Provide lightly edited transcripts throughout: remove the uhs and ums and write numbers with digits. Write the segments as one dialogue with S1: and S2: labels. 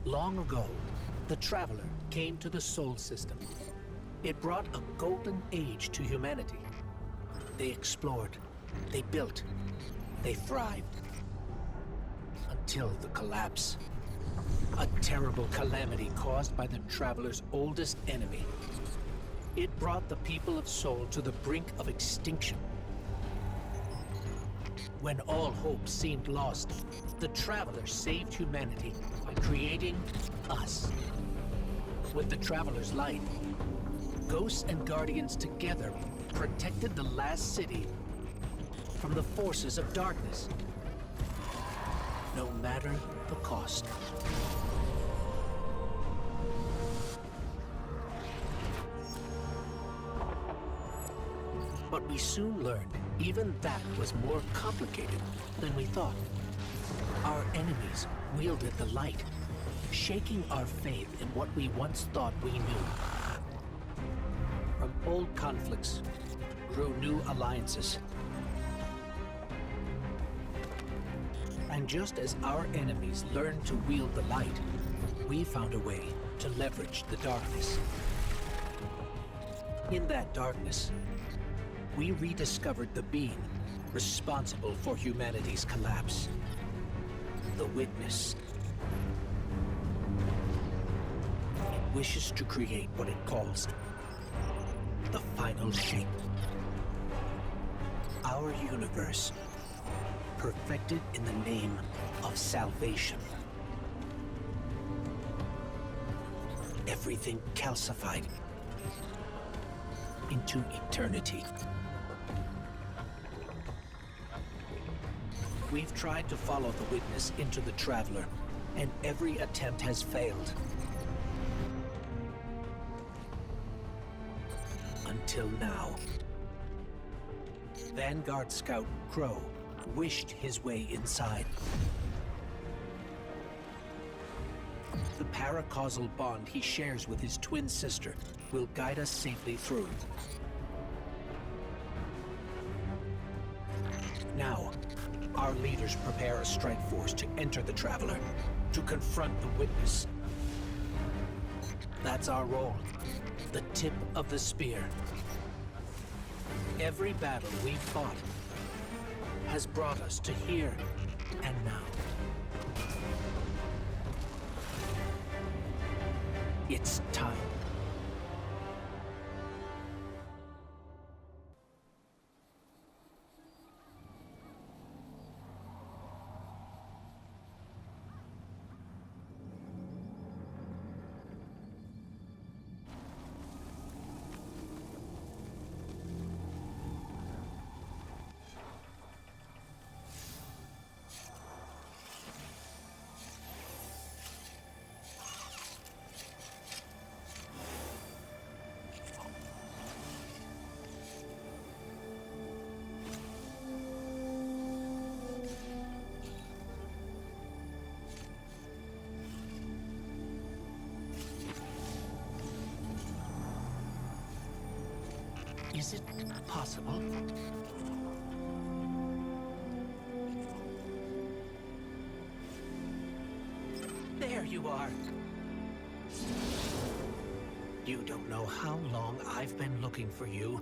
S1: Long ago, the Traveler came to the Sol System. It brought a golden age to humanity. They explored, they built, they thrived. Until the collapse. A terrible calamity caused by the Traveler's oldest enemy. It brought the people of Sol to the brink of extinction. When all hope seemed lost, the Traveler saved humanity by creating us. With the Traveler's light, Ghosts and Guardians together protected the last city from the forces of darkness, no matter the cost. But we soon learned even that was more complicated than we thought. Our enemies wielded the light, shaking our faith in what we once thought we knew. From old conflicts grew new alliances. And just as our enemies learned to wield the light, we found a way to leverage the darkness. In that darkness, we rediscovered the being responsible for humanity's collapse. The Witness. It wishes to create what it calls the final shape. Our universe, perfected in the name of salvation. Everything calcified into eternity. We've tried to follow the Witness into the Traveler, and every attempt has failed. Until now. Vanguard Scout Crow wished his way inside. The paracausal bond he shares with his twin sister will guide us safely through. Now, our leaders prepare a strike force to enter the Traveler, to confront the Witness. That's our role, the tip of the spear. Every battle we've fought has brought us to here and now. It's time. Is it possible? There you are. You don't know how long I've been looking for you.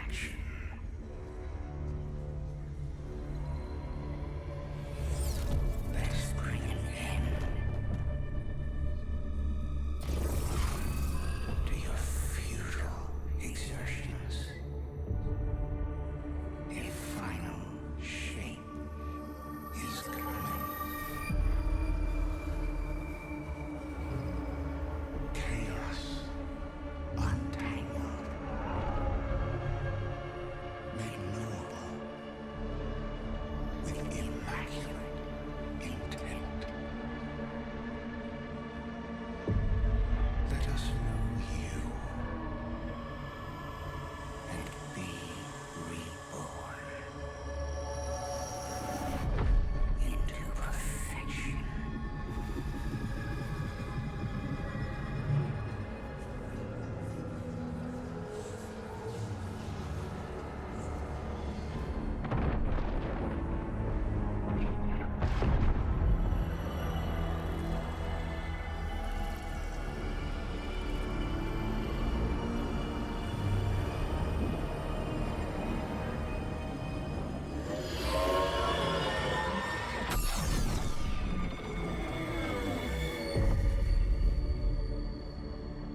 S2: action. Let's bring an end to your futile exertions. A final shape is coming. Chaos untangled, made knowable with immaculate intent. Let us know you and be reborn into perfection.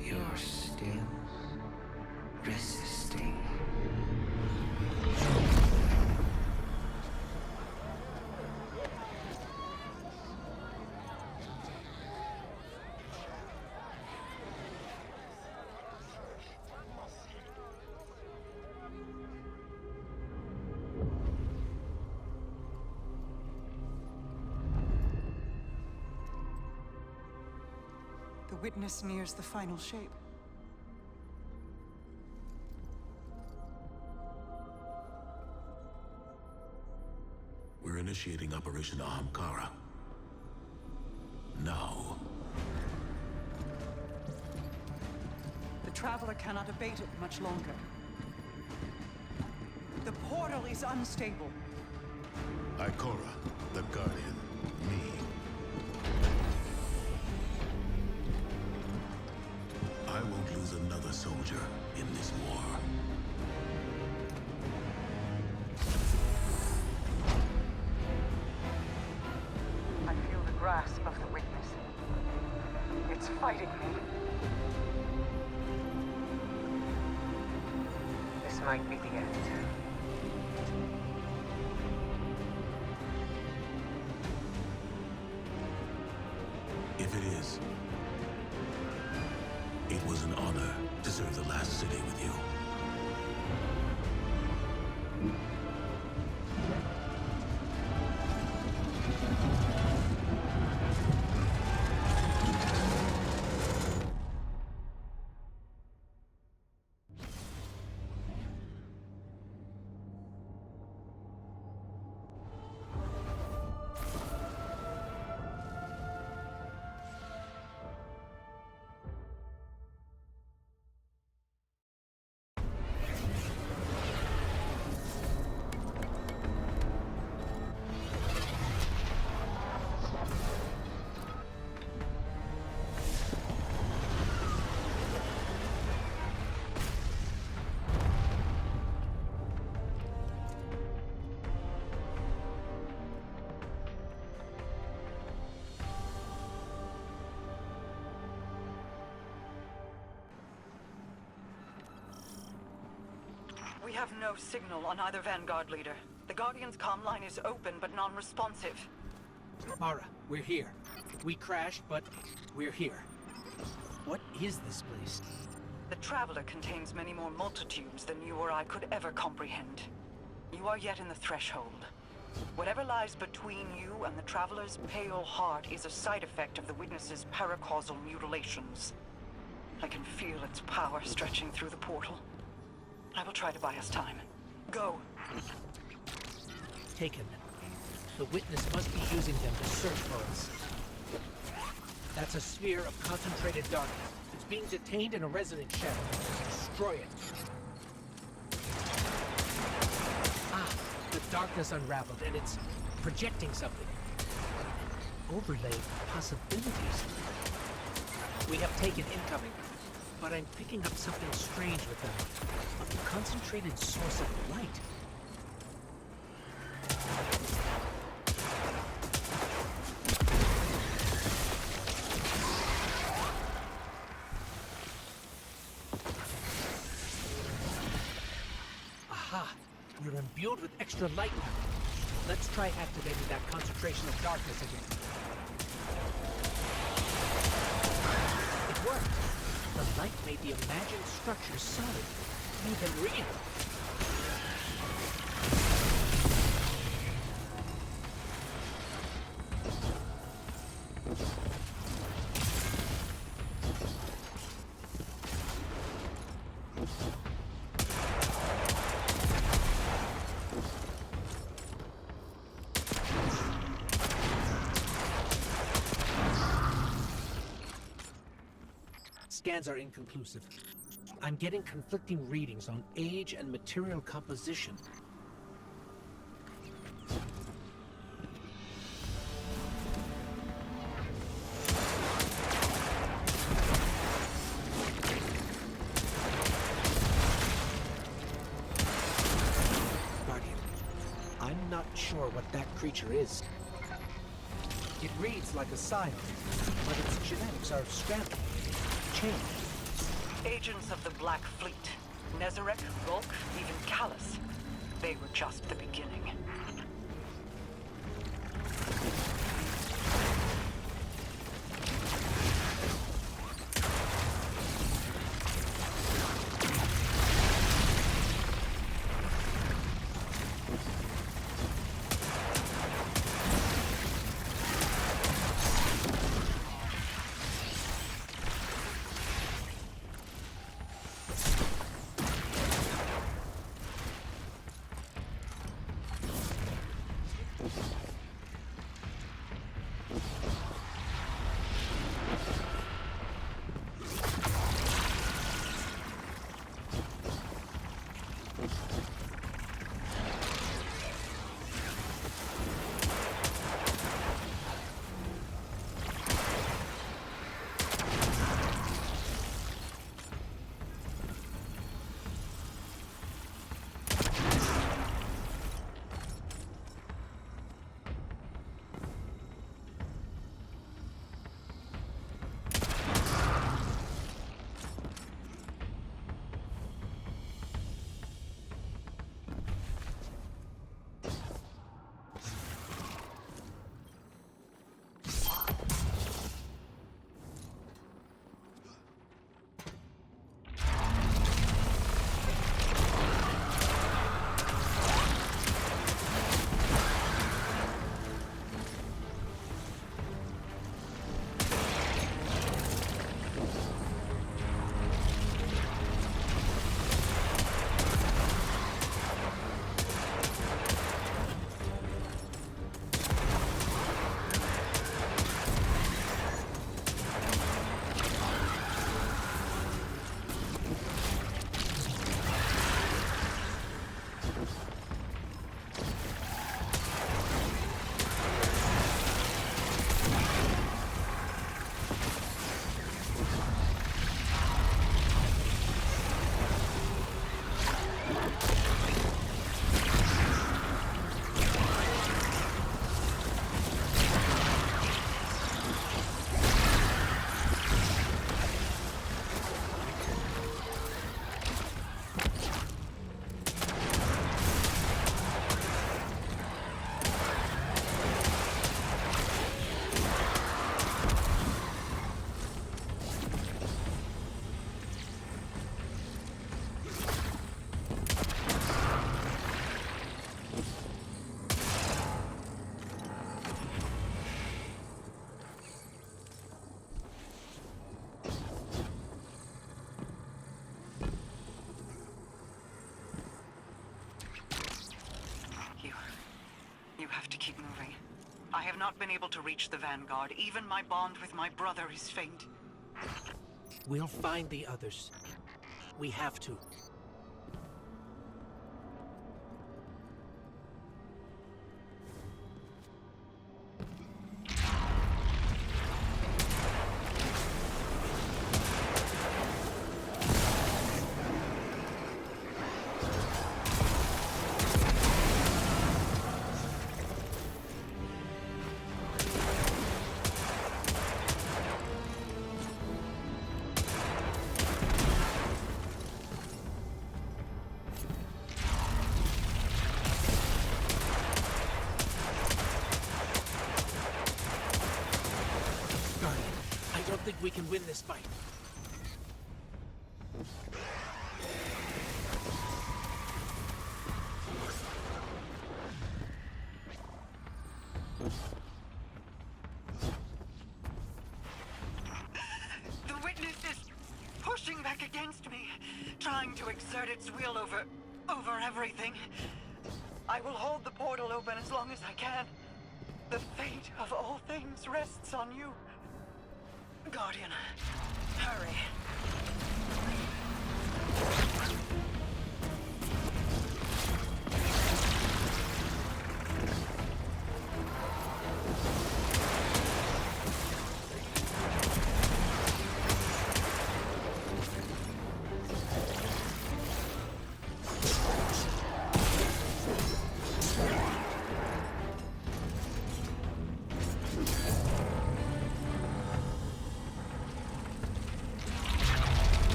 S2: You're still resisting.
S3: The witness nears the final shape.
S4: We're initiating Operation Ahamkara. Now.
S3: The Traveler cannot abate it much longer. The portal is unstable.
S4: Ikora, the Guardian, me. I won't lose another soldier in this war.
S3: I feel the grasp of the witness. It's fighting me.
S5: This might be the end.
S4: If it is, it was an honor to serve the last city with you.
S3: We have no signal on either Vanguard leader. The Guardian's comm line is open but non-responsive.
S1: Mara, we're here. We crashed, but we're here. What is this place?
S3: The Traveler contains many more multitudes than you or I could ever comprehend. You are yet in the threshold. Whatever lies between you and the Traveler's pale heart is a side effect of the Witness's paracausal mutilations. I can feel its power stretching through the portal. I will try to buy us time. Go.
S1: Taken. The Witness must be using them to search for us. That's a sphere of concentrated darkness. It's being detained in a resonance shadow. Destroy it. Ah, the darkness unraveled, and it's projecting something. Overlay possibilities. We have taken incoming. but I'm picking up something strange with them. A concentrated source of light. Aha! We're imbued with extra light now. Let's try activating that concentration of darkness again. It worked. The light made the imagined structure solid, even real. Scans are inconclusive. I'm getting conflicting readings on age and material composition. Guardian, I'm not sure what that creature is. It reads like a scion, but its genetics are scrambled. Changed.
S3: Agents of the Black Fleet. Nezarec, Volk, even Callus. They were just the beginning. You have to keep moving. I have not been able to reach the Vanguard. Even my bond with my brother is faint.
S1: We'll find the others. We have to. we can win this fight.
S3: The witness is pushing back against me, trying to exert its will over everything. I will hold the portal open as long as I can. The fate of all things rests on you. Guardian, hurry.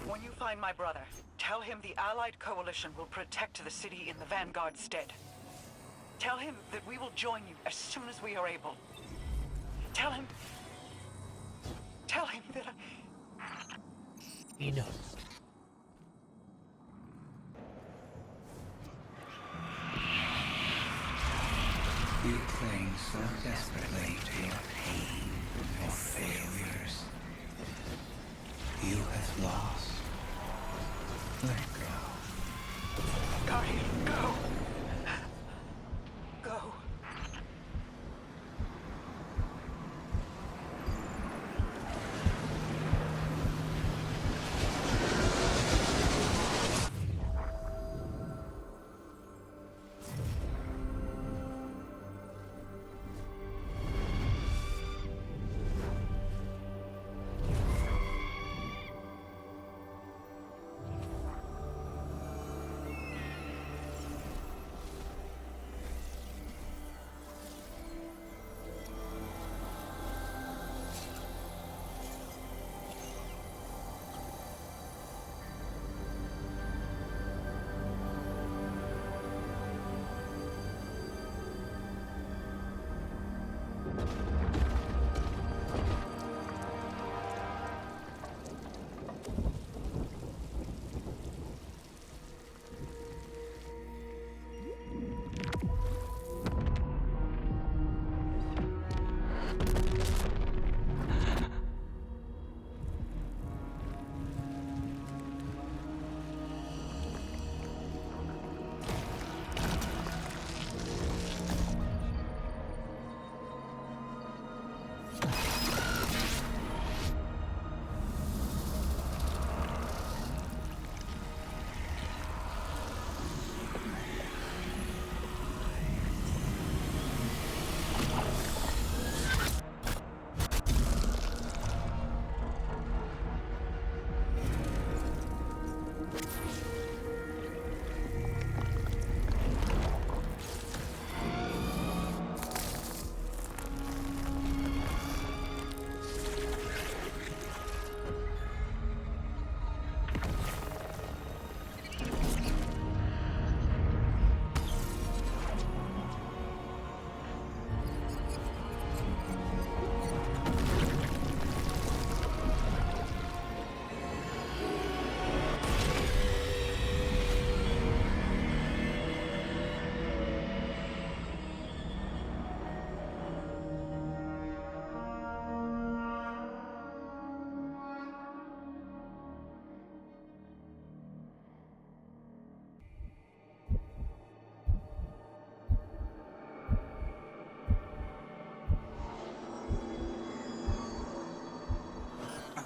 S3: When you find my brother, tell him the Allied Coalition will protect the city in the Vanguard's stead. Tell him that we will join you as soon as we are able. Tell him that
S1: He knows.
S2: You cling so desperately to your pain, your failures. You have lost. Let go.
S3: Guardian, go! Go.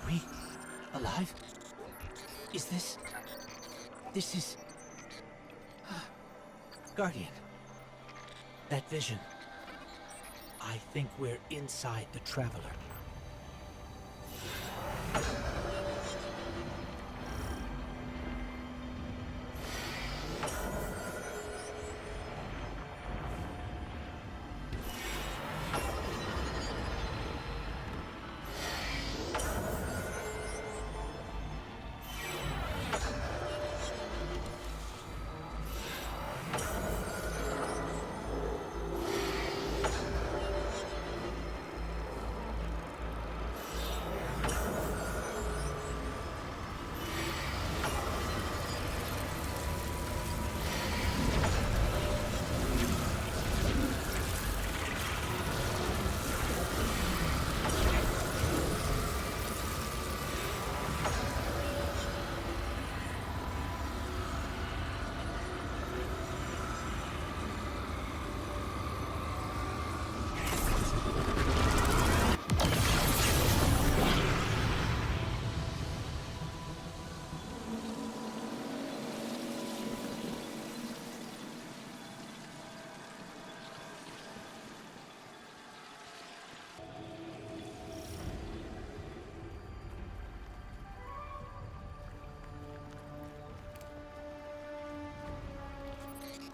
S1: we alive? Is this... This is... Guardian. That vision. I think we're inside the Traveler.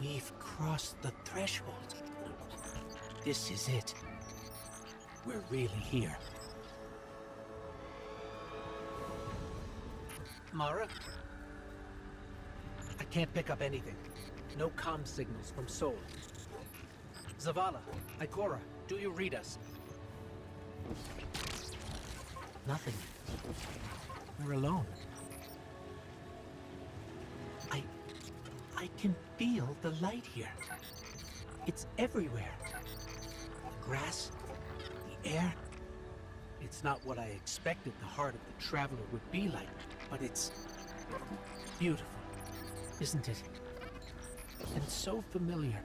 S1: We've crossed the threshold. This is it. We're really here. Mara? I can't pick up anything. No comm signals from Sol. Zavala, Ikora, do you read us? Nothing. We're alone. I can feel the light here. It's everywhere. The grass, the air. It's not what I expected the heart of the Traveler would be like, but it's beautiful, isn't it? And so familiar.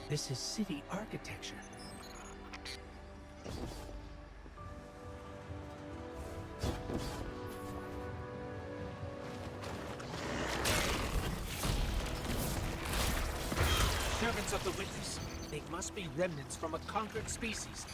S1: This is city architecture. Servants of the Witness. They must be remnants from a conquered species.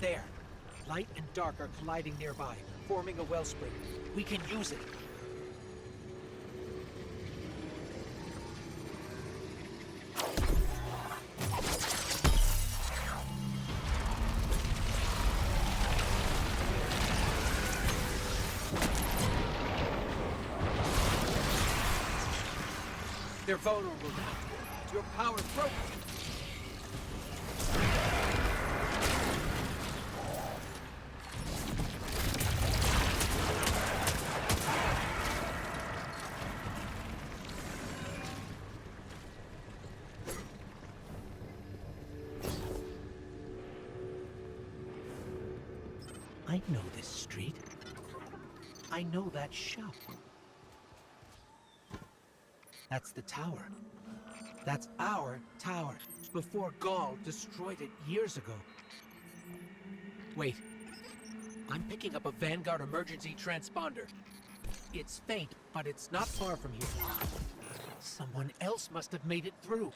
S1: There. Light and dark are colliding nearby, forming a wellspring. We can use it. They're vulnerable now. Your power's broken. I know this street. I know that shop. That's the tower. That's our tower, before Gaul destroyed it years ago. Wait. I'm picking up a Vanguard emergency transponder. It's faint, but it's not far from here. Someone else must have made it through.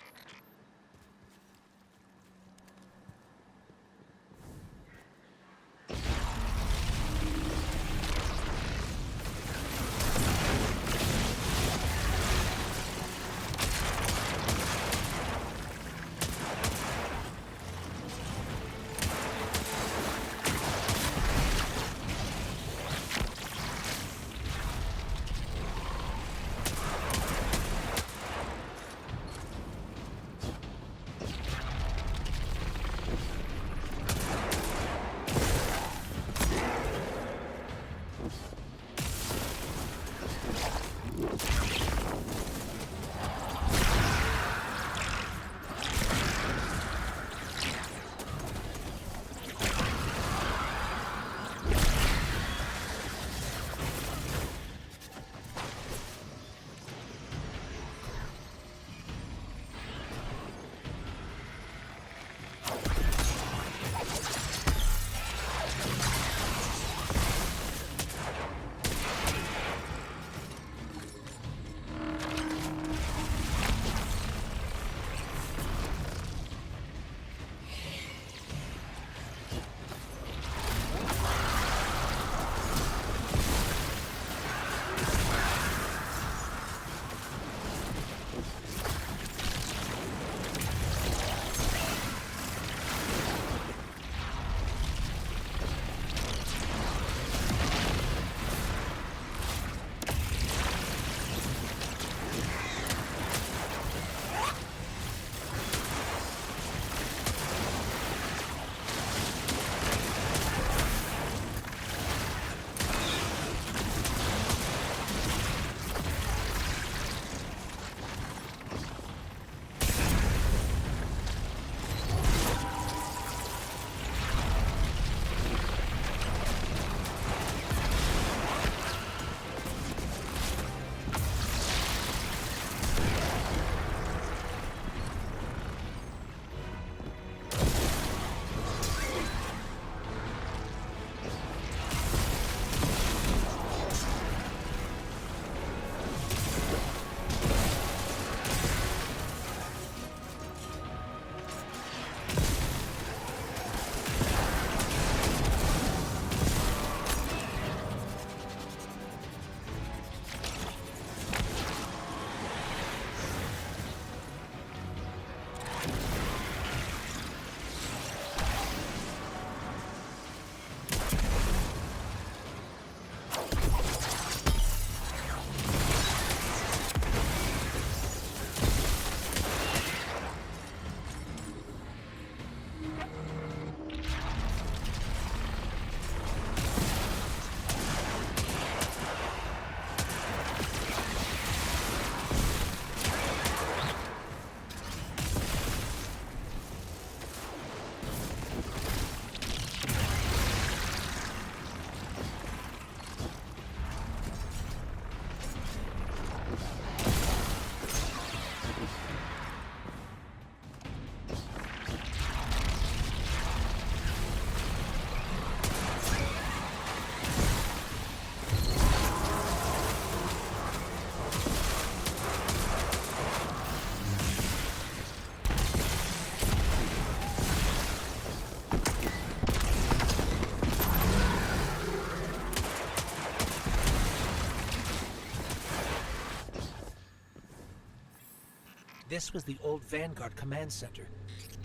S1: This was the old Vanguard command center,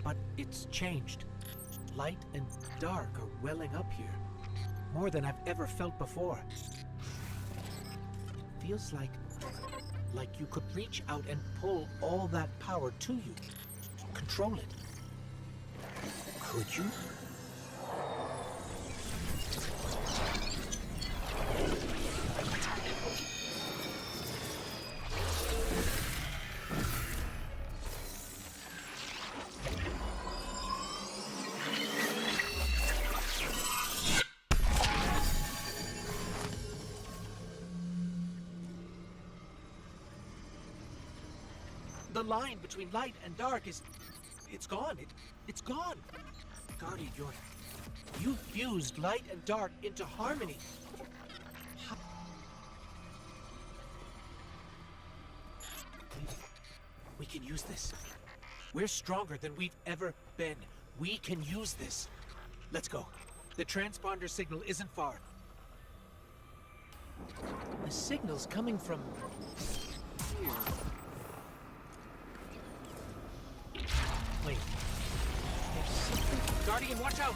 S1: but it's changed. Light and dark are welling up here, more than I've ever felt before. It feels like you could reach out and pull all that power to you, control it. Could you? The line between light and dark it's gone. It's gone. Guardian, you fused light and dark into harmony. We can use this. We're stronger than we've ever been. We can use this. Let's go. The transponder signal isn't far. The signal's coming from here. Wait. There's something. Guardian, watch out!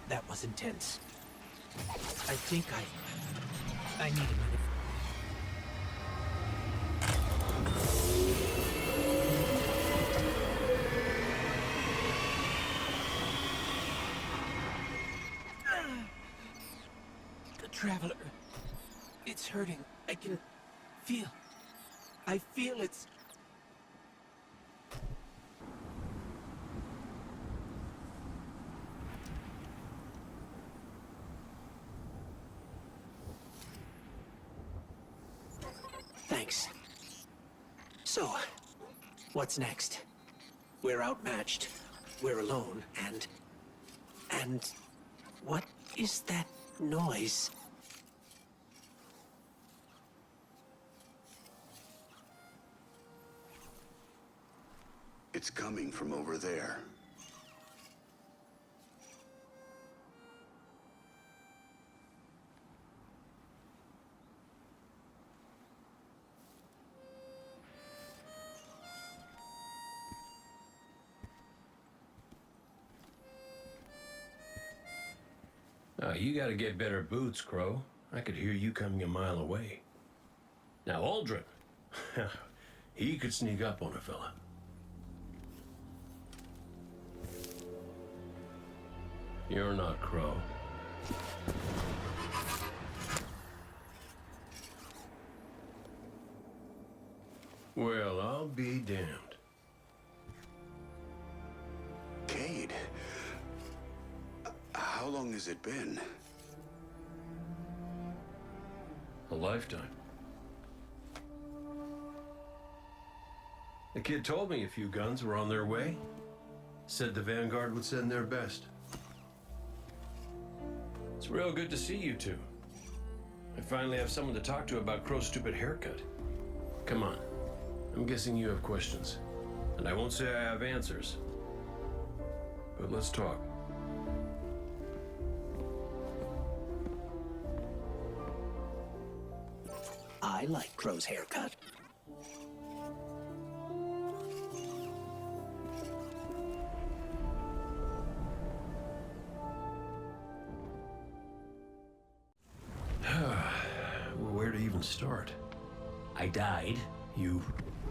S1: That was intense. I think I need a minute. The Traveler. It's hurting. I can feel. I feel it's... Thanks. So, what's next? We're outmatched. We're alone, and what is that noise?
S4: It's coming from over there.
S5: You gotta get better boots, Crow. I could hear you coming a mile away. Now, Aldrin, he could sneak up on a fella. You're not Crow. Well, I'll be damned.
S4: Cade. How long has it been?
S5: A lifetime. The kid told me a few guns were on their way. Said the Vanguard would send their best. It's real good to see you two. I finally have someone to talk to about Crow's stupid haircut. Come on. I'm guessing you have questions. And I won't say I have answers. But let's talk.
S1: I like Crow's haircut.
S5: Where to even start? I died. You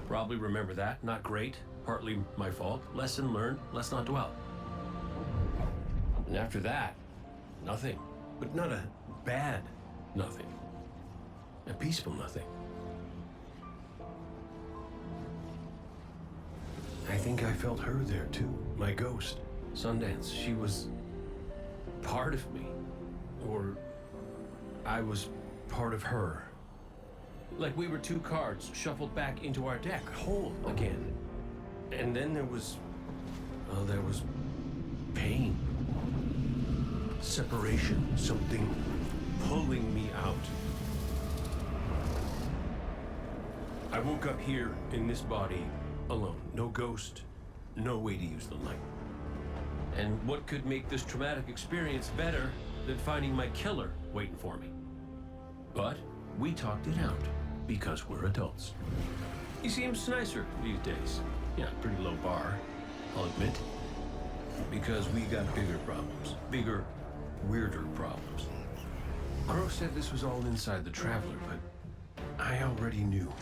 S5: probably remember that. Not great. Partly my fault. Lesson learned. Let's not dwell. And after that, nothing. But not a bad nothing. A peaceful nothing. I think I felt her there too. My ghost. Sundance. She was part of me. Or I was part of her. Like we were two cards shuffled back into our deck, whole again. And then there was pain. Separation, something pulling me out. I woke up here in this body alone. No ghost, no way to use the light. And what could make this traumatic experience better than finding my killer waiting for me? But we talked it out because we're adults. He seems nicer these days. Yeah, pretty low bar, I'll admit. Because we got bigger problems. Bigger, weirder problems. Crow said this was all inside the Traveler, but I already knew.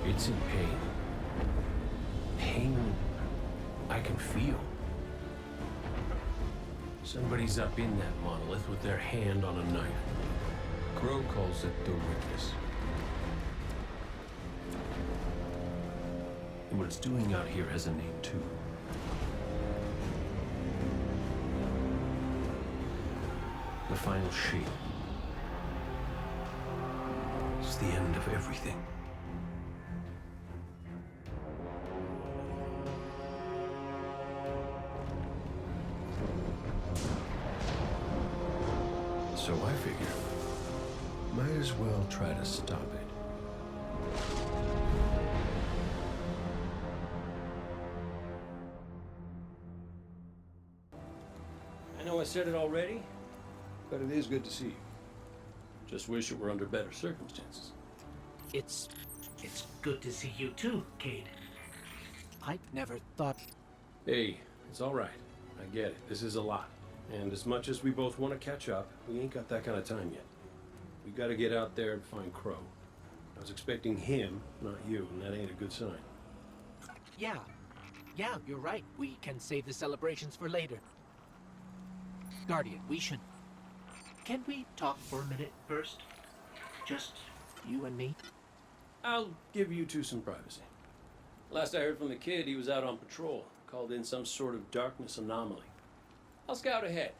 S5: It's in pain. Pain I can feel. Somebody's up in that monolith with their hand on a knife. Crow calls it the Witness. And what it's doing out here has a name too. The final shape. It's the end of everything. So I figure, might as well try to stop it. I know I said it already, but it is good to see you. Just wish it were under better circumstances.
S1: It's good to see you too, Cade. I never thought...
S5: Hey, it's all right. I get it. This is a lot. And as much as we both want to catch up, we ain't got that kind of time yet. We got to get out there and find Crow. I was expecting him, not you, and that ain't a good sign.
S1: Yeah, you're right. We can save the celebrations for later. Guardian, we should... Can we talk for a minute first? Just you and me?
S5: I'll give you two some privacy. Last I heard from the kid, he was out on patrol. Called in some sort of darkness anomaly. I'll scout ahead.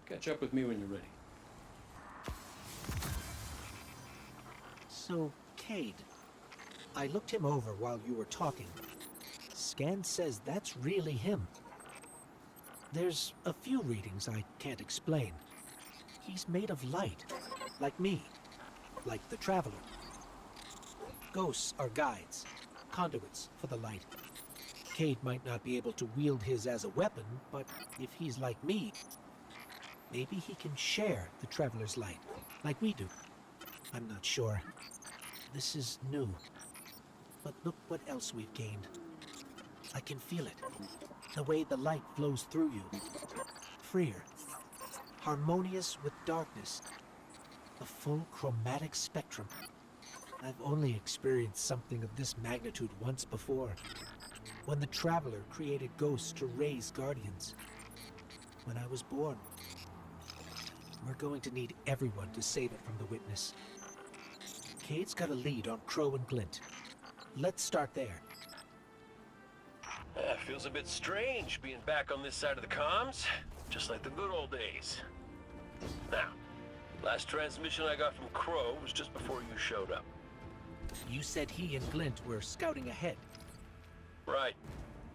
S5: Catch up with me when you're ready.
S1: So, Cade, I looked him over while you were talking. Scan says that's really him. There's a few readings I can't explain. He's made of light, like me, like the Traveler. Ghosts are guides, conduits for the light. Cade might not be able to wield his as a weapon, but if he's like me, maybe he can share the Traveler's light, like we do. I'm not sure. This is new. But look what else we've gained. I can feel it. The way the light flows through you. Freer. Harmonious with darkness. A full chromatic spectrum. I've only experienced something of this magnitude once before. When the Traveler created ghosts to raise guardians. When I was born. We're going to need everyone to save it from the Witness. Cade's got a lead on Crow and Glint. Let's start there.
S5: Feels a bit strange being back on this side of the comms. Just like the good old days. Now, last transmission I got from Crow was just before you showed up.
S1: You said he and Glint were scouting ahead.
S5: Right.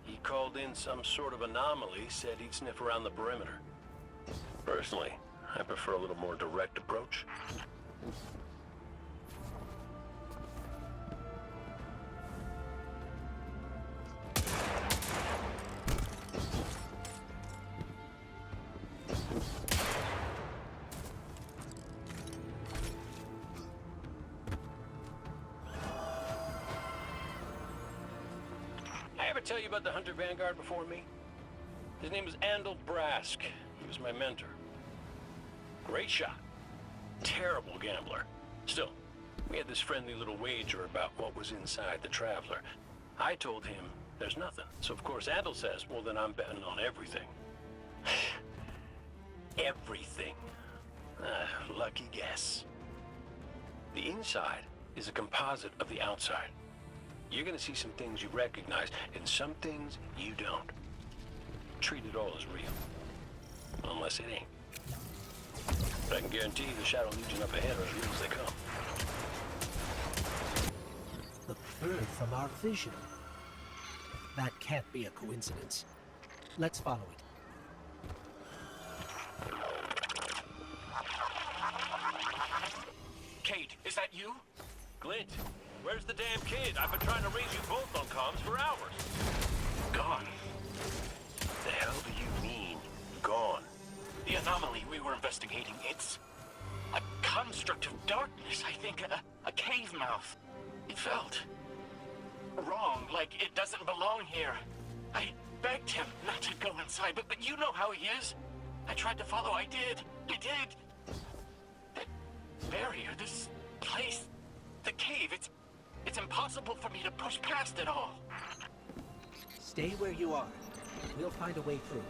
S5: He called in some sort of anomaly, said he'd sniff around the perimeter. Personally, I prefer a little more direct approach. tell you about the Hunter Vanguard before me? His name was Andal Brask. He was my mentor. Great shot. Terrible gambler. Still, we had this friendly little wager about what was inside the Traveler. I told him there's nothing. So of course Andal says, well then I'm betting on everything. Everything. Lucky guess. The inside is a composite of the outside. You're gonna see some things you recognize and some things you don't. Treat it all as real. Unless it ain't. But I can guarantee you the Shadow Legion up ahead are as real as they come.
S1: The bird from our vision. That can't be a coincidence. Let's follow it.
S5: Kate, is that you? Glint, where's the damn kid? I've been trying to raise you both on comms for hours. Gone. The hell do you mean, gone?
S6: The anomaly we were investigating, it's a construct of darkness, I think, a cave mouth. It felt wrong, like it doesn't belong here. I begged him not to go inside, but you know how he is. I tried to follow, I did. That barrier, this place, the cave, it's impossible for me to push past it all.
S1: Stay where you are. We'll find a way through.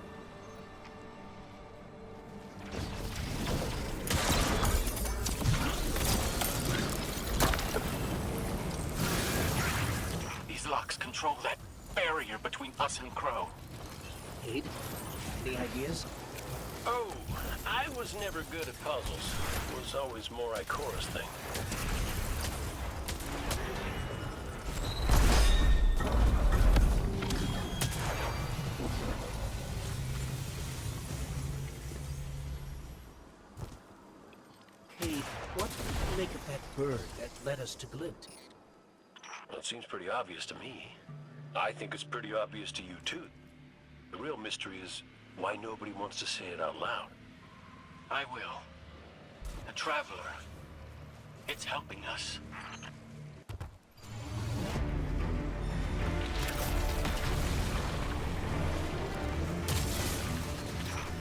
S6: These locks control that barrier between us and Crow.
S1: Cade, any ideas?
S5: Oh, I was never good at puzzles. It was always more Ikora's thing.
S1: Cade, what do you make of that bird that led us to Glint?
S5: Well, it seems pretty obvious to me. I think it's pretty obvious to you, too. The real mystery is why nobody wants to say it out loud.
S6: I will. The Traveler. It's helping us.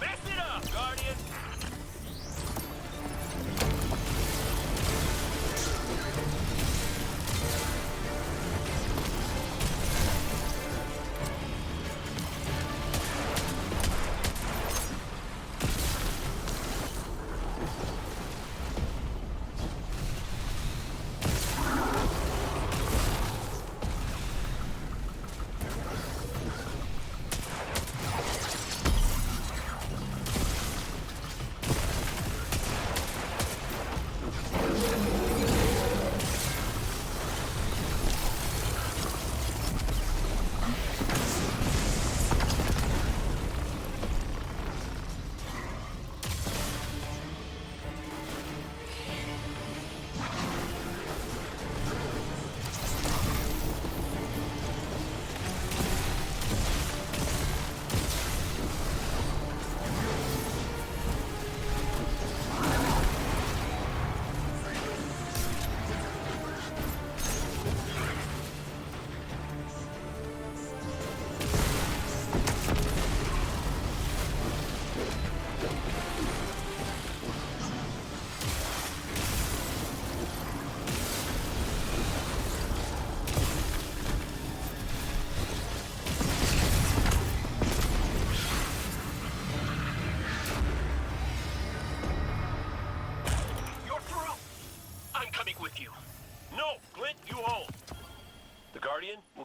S5: Mess it up, Guardian!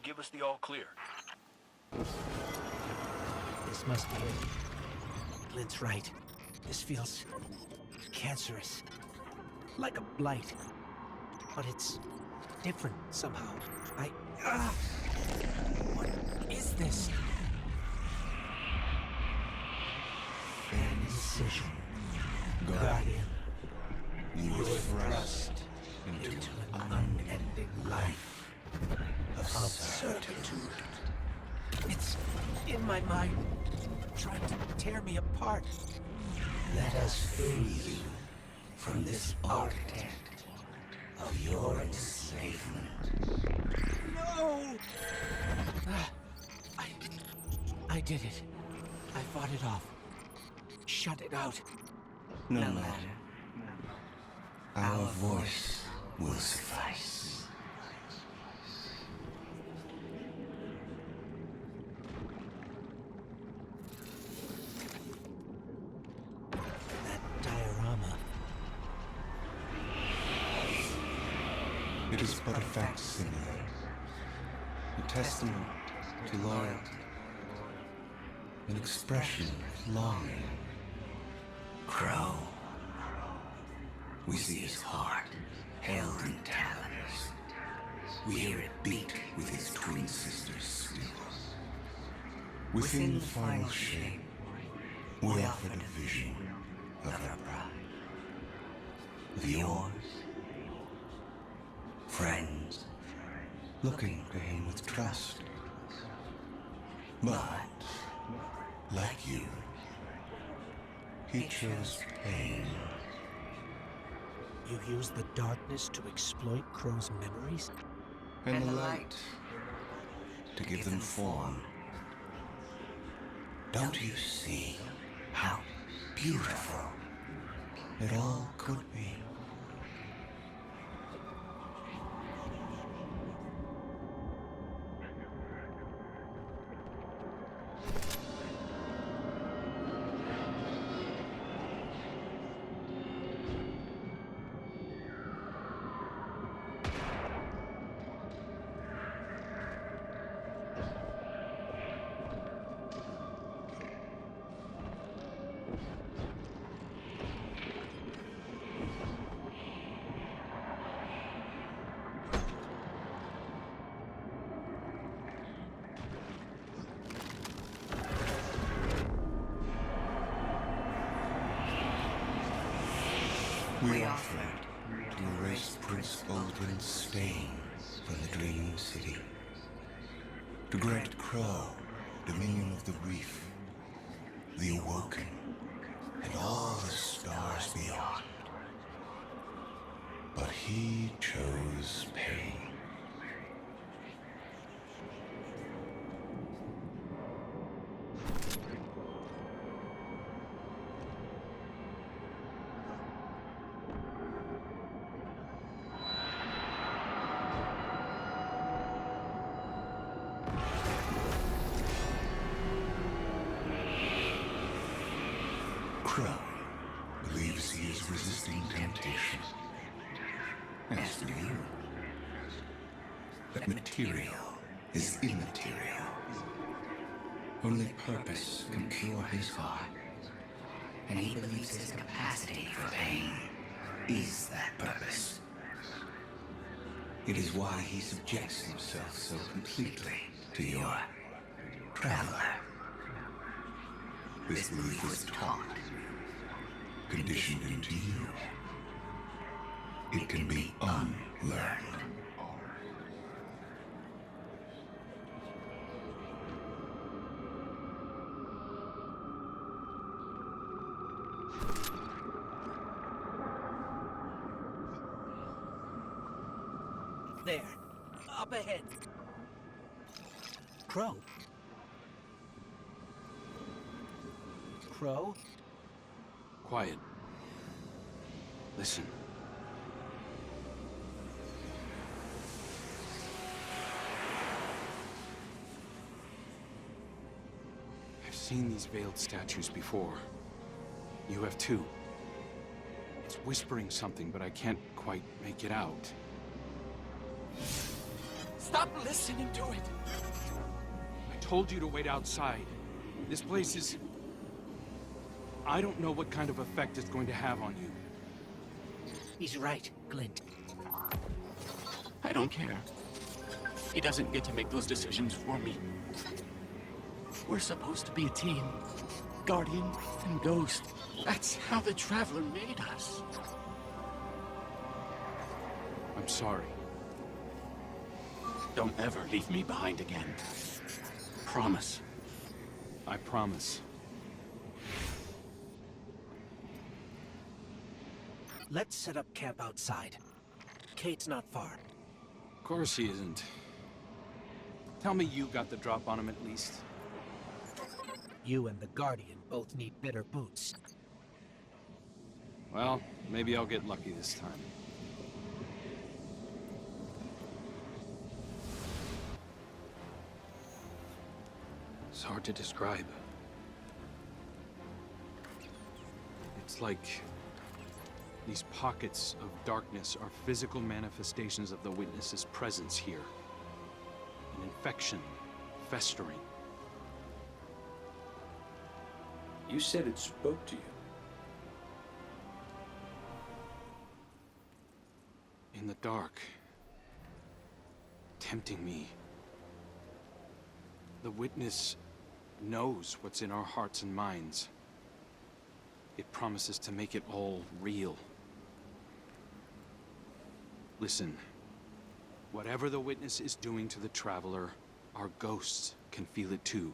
S5: Give us the all clear.
S1: This must be it. Glint's right. This feels cancerous. Like a blight. But it's different somehow. What is this? Incision. Guardian. You were thrust into an unending life of certitude. It's in my mind, trying to tear me apart. Let us free you from this architect of your enslavement. No! I did it. I fought it off. Shut it out.
S2: No matter. Our voice will suffice.
S1: That diorama.
S2: It is but a facsimile, a testament to loyalty, an expression of longing. Crow. We see his heart held in talons. We hear it beat with his twin sister's steel. Within the final shape, we offer the vision of our bride. Of yours. Friends, looking to him with trust. But, like you, he chose pain.
S1: You use the darkness to exploit Crow's memories?
S2: And the light to give them form. Don't you see how beautiful it all could be? We offered to erase Prince Baldwin's stain from the Dreaming City. To grant Crow dominion of the Reef, the Awoken, and all the stars beyond. But he chose pain. Crow believes he is resisting temptation. As do you. That material is immaterial. Only purpose can cure his heart. And he believes his capacity for pain is that purpose. It is why he subjects himself so completely to your traveler. This belief was taught, conditioned into you. It can be unlearned.
S1: There. Up ahead. Crow. Crow?
S6: Quiet. Listen. I've seen these veiled statues before. You have too. It's whispering something, but I can't quite make it out. Stop listening to it! I told you to wait outside. This place is... I don't know what kind of effect it's going to have on you.
S1: He's right, Glint.
S6: I don't care. He doesn't get to make those decisions for me. We're supposed to be a team. Guardian and Ghost. That's how the Traveler made us. I'm sorry. Don't ever leave me behind again. Promise. I promise.
S1: Let's set up camp outside. Kate's not far.
S6: Of course he isn't. Tell me you got the drop on him at least.
S1: You and the Guardian both need better boots.
S7: Well, maybe I'll get lucky this time. It's hard to describe. It's like these pockets of darkness are physical manifestations of the Witness's presence here. An infection, festering.
S5: You said it spoke to you.
S7: In the dark, tempting me. The Witness knows what's in our hearts and minds. It promises to make it all real. Listen, whatever the Witness is doing to the Traveler, our ghosts can feel it too.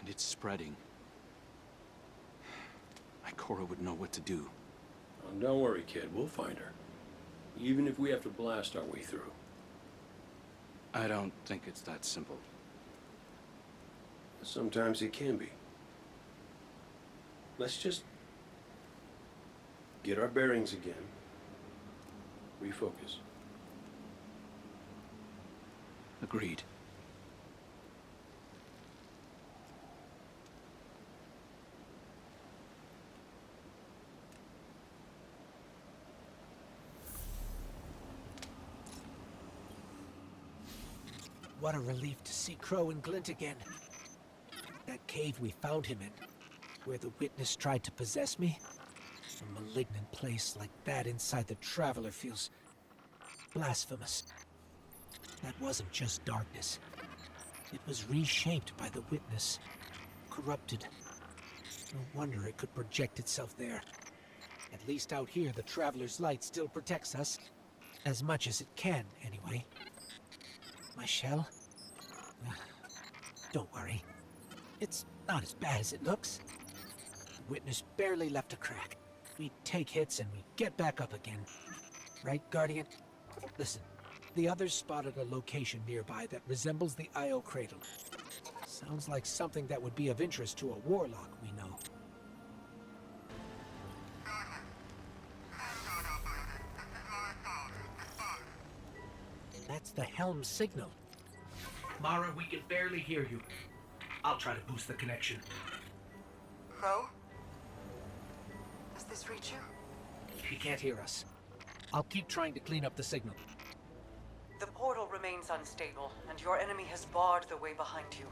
S7: And it's spreading. Ikora would know what to do.
S5: Oh, don't worry, kid. We'll find her. Even if we have to blast our way through.
S7: I don't think it's that simple.
S5: Sometimes it can be. Let's just get our bearings again. Refocus.
S7: Agreed.
S1: What a relief to see Crow and Glint again. That cave we found him in, where the Witness tried to possess me. A malignant place like that inside the Traveler feels blasphemous. That wasn't just darkness. It was reshaped by the Witness. Corrupted. No wonder it could project itself there. At least out here, the Traveler's light still protects us. As much as it can, anyway. My shell? Don't worry. It's not as bad as it looks. The Witness barely left a crack. We take hits and we get back up again. Right, Guardian? Listen, the others spotted a location nearby that resembles the Io Cradle. Sounds like something that would be of interest to a warlock we know. That's the helm signal. Mara, we can barely hear you. I'll try to boost the connection.
S3: Crow? Does this reach you?
S1: He can't hear us. I'll keep trying to clean up the signal.
S3: The portal remains unstable, and your enemy has barred the way behind you.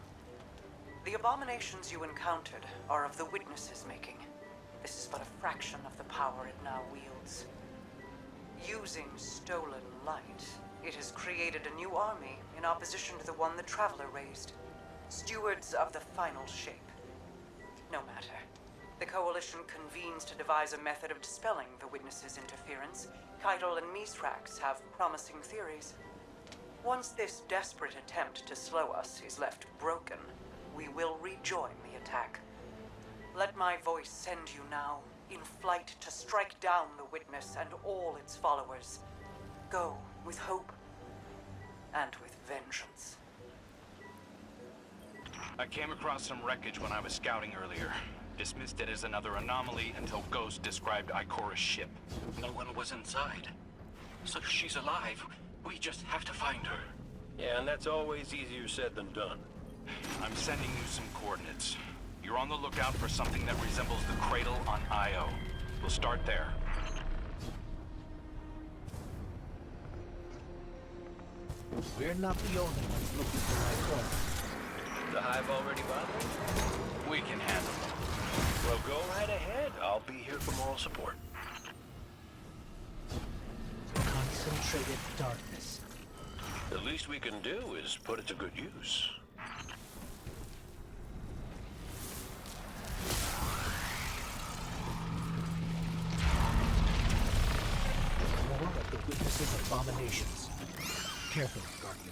S3: The abominations you encountered are of the Witness's making. This is but a fraction of the power it now wields. Using stolen light, it has created a new army in opposition to the one the Traveler raised. Stewards of the final shape. No matter. The Coalition convenes to devise a method of dispelling the Witness's interference. Keitel and Mithrax have promising theories. Once this desperate attempt to slow us is left broken, we will rejoin the attack. Let my voice send you now, in flight to strike down the Witness and all its followers. Go with hope and with vengeance.
S6: I came across some wreckage when I was scouting earlier. Dismissed it as another anomaly until Ghost described Ikora's ship. No one was inside. So she's alive. We just have to find her.
S5: Yeah, and that's always easier said than done.
S6: I'm sending you some coordinates. You're on the lookout for something that resembles the cradle on Io. We'll start there.
S1: We're not the only ones looking for Ikora.
S5: The hive already bothering?
S6: We can handle it.
S5: Well, go right ahead. I'll be here for moral support.
S1: Concentrated darkness.
S5: The least we can do is put it to good use.
S1: More of the Witness's abominations. Careful, Guardian.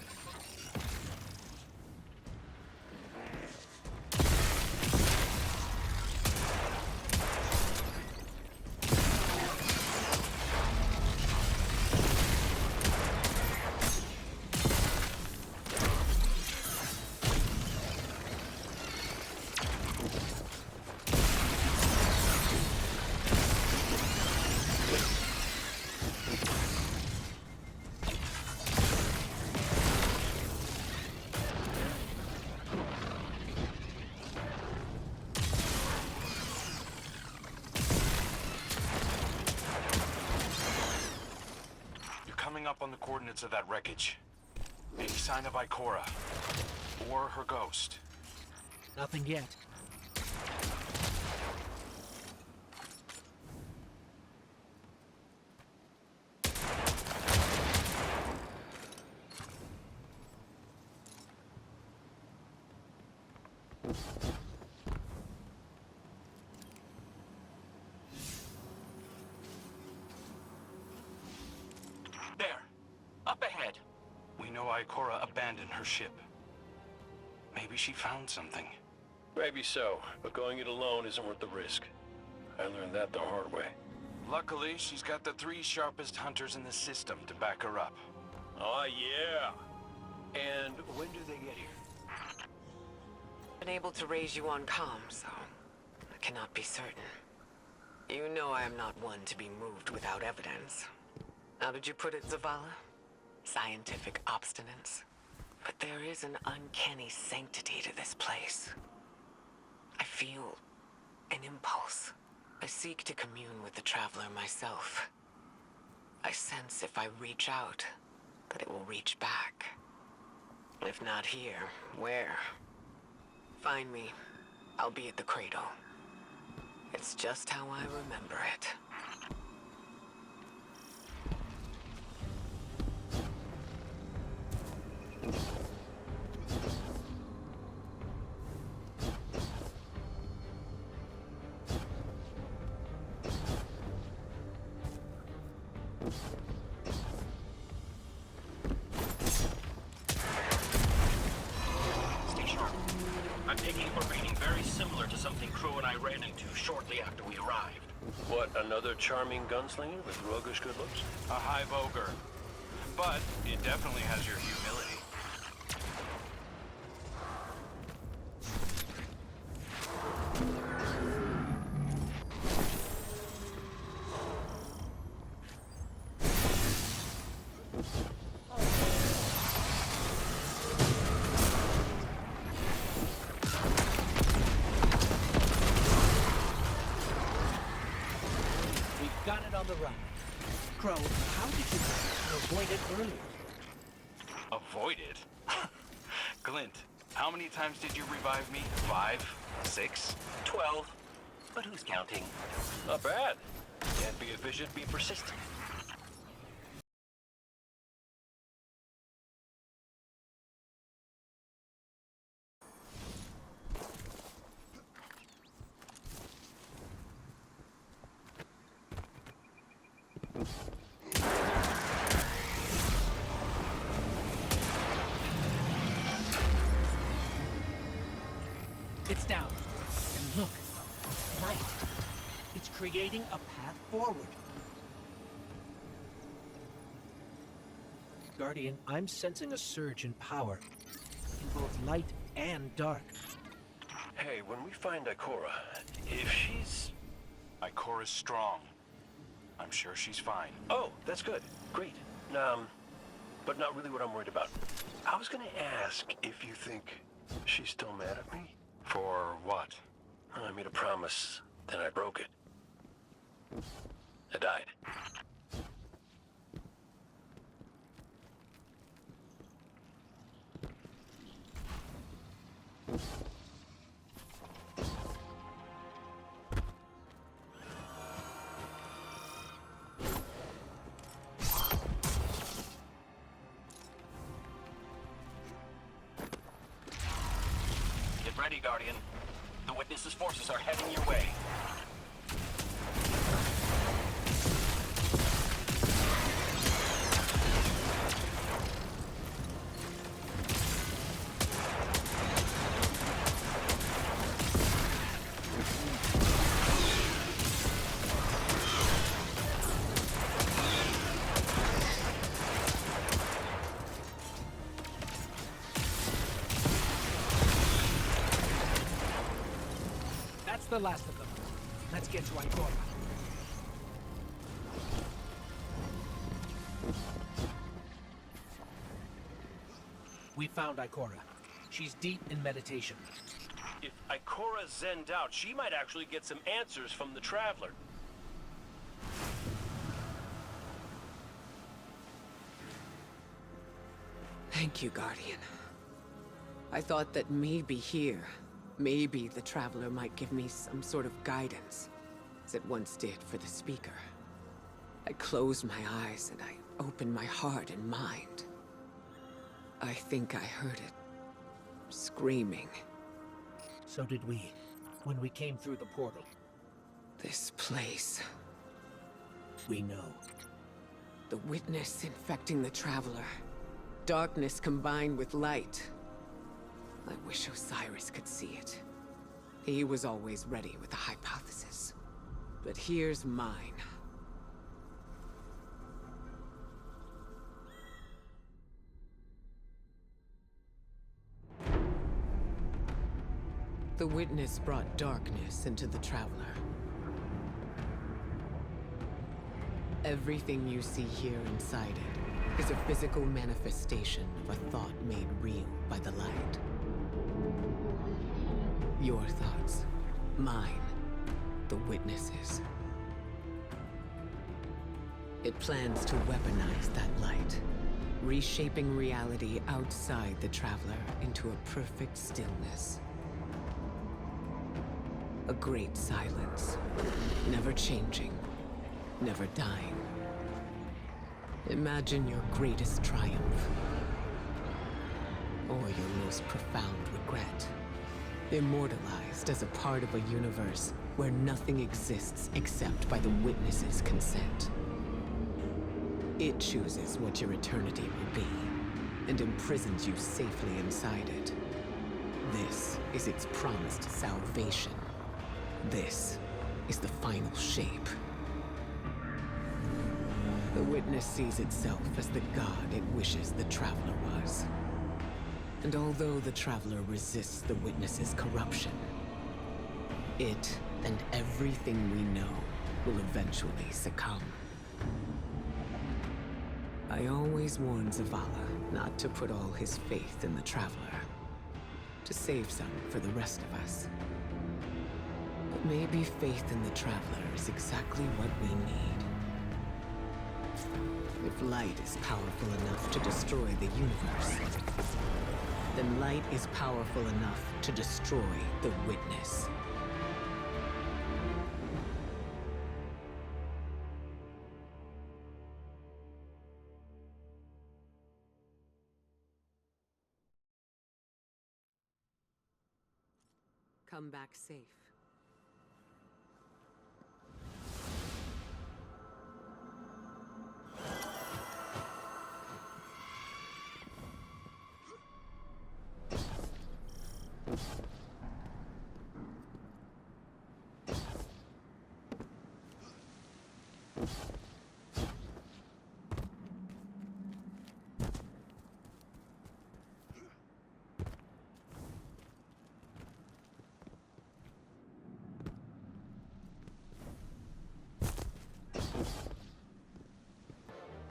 S7: coordinates of that wreckage. Any sign of Ikora? Or her ghost?
S1: Nothing yet.
S6: There. Up ahead.
S7: We know Ikora abandoned her ship. Maybe she found something.
S5: Maybe so, but going it alone isn't worth the risk. I learned that the hard way.
S7: Luckily, she's got the 3 sharpest hunters in the system to back her up.
S5: Oh, yeah. And when do they get here?
S8: Been able to raise you on comm, so I cannot be certain. You know I am not one to be moved without evidence. How did you put it, Zavala? Scientific obstinance. But there is an uncanny sanctity to this place. I feel an impulse. I seek to commune with the Traveler myself. I sense if I reach out, that it will reach back. If not here, where? Find me. I'll be at the cradle. It's just how I remember it.
S6: Stay sharp. I'm taking a reading very similar to something Crew and I ran into shortly after we arrived.
S5: What, another charming gunslinger with roguish good looks?
S7: A hive ogre. But it definitely has your humility.
S1: We've got it on the run. Crow, how did you avoid it earlier?
S7: Avoid it? Glint, how many times did you revive me? 5? 6?
S6: 12. But who's counting?
S5: Not bad.
S6: Can't be efficient, be persistent.
S1: It's down. And look, light. It's creating a path forward. Guardian, I'm sensing a surge in power. In both light and dark.
S5: Hey, when we find Ikora, if she's...
S7: Ikora's strong. I'm sure she's fine.
S5: Oh, that's good. Great. But not really what I'm worried about. I was gonna ask if you think she's still mad at me.
S7: For what?
S5: I made a promise, then I broke it. I died.
S6: Get ready, Guardian. The Witness's forces are heading your way.
S1: That's the last of them. Let's get to Ikora. We found Ikora. She's deep in meditation.
S5: If Ikora zenned out, she might actually get some answers from the Traveler.
S8: Thank you, Guardian. I thought that maybe here, maybe the Traveler might give me some sort of guidance, as it once did for the Speaker. I closed my eyes and I opened my heart and mind. I think I heard it screaming.
S1: So did we, when we came through the portal.
S8: This place.
S1: We know.
S8: The witness infecting the Traveler. Darkness combined with light. I wish Osiris could see it. He was always ready with a hypothesis. But here's mine. The witness brought darkness into the Traveler. Everything you see here inside it is a physical manifestation of a thought made real by the light. Your thoughts, mine, the witness's. It plans to weaponize that light, reshaping reality outside the Traveler into a perfect stillness. A great silence, never changing, never dying. Imagine your greatest triumph, or your most profound regret. Immortalized as a part of a universe where nothing exists except by the witness's consent. It chooses what your eternity will be, and imprisons you safely inside it. This is its promised salvation. This is the final shape. The witness sees itself as the god it wishes the Traveler was. And although the Traveler resists the witness's corruption, it and everything we know will eventually succumb. I always warned Zavala not to put all his faith in the Traveler, to save some for the rest of us. But maybe faith in the Traveler is exactly what we need. If light is powerful enough to destroy the universe, then light is powerful enough to destroy the witness. Come back safe.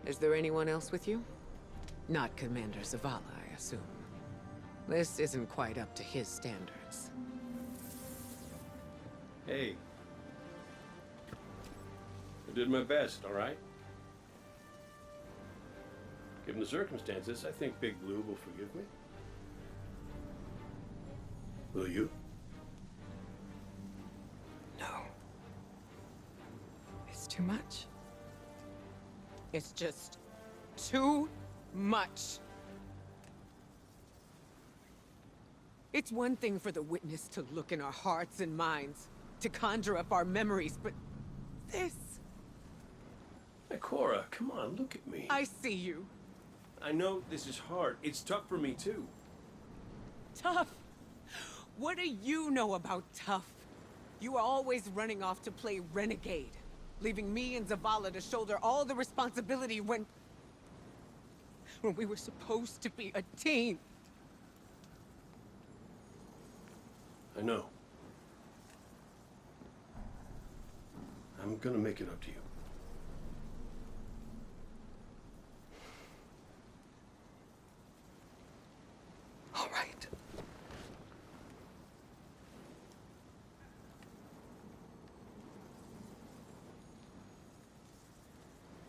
S8: Is there anyone else with you? Not Commander Zavala, I assume. This isn't quite up to his standards.
S5: Hey. I did my best, all right? Given the circumstances, I think Big Blue will forgive me. Will you?
S8: No. It's too much. It's just too much. It's one thing for the witness to look in our hearts and minds, to conjure up our memories, but this...
S5: Hey, Cora, come on, look at me.
S8: I see you.
S5: I know this is hard. It's tough for me, too.
S8: Tough? What do you know about tough? You are always running off to play renegade, leaving me and Zavala to shoulder all the responsibility when we were supposed to be a team.
S5: I know. I'm gonna make it up to you.
S8: All right.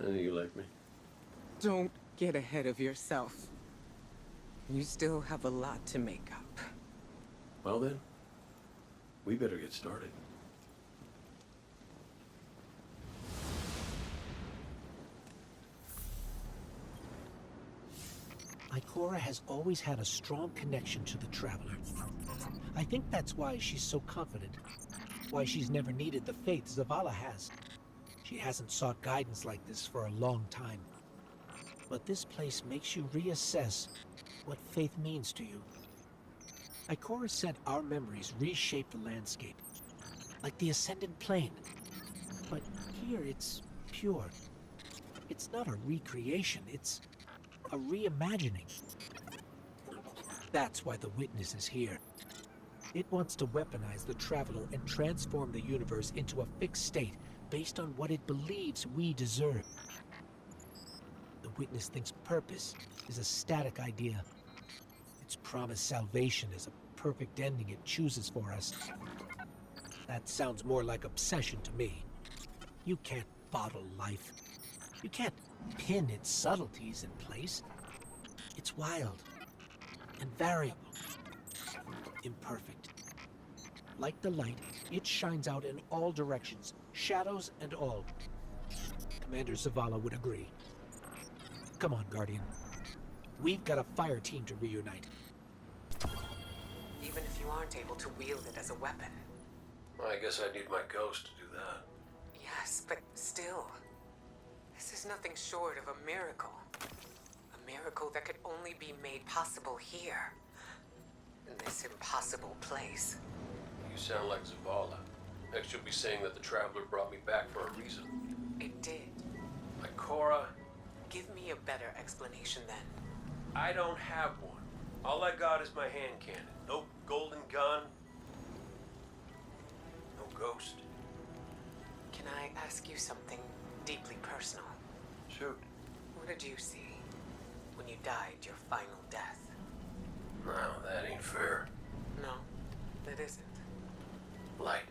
S5: I know you like me.
S8: Don't get ahead of yourself. You still have a lot to make up.
S5: Well then, we better get started.
S1: Ikora has always had a strong connection to the Traveler. I think that's why she's so confident. Why she's never needed the faith Zavala has. She hasn't sought guidance like this for a long time. But this place makes you reassess what faith means to you. Ikora said our memories reshape the landscape, like the Ascended Plane. But here it's pure. It's not a recreation, it's a reimagining. That's why the Witness is here. It wants to weaponize the Traveler and transform the universe into a fixed state based on what it believes we deserve. The Witness thinks purpose is a static idea. Its promised salvation is a perfect ending it chooses for us. That sounds more like obsession to me. You can't bottle life. You can't pin its subtleties in place. It's wild and variable, imperfect. Like the light, it shines out in all directions, shadows and all. Commander Zavala would agree. Come on, Guardian. We've got a fire team to reunite.
S8: Even if you aren't able to wield it as a weapon.
S5: Well, I guess I need my ghost to do that.
S8: Yes, but still. This is nothing short of a miracle. A miracle that could only be made possible here. In this impossible place.
S5: You sound like Zavala. Next you'll be saying that the Traveler brought me back for a reason.
S8: It did.
S5: Ikora,
S8: Give me a better explanation then.
S5: I don't have one. All I got is my hand cannon. No golden gun. No ghost.
S8: Can I ask you something deeply personal?
S5: Shoot.
S8: What did you see when you died your final death?
S5: No, that ain't fair.
S8: No, it isn't.
S5: Light.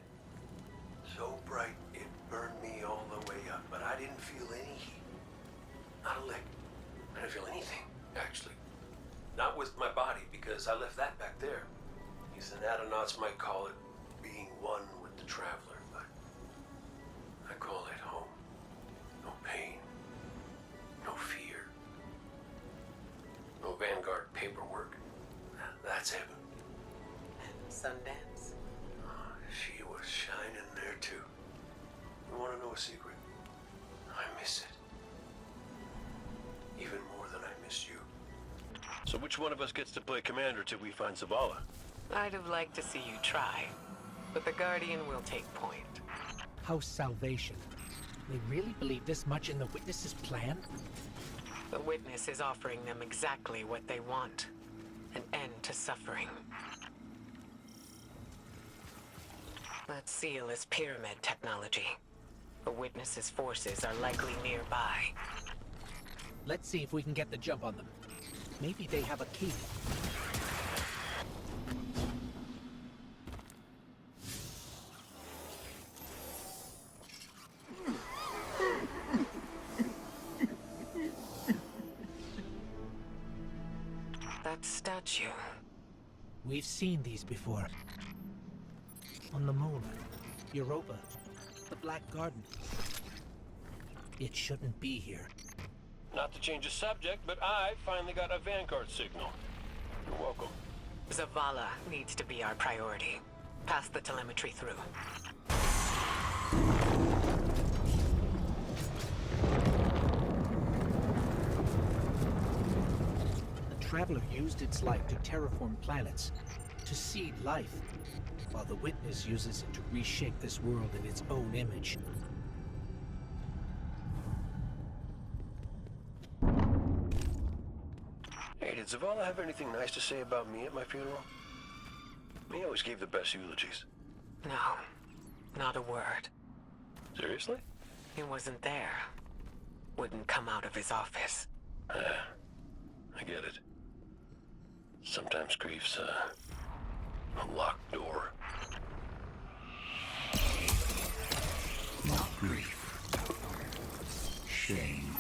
S5: So bright it burned me all the way up, but I didn't feel any heat. Not a lick. I didn't feel anything, actually. Not with my body, because I left that back there. These anatonautes might call it being one with the Traveler, but I call it home. No pain. No fear. No Vanguard paperwork. That's heaven.
S8: And Sundance?
S5: She was shining there too. You want to know a secret? I miss it. Even more than I miss you. So which one of us gets to play commander till we find Zavala?
S8: I'd have liked to see you try, but the Guardian will take point.
S1: House Salvation. They really believe this much in the Witness's plan?
S8: The Witness is offering them exactly what they want. An end to suffering. That seal is pyramid technology. The Witness's forces are likely nearby.
S1: Let's see if we can get the jump on them. Maybe they have a key.
S8: That statue.
S1: We've seen these before. On the moon, Europa, the Black Garden. It shouldn't be here.
S5: Not to change the subject, but I finally got a Vanguard signal. You're welcome.
S8: Zavala needs to be our priority. Pass the telemetry through.
S1: The Traveler used its light to terraform planets, to seed life, while the Witness uses it to reshape this world in its own image.
S5: Hey, did Zavala have anything nice to say about me at my funeral? He always gave the best eulogies.
S8: No, not a word.
S5: Seriously?
S8: He wasn't there. Wouldn't come out of his office.
S5: I get it. Sometimes grief's a locked door.
S2: Not grief. Shame.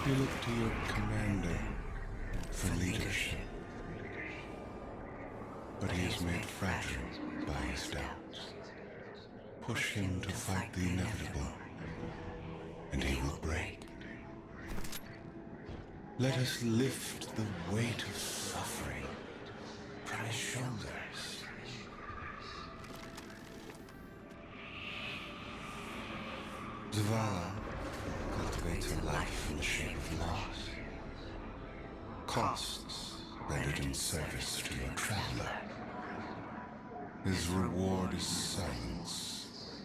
S4: You look to your commander for leadership. But he is made fragile by his doubts. Push him to fight the inevitable, and he will break. Let us lift the weight of suffering from his shoulders. Zavala cultivates a life in the shape of loss. Costs rendered in service to your traveler. His reward is silence.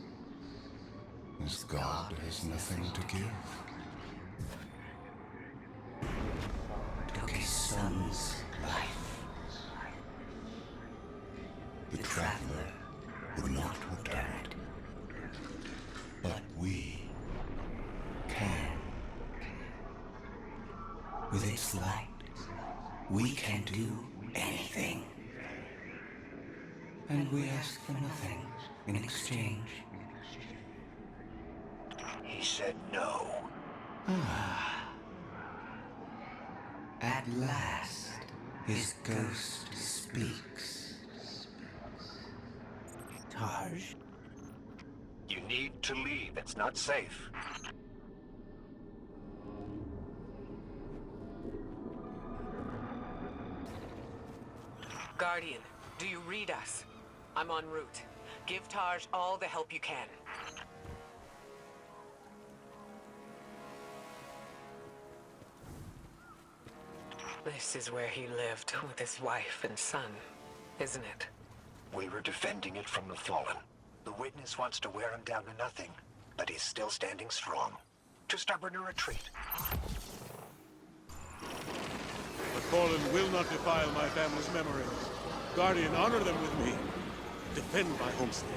S4: His god has nothing to give.
S2: Took his son's life.
S4: The traveler would not return it. But we can.
S2: With its light, we can do anything. And we ask for nothing in exchange.
S1: He said no.
S2: At last, his ghost speaks.
S1: Taj,
S9: You need to leave. It's not safe.
S8: Guardian, do you read us? I'm en route. Give Taj all the help you can. This is where he lived with his wife and son, isn't it?
S9: We were defending it from the Fallen. The Witness wants to wear him down to nothing, but he's still standing strong. Too stubborn to retreat.
S10: The Fallen will not defile my family's memory. Guardian, honor them with me. Defend my homestead.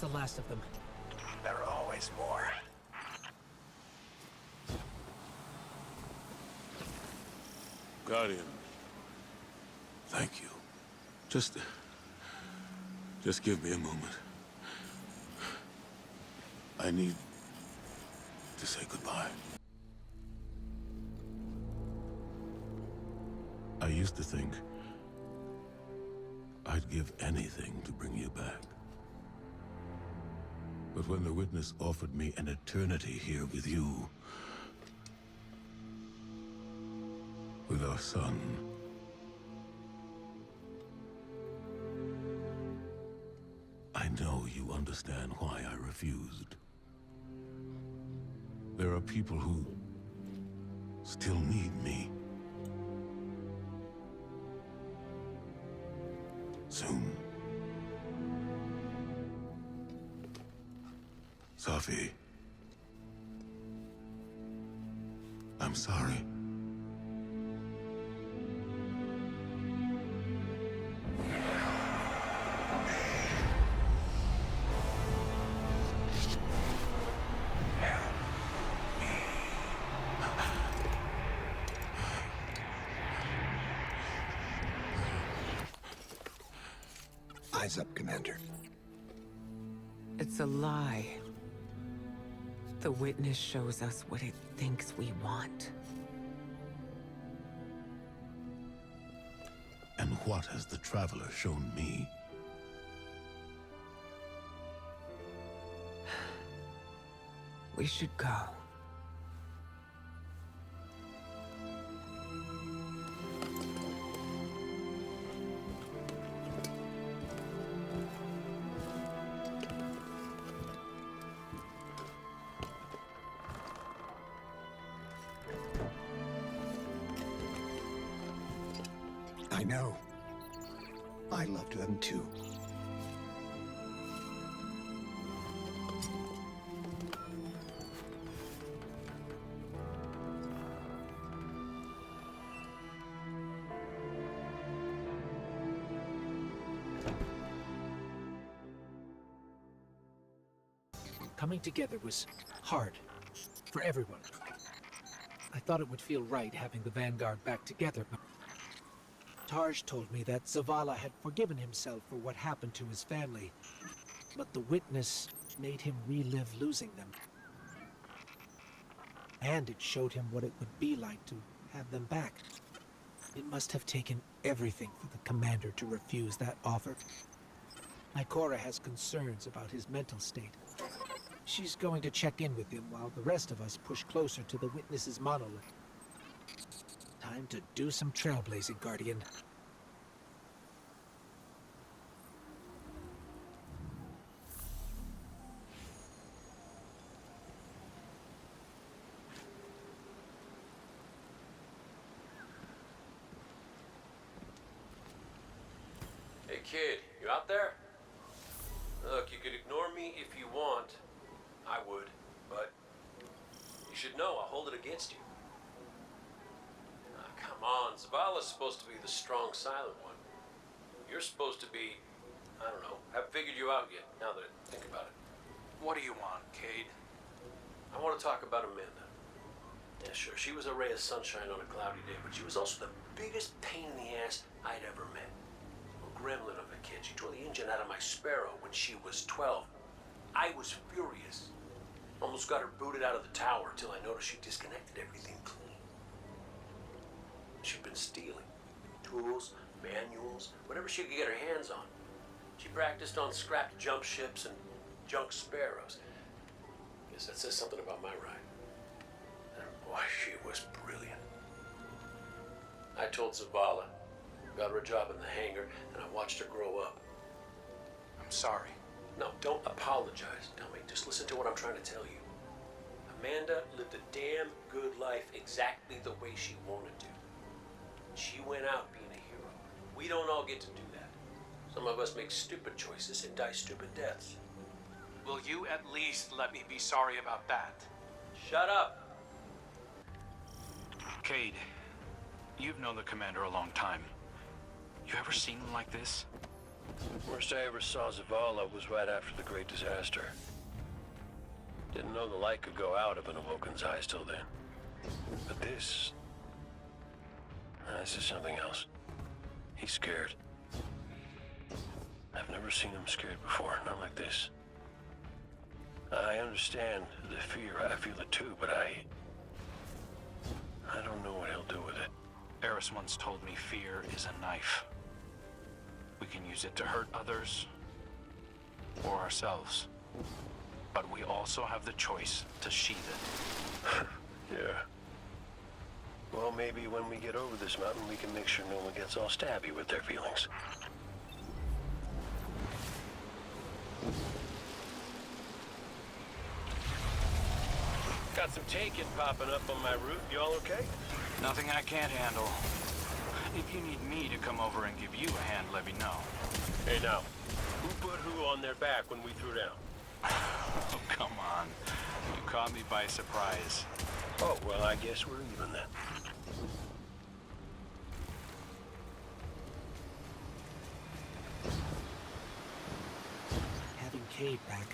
S1: That's the last of them.
S9: There are always more.
S10: Guardian, thank you. Just give me a moment. I need to say goodbye. I used to think I'd give anything to bring you back. But when the Witness offered me an eternity here with you, with our son, I know you understand why I refused. There are people who still need me. Soon. Safi, I'm sorry.
S9: Eyes up, Commander.
S8: It's a lie. The Witness shows us what it thinks we want.
S10: And what has the Traveler shown me?
S8: We should go.
S9: I know. I loved them too.
S1: Coming together was hard for everyone. I thought it would feel right having the Vanguard back together, but Tarj told me that Zavala had forgiven himself for what happened to his family, but the Witness made him relive losing them. And it showed him what it would be like to have them back. It must have taken everything for the Commander to refuse that offer. Ikora has concerns about his mental state. She's going to check in with him while the rest of us push closer to the Witness's monolith. Time to do some trailblazing, Guardian.
S5: Hey kid, you out there? Look, you could ignore me if you want. I would, but you should know I'll hold it against you. Come on, Zavala's supposed to be the strong, silent one. You're supposed to be, I don't know, haven't figured you out yet, now that I think about it.
S6: What do you want, Cade?
S5: I want to talk about Amanda. Yeah, sure, she was a ray of sunshine on a cloudy day, but she was also the biggest pain in the ass I'd ever met. A gremlin of a kid. She tore the engine out of my Sparrow when she was 12. I was furious. Almost got her booted out of the tower until I noticed she disconnected everything clean. She'd been stealing. Tools, manuals, whatever she could get her hands on. She practiced on scrapped jump ships and junk Sparrows. Guess that says something about my ride. And boy, she was brilliant. I told Zavala, got her a job in the hangar, and I watched her grow up.
S6: I'm sorry.
S5: No, don't apologize. Tell me, just listen to what I'm trying to tell you. Amanda lived a damn good life exactly the way she wanted to. She went out being a hero. We don't all get to do that. Some of us make stupid choices and die stupid deaths.
S6: Will you at least let me be sorry about that?
S5: Shut up!
S6: Cade, you've known the Commander a long time. You ever seen him like this?
S5: Worst I ever saw Zavala was right after the Great Disaster. Didn't know the light could go out of an Awoken's eyes till then. But this is something else. He's scared. I've never seen him scared before, not like this. I understand the fear, I feel it too, but I don't know what he'll do with it.
S6: Eris once told me fear is a knife. We can use it to hurt others or ourselves. But we also have the choice to sheathe it.
S5: Yeah. Well, maybe when we get over this mountain, we can make sure no one gets all stabby with their feelings. Got some taken popping up on my route. You all okay?
S6: Nothing I can't handle. If you need me to come over and give you a hand, let me know.
S5: Hey, now, who put who on their back when we threw down?
S6: Oh, come on. You caught me by surprise.
S5: Oh, well, I guess we're even then.
S1: Having Cade back,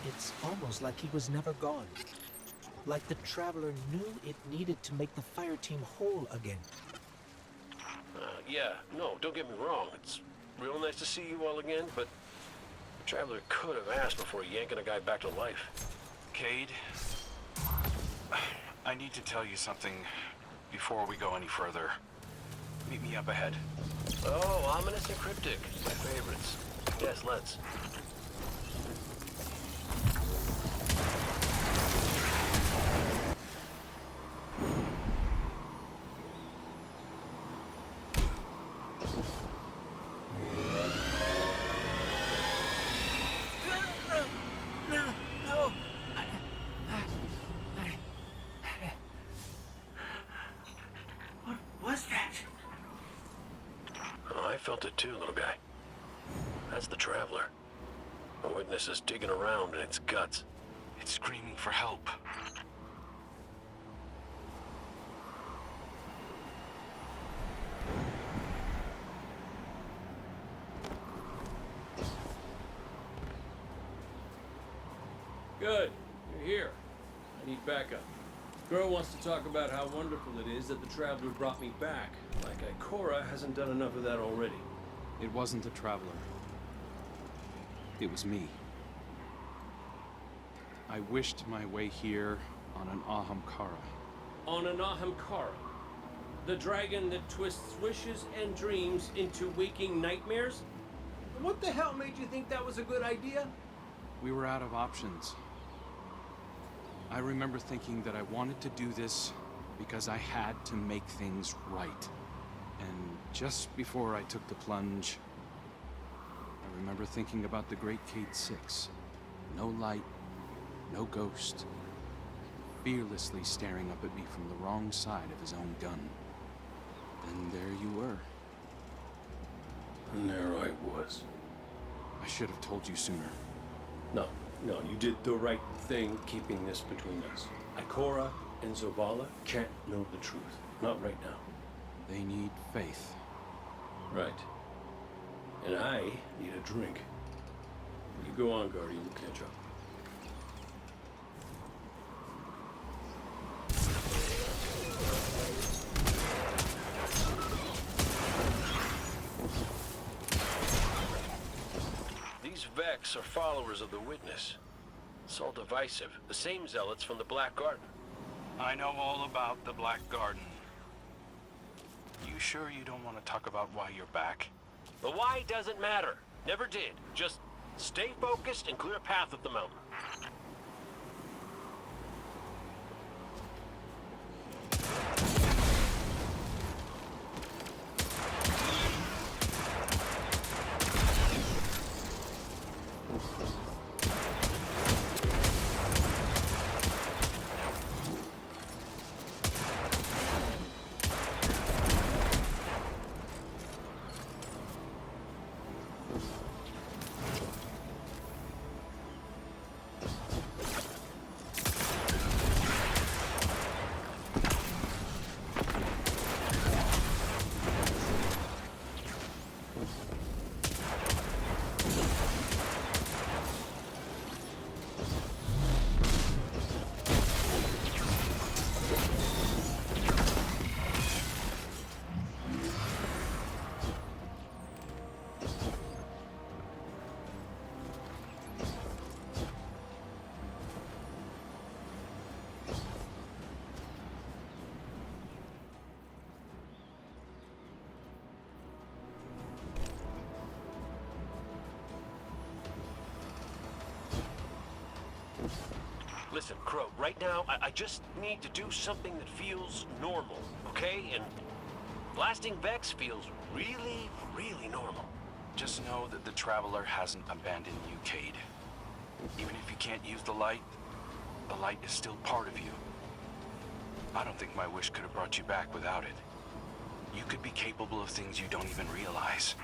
S1: it's almost like he was never gone. Like the Traveler knew it needed to make the fire team whole again.
S5: Yeah, no, don't get me wrong. It's real nice to see you all again, but the Traveler could have asked before yanking a guy back to life.
S6: Cade, I need to tell you something before we go any further. Meet me up ahead.
S5: Oh, ominous and cryptic. My favorites. Yes, let's. I felt it too, little guy. That's the Traveler. The witness is digging around in its guts.
S6: It's screaming for help.
S5: Good. You're here. I need backup. Girl wants to talk about how wonderful it is that the Traveler brought me back. Like Ikora hasn't done enough of that already.
S7: It wasn't the Traveler. It was me. I wished my way here on an Ahamkara.
S5: On an Ahamkara, the dragon that twists wishes and dreams into waking nightmares? What the hell made you think that was a good idea?
S7: We were out of options. I remember thinking that I wanted to do this because I had to make things right. And just before I took the plunge, I remember thinking about the Great Cade 6. No light, no ghost. Fearlessly staring up at me from the wrong side of his own gun. And there you were.
S5: And there I was.
S7: I should have told you sooner.
S5: No, you did the right thing keeping this between us. Ikora and Zavala can't know the truth. Not right now.
S7: They need faith.
S5: Right. And I need a drink. You go on, Guardian. We'll catch up. These Vex are followers of the Witness. It's all divisive. The same zealots from the Black Garden.
S6: I know all about the Black Garden. You sure you don't want to talk about why you're back?
S5: The why doesn't matter. Never did. Just stay focused and clear a path up the mountain.
S11: Listen, Crow, right now, I just need to do something that feels normal, okay? And blasting Vex feels really, really normal.
S12: Just know that the Traveler hasn't abandoned you, Cade. Even if you can't use the light is still part of you. I don't think my wish could have brought you back without it. You could be capable of things you don't even realize.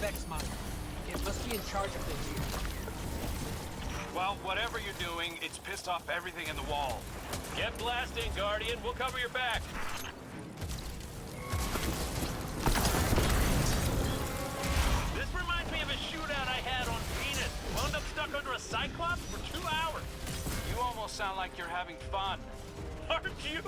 S1: Vex mine. It must be in charge of things here.
S12: Well, whatever you're doing, it's pissed off everything in the wall.
S11: Get blasting, Guardian. We'll cover your back. This reminds me of a shootout I had on Venus. Wound up stuck under a Cyclops for 2 hours.
S12: You almost sound like you're having fun.
S11: Aren't you?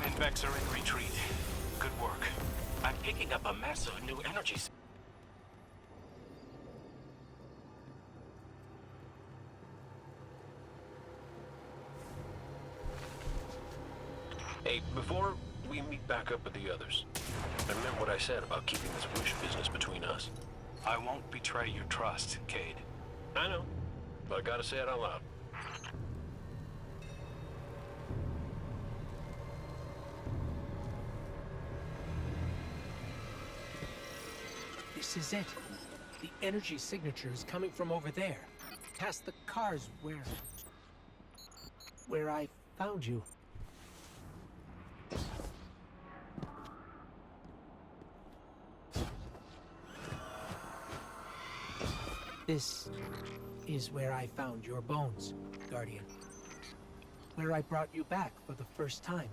S12: Guardian and Vex are in retreat. Good work.
S6: I'm picking up a massive new energy. Hey, before we meet back up with the others, I meant what I said about keeping this wish business between us.
S12: I won't betray your trust, Cade.
S6: I know, but I gotta say it out loud.
S1: This is it. The energy signature is coming from over there, past the cars where I found you. This is where I found your bones, Guardian. Where I brought you back for the first time.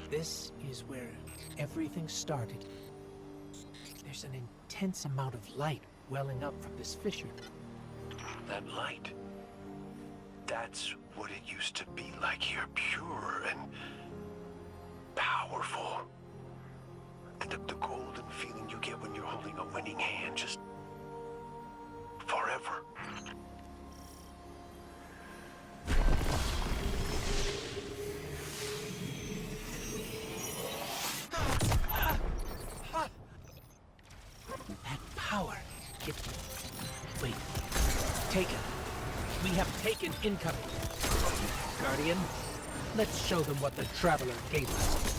S1: This is where everything started. There's an intense amount of light welling up from this fissure.
S9: That light. That's what it used to be like here. Pure and powerful. The golden feeling you get when you're holding a winning hand, just forever.
S1: That power. Wait. Taken. We have taken incoming. Guardian, let's show them what the Traveler gave us.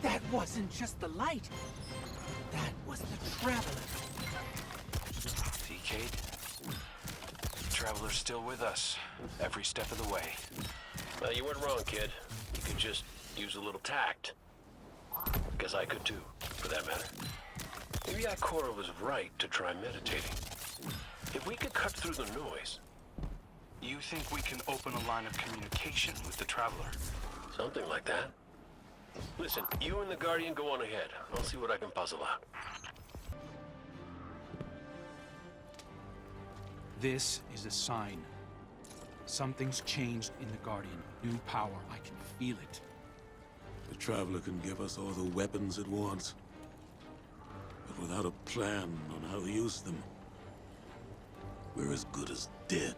S1: That wasn't just the light. That was the Traveler.
S12: See, Cade? The Traveler's still with us, every step of the way.
S6: Well, you weren't wrong, kid. You could just use a little tact. Guess I could too, for that matter. Maybe Ikora was right to try meditating. If we could cut through the noise...
S12: You think we can open a line of communication with the Traveler?
S6: Something like that. Listen, you and the Guardian go on ahead. I'll see what I can puzzle out.
S7: This is a sign. Something's changed in the Guardian. New power. I can feel it.
S10: The Traveler can give us all the weapons it wants. But without a plan on how to use them, we're as good as dead.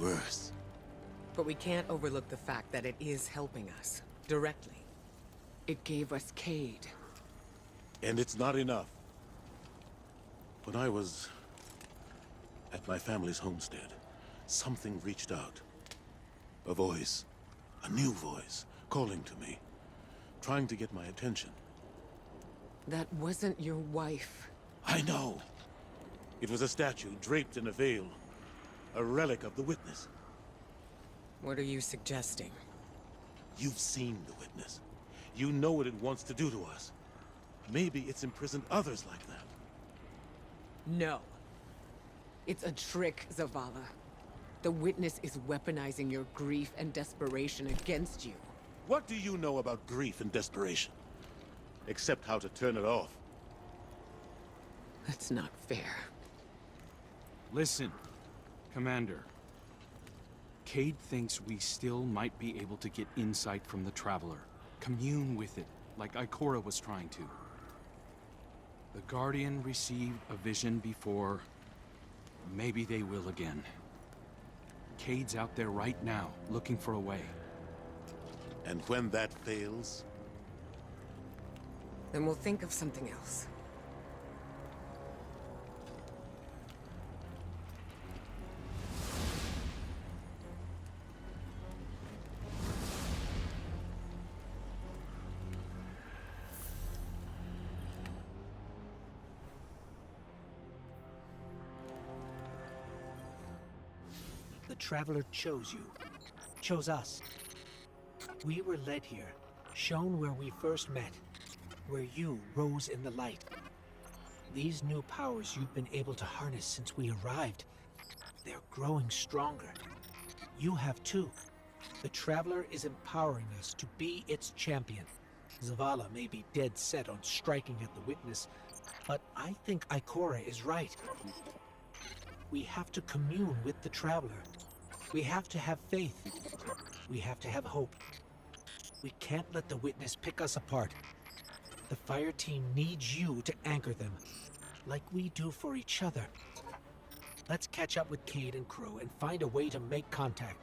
S10: Worse.
S8: But we can't overlook the fact that it is helping us, directly. It gave us Cade.
S10: And it's not enough. When I was at my family's homestead, something reached out. A voice, a new voice, calling to me, trying to get my attention.
S8: That wasn't your wife.
S10: I know. It was a statue draped in a veil, a relic of the Witness.
S8: What are you suggesting?
S10: You've seen the Witness. You know what it wants to do to us. Maybe it's imprisoned others like that.
S8: No. It's a trick, Zavala. The Witness is weaponizing your grief and desperation against you.
S10: What do you know about grief and desperation? Except how to turn it off.
S8: That's not fair.
S7: Listen, Commander. Cade thinks we still might be able to get insight from the Traveler. Commune with it, like Ikora was trying to. The Guardian received a vision before. Maybe they will again. Cade's out there right now, looking for a way.
S10: And when that fails?
S8: Then we'll think of something else.
S1: Traveler chose you, chose us. We were led here, shown where we first met, where you rose in the light. These new powers you've been able to harness since we arrived, they're growing stronger. You have too. The Traveler is empowering us to be its champion. Zavala may be dead set on striking at the Witness, but I think Ikora is right. We have to commune with the Traveler. We have to have faith. We have to have hope. We can't let the Witness pick us apart. The fire team needs you to anchor them, like we do for each other. Let's catch up with Cayde and Crow and find a way to make contact.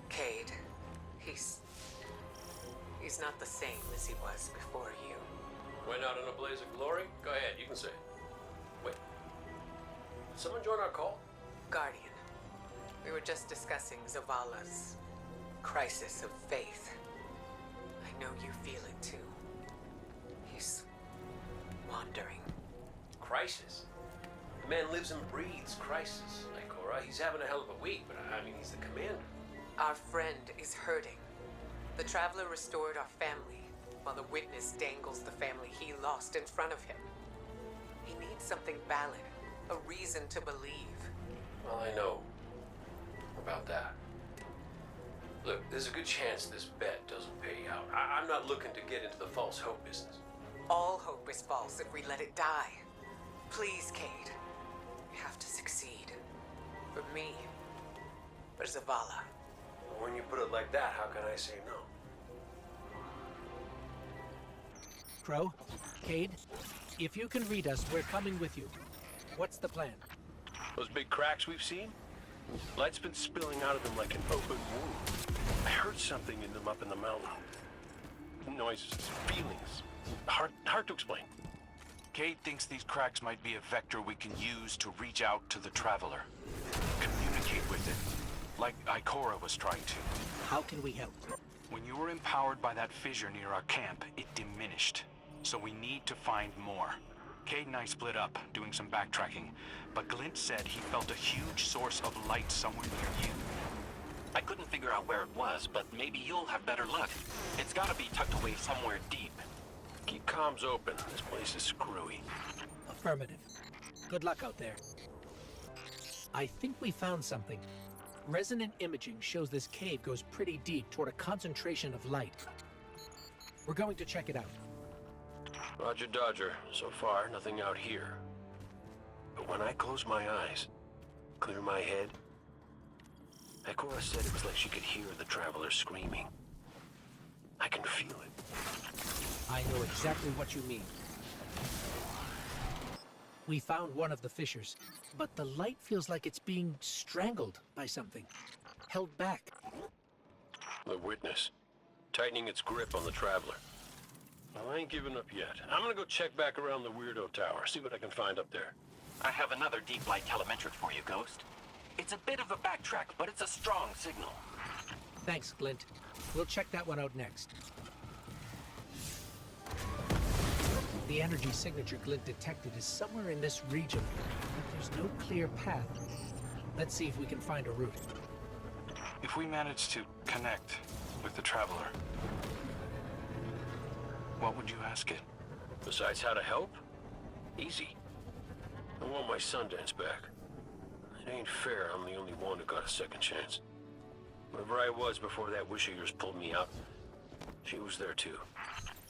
S8: Cayde, he's not the same as he was before you.
S5: Went out in a blaze of glory? Go ahead, you can say it. Wait. Did someone join our call?
S8: Guardian, we were just discussing Zavala's crisis of faith. I know you feel it too. He's wandering.
S5: Crisis? The man lives and breathes crisis, Ikora. He's having a hell of a week, but I mean, he's the commander.
S8: Our friend is hurting. The Traveler restored our family, while the Witness dangles the family he lost in front of him. He needs something valid, a reason to believe.
S5: Well, I know about that. Look, there's a good chance this bet doesn't pay out. I'm not looking to get into the false hope business.
S8: All hope is false if we let it die. Please, Cayde. We have to succeed. For me. For Zavala.
S5: When you put it like that, how can I say no?
S1: Crow, Cayde, if you can read us, we're coming with you. What's the plan?
S11: Those big cracks we've seen? Light's been spilling out of them like an open wound. I heard something in them up in the mountain. Noises, feelings. Hard to explain.
S12: Cayde thinks these cracks might be a vector we can use to reach out to the Traveler. Communicate with it, like Ikora was trying to.
S1: How can we help?
S12: When you were empowered by that fissure near our camp, it diminished. So we need to find more. Cayde and I split up, doing some backtracking, but Glint said he felt a huge source of light somewhere near you.
S6: I couldn't figure out where it was, but maybe you'll have better luck. It's gotta be tucked away somewhere deep.
S11: Keep comms open. This place is screwy.
S1: Affirmative. Good luck out there. I think we found something. Resonant imaging shows this cave goes pretty deep toward a concentration of light. We're going to check it out.
S11: Roger Dodger. So far, nothing out here. But when I close my eyes, clear my head, Ikora said it was like she could hear the Traveler screaming. I can feel it.
S1: I know exactly what you mean. We found one of the fissures, but the light feels like it's being strangled by something. Held back.
S11: The Witness. Tightening its grip on the Traveler. Well, I ain't giving up yet. I'm gonna go check back around the Weirdo Tower, see what I can find up there.
S6: I have another deep light telemetric for you, Ghost. It's a bit of a backtrack, but it's a strong signal.
S1: Thanks, Glint. We'll check that one out next. The energy signature Glint detected is somewhere in this region, but there's no clear path. Let's see if we can find a route.
S12: If we manage to connect with the Traveler, what would you ask it?
S11: Besides how to help? Easy. I want my Sundance back. It ain't fair I'm the only one who got a second chance. Wherever I was before that wish of yours pulled me out, she was there too.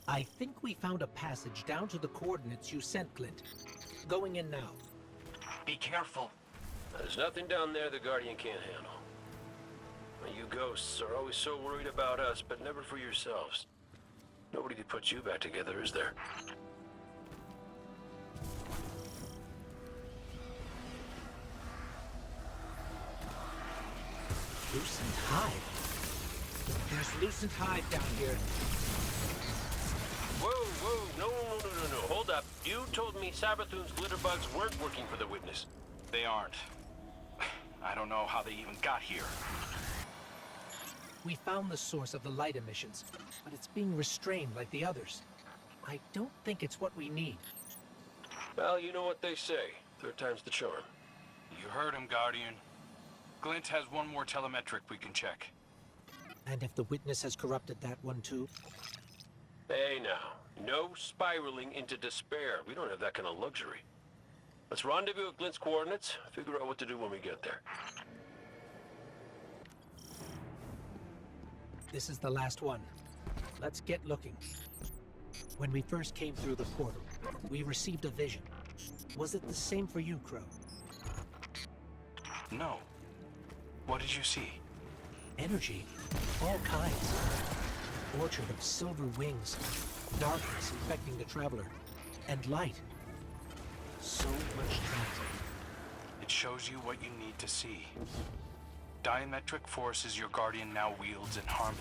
S1: I think we found a passage down to the coordinates you sent, Glint. Going in now.
S6: Be careful.
S11: There's nothing down there the Guardian can't handle. You ghosts are always so worried about us, but never for yourselves. Nobody to put you back together, is there?
S1: Lucent Hive? There's Lucent Hive down here.
S11: Whoa, no. Hold up. You told me Sabathun's glitterbugs weren't working for the Witness.
S12: They aren't. I don't know how they even got here.
S1: We found the source of the light emissions, but it's being restrained like the others. I don't think it's what we need.
S11: Well, you know what they say. Third time's the charm.
S12: You heard him, Guardian. Glint has one more telemetric we can check.
S1: And if the witness has corrupted that one too?
S11: Hey now, no spiraling into despair. We don't have that kind of luxury. Let's rendezvous at Glint's coordinates, figure out what to do when we get there.
S1: This is the last one. Let's get looking. When we first came through the portal, we received a vision. Was it the same for you, Crow?
S12: No. What did you see?
S1: Energy, all kinds. Orchard of silver wings, darkness infecting the traveler, and light. So much light.
S12: It shows you what you need to see. Diametric forces your Guardian now wields in harmony.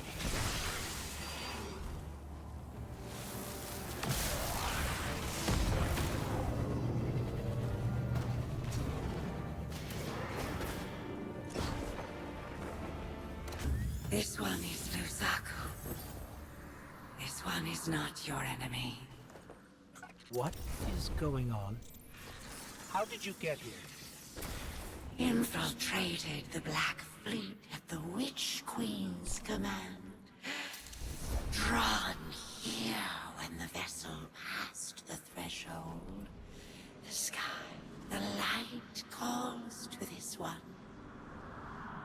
S13: This one is Lusaku. This one is not your enemy.
S1: What is going on? How did you get here?
S13: Infiltrated the Black Fleet at the Witch Queen's command. Drawn here when the vessel passed the threshold. The sky, the light calls to this one.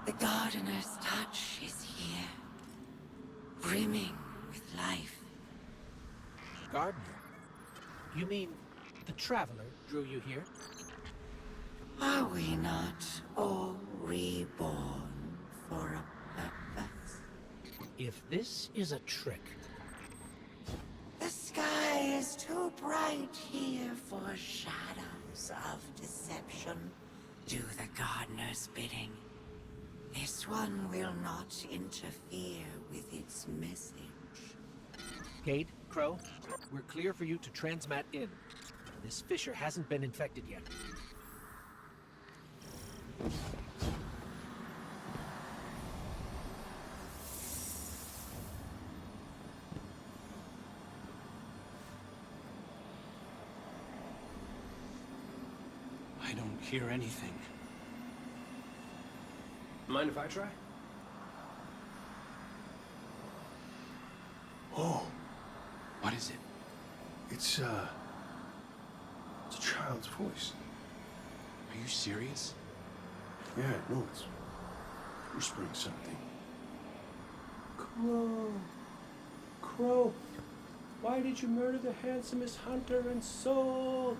S13: The Gardener's touch is here, brimming with life.
S1: Gardener? You mean the Traveler drew you here?
S13: Are we not all reborn for a purpose?
S1: If this is a trick...
S13: The sky is too bright here for shadows of deception. Do the Gardener's bidding. This one will not interfere with its message.
S1: Cade, Crow, we're clear for you to transmat in. This fissure hasn't been infected yet.
S7: I don't hear anything.
S5: Mind if I try?
S11: Oh,
S7: What is it?
S11: it's a child's voice.
S7: Are you serious?
S11: Yeah, no, it's whispering something.
S5: Crow, why did you murder the handsomest hunter in Seoul?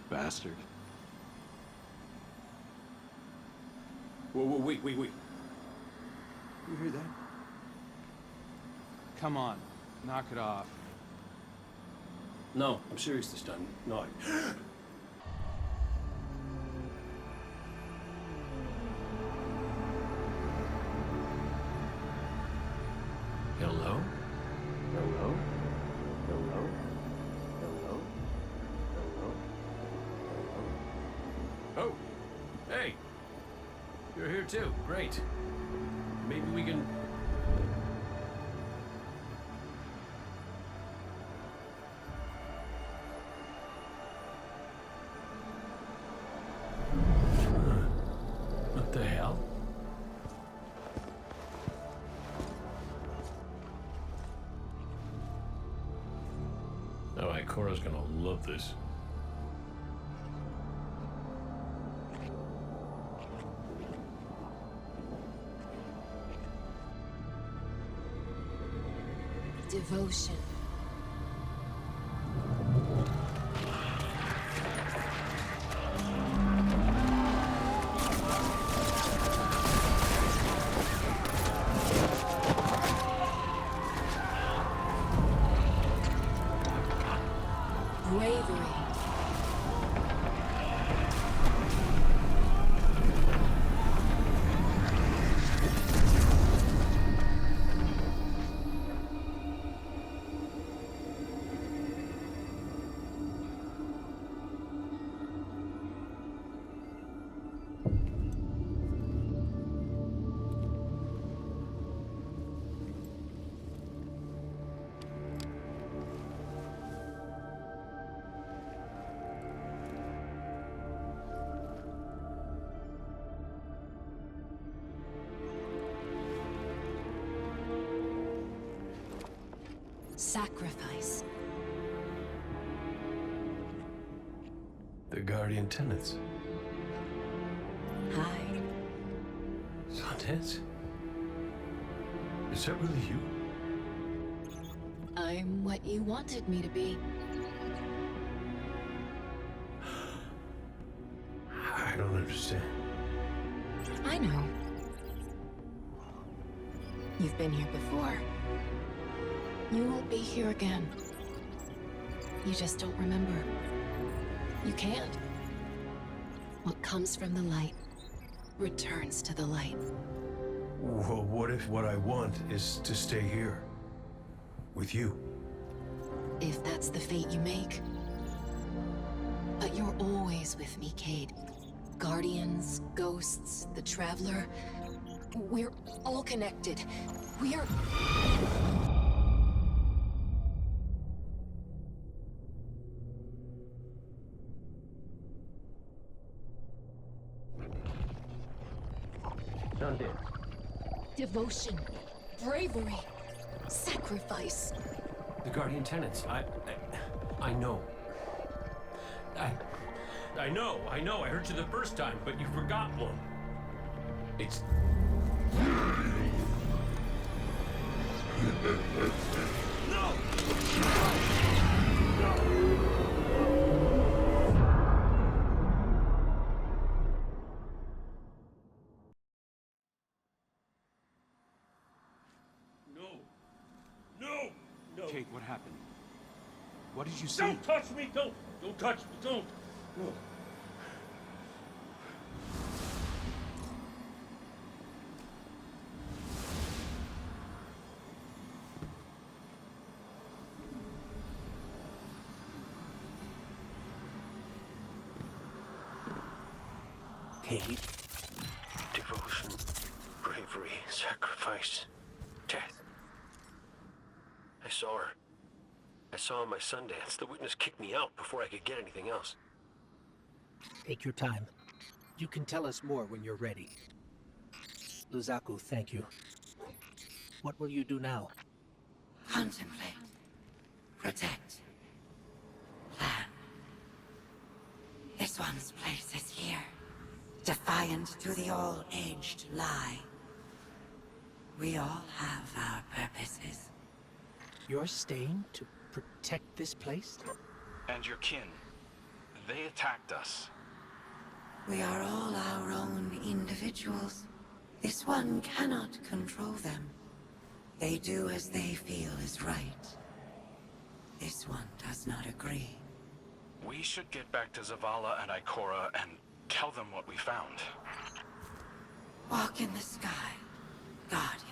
S7: Bastard.
S5: Whoa, wait. You hear that?
S7: Come on, knock it off.
S5: No, I'm serious this time. No, I... Hello? Hello? Hello? Hello? Hello? Oh! Hey! You're here too. Great. Maybe we can... What the hell? Oh, Ikora's gonna love this.
S14: Devotion. Bravery. Sacrifice.
S5: The Guardian Tenants.
S14: Hi.
S5: Sundance? Is that really you?
S14: I'm what you wanted me to be.
S5: I don't understand.
S14: I know. You've been here before. You will be here again. You just don't remember. You can't. What comes from the light returns to the light.
S5: Well, what if what I want is to stay here? With you?
S14: If that's the fate you make. But you're always with me, Cade. Guardians, ghosts, the Traveler. We're all connected. We're...
S5: Sundance.
S14: Devotion, bravery, sacrifice.
S5: The Guardian Tenants. I know. I know. I heard you the first time, but you forgot one. It's... No! No!
S7: Kate, what happened? What did you see?
S5: Don't touch me! Don't touch me! Don't! No.
S1: Cade?
S11: Devotion, bravery, sacrifice, death. I saw her. I saw my Sundance. The witness kicked me out before I could get anything else.
S1: Take your time. You can tell us more when you're ready. Luzaku, thank you. What will you do now?
S13: Contemplate. Protect. Plan. This one's place is here. Defiant to the all-aged lie. We all have our purposes.
S1: You're staying to protect this place?
S12: And your kin. They attacked us.
S13: We are all our own individuals. This one cannot control them. They do as they feel is right. This one does not agree.
S12: We should get back to Zavala and Ikora and tell them what we found.
S13: Walk in the sky, Guardians.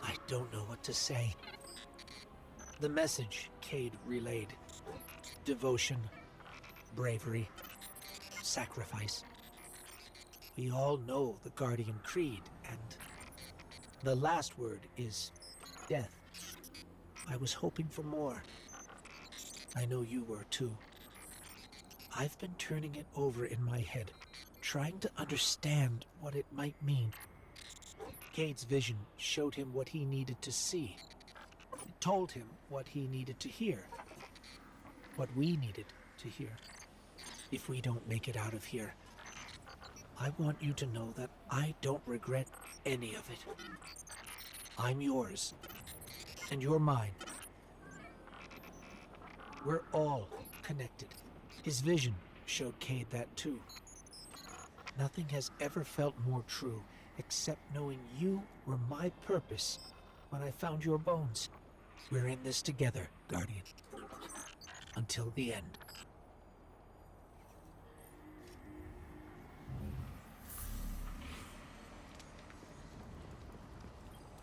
S1: I don't know what to say. The message Cade relayed. Devotion, bravery, sacrifice. We all know the Guardian Creed, and the last word is death. I was hoping for more. I know you were too. I've been turning it over in my head, trying to understand what it might mean. Cade's vision showed him what he needed to see. It told him what he needed to hear. What we needed to hear. If we don't make it out of here, I want you to know that I don't regret any of it. I'm yours, and you're mine. We're all connected. His vision showed Cade that too. Nothing has ever felt more true, except knowing you were my purpose when I found your bones. We're in this together, Guardian. Until the end.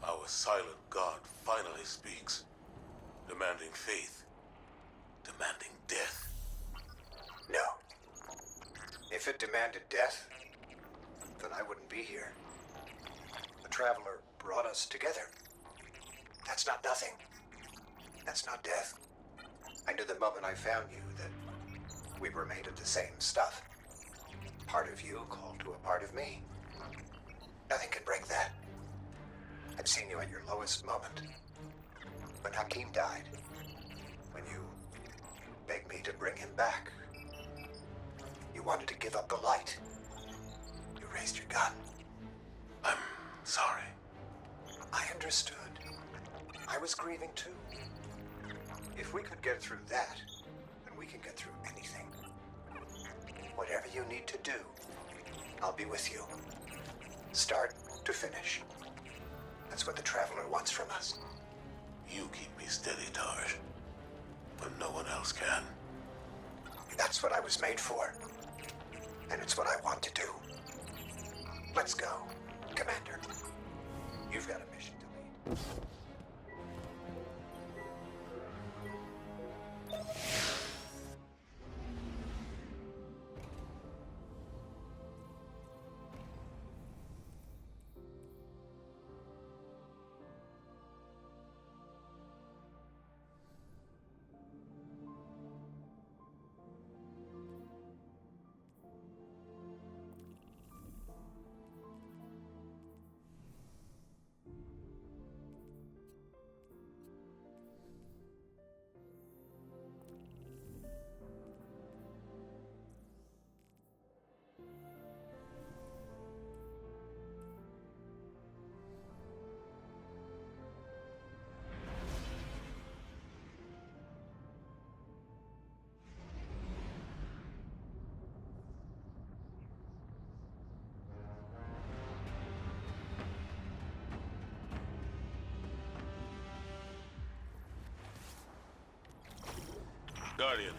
S10: Our silent god finally speaks, demanding faith, demanding death.
S9: No. If it demanded death, then I wouldn't be here. The Traveler brought us together. That's not nothing. That's not death. I knew the moment I found you that we were made of the same stuff. Part of you called to a part of me. Nothing can break that. I've seen you at your lowest moment. When Hakim died. When you begged me to bring him back. You wanted to give up the light. You raised your gun.
S10: I'm sorry.
S9: I understood. I was grieving too. If we could get through that, then we can get through anything. Whatever you need to do, I'll be with you. Start to finish. That's what the Traveler wants from us.
S10: You keep me steady, Tarj, when no one else can.
S9: That's what I was made for. And it's what I want to do. Let's go, Commander. You've got a mission to lead.
S10: Guardian,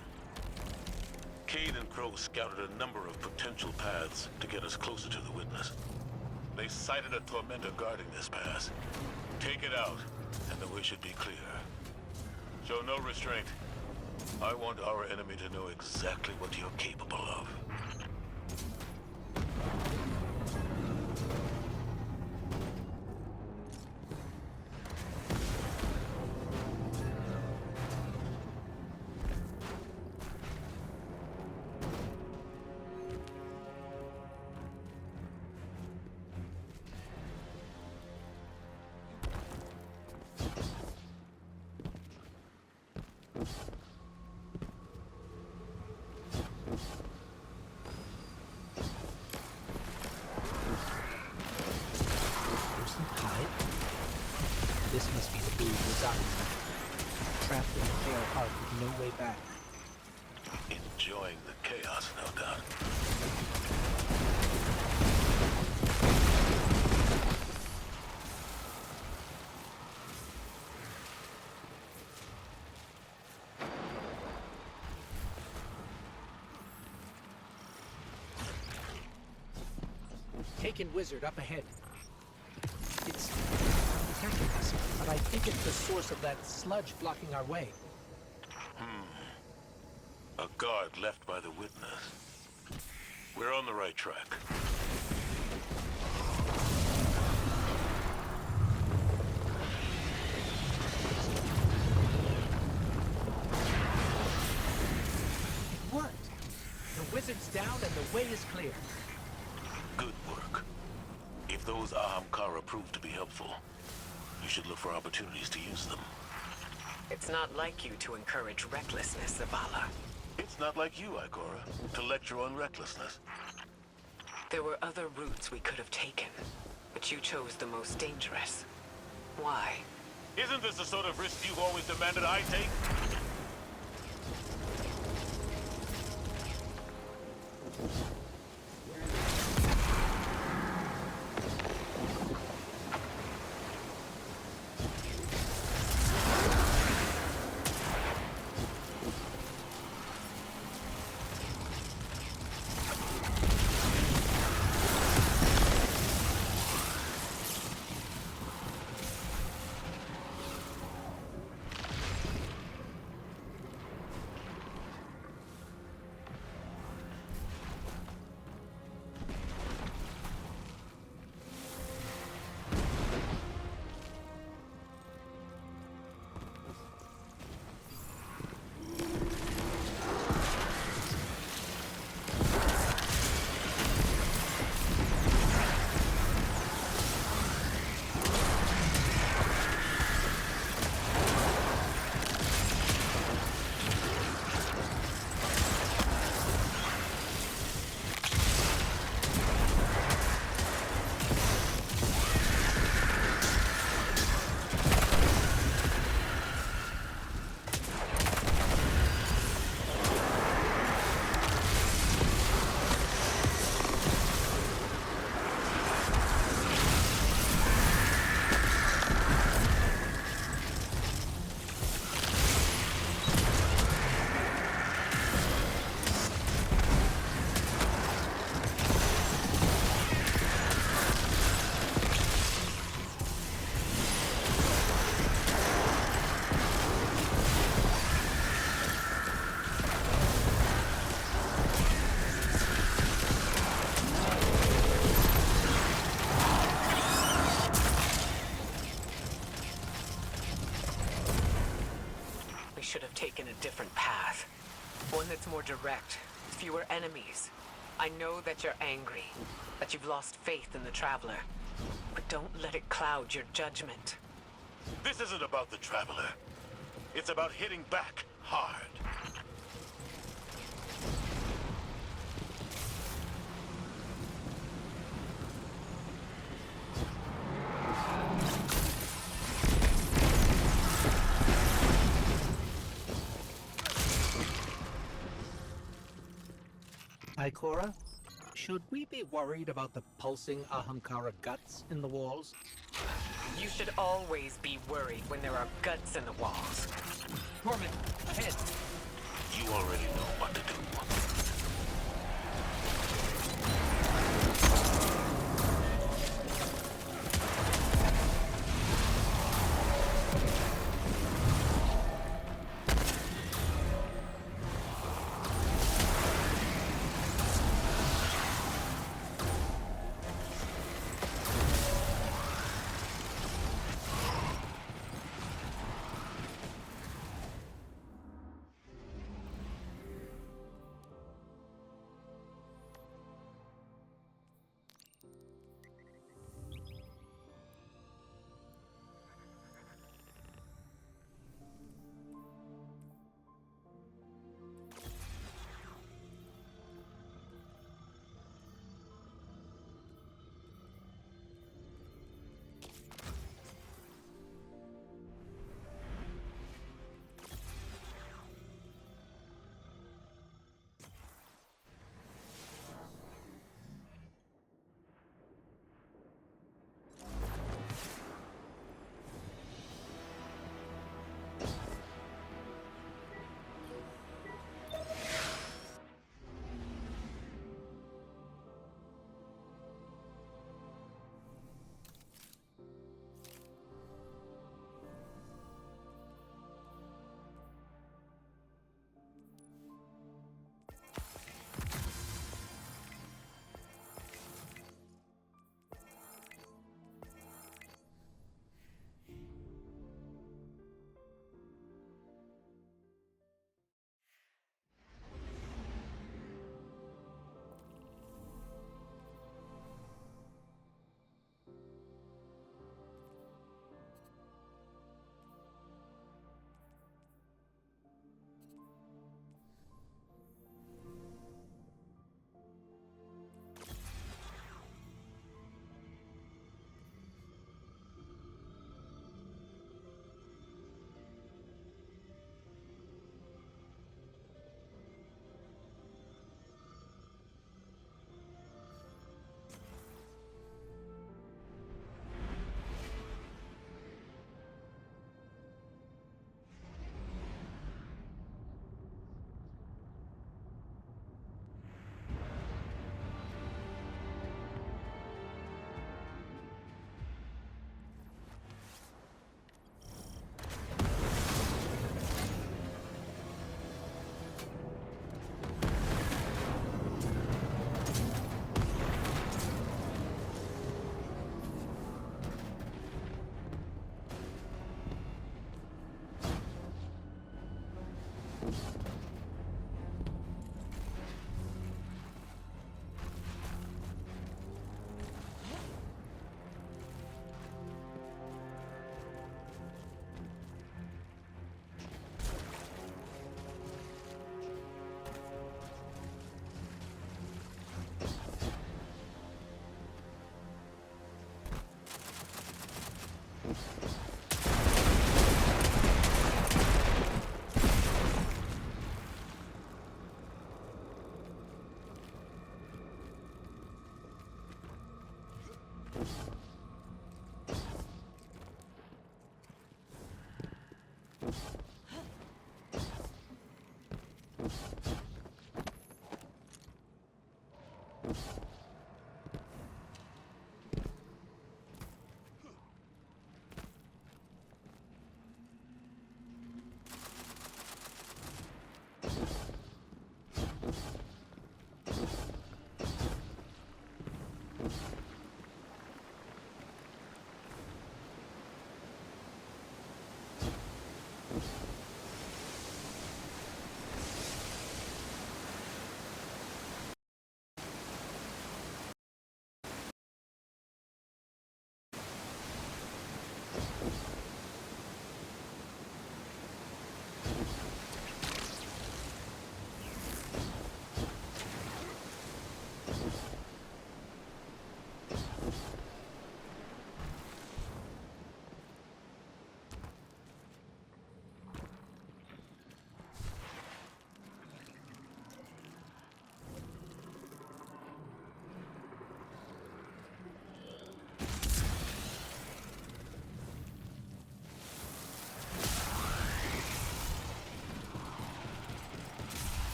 S10: Cade and Crow scouted a number of potential paths to get us closer to the Witness. They sighted a Tormentor guarding this pass. Take it out, and the way should be clear. Show no restraint. I want our enemy to know exactly what you're capable of.
S1: This must be the Blue Reside. Trapped in a pale heart with no way back.
S10: Enjoying the chaos, no doubt.
S1: Taken Wizard up ahead. It's attacking us, but I think it's the source of that sludge blocking our way.
S10: A guard left by the Witness. We're on the right track.
S1: It worked. The Wizard's down and the way is clear.
S10: Good work. If those Ahamkara prove to be helpful, you should look for opportunities to use them.
S8: It's not like you to encourage recklessness, Zavala.
S10: It's not like you, Ikora, to lecture on recklessness.
S8: There were other routes we could have taken, but you chose the most dangerous. Why?
S10: Isn't this the sort of risk you've always demanded I take?
S8: different path. One that's more direct, fewer enemies. I know that you're angry, that you've lost faith in the Traveler. But don't let it cloud your judgment.
S15: This isn't about the Traveler. It's about hitting back hard.
S1: Ikora, should we be worried about the pulsing Ahamkara guts in the walls?
S8: You should always be worried when there are guts in the walls.
S1: Torment, ahead!
S15: You already know what to do.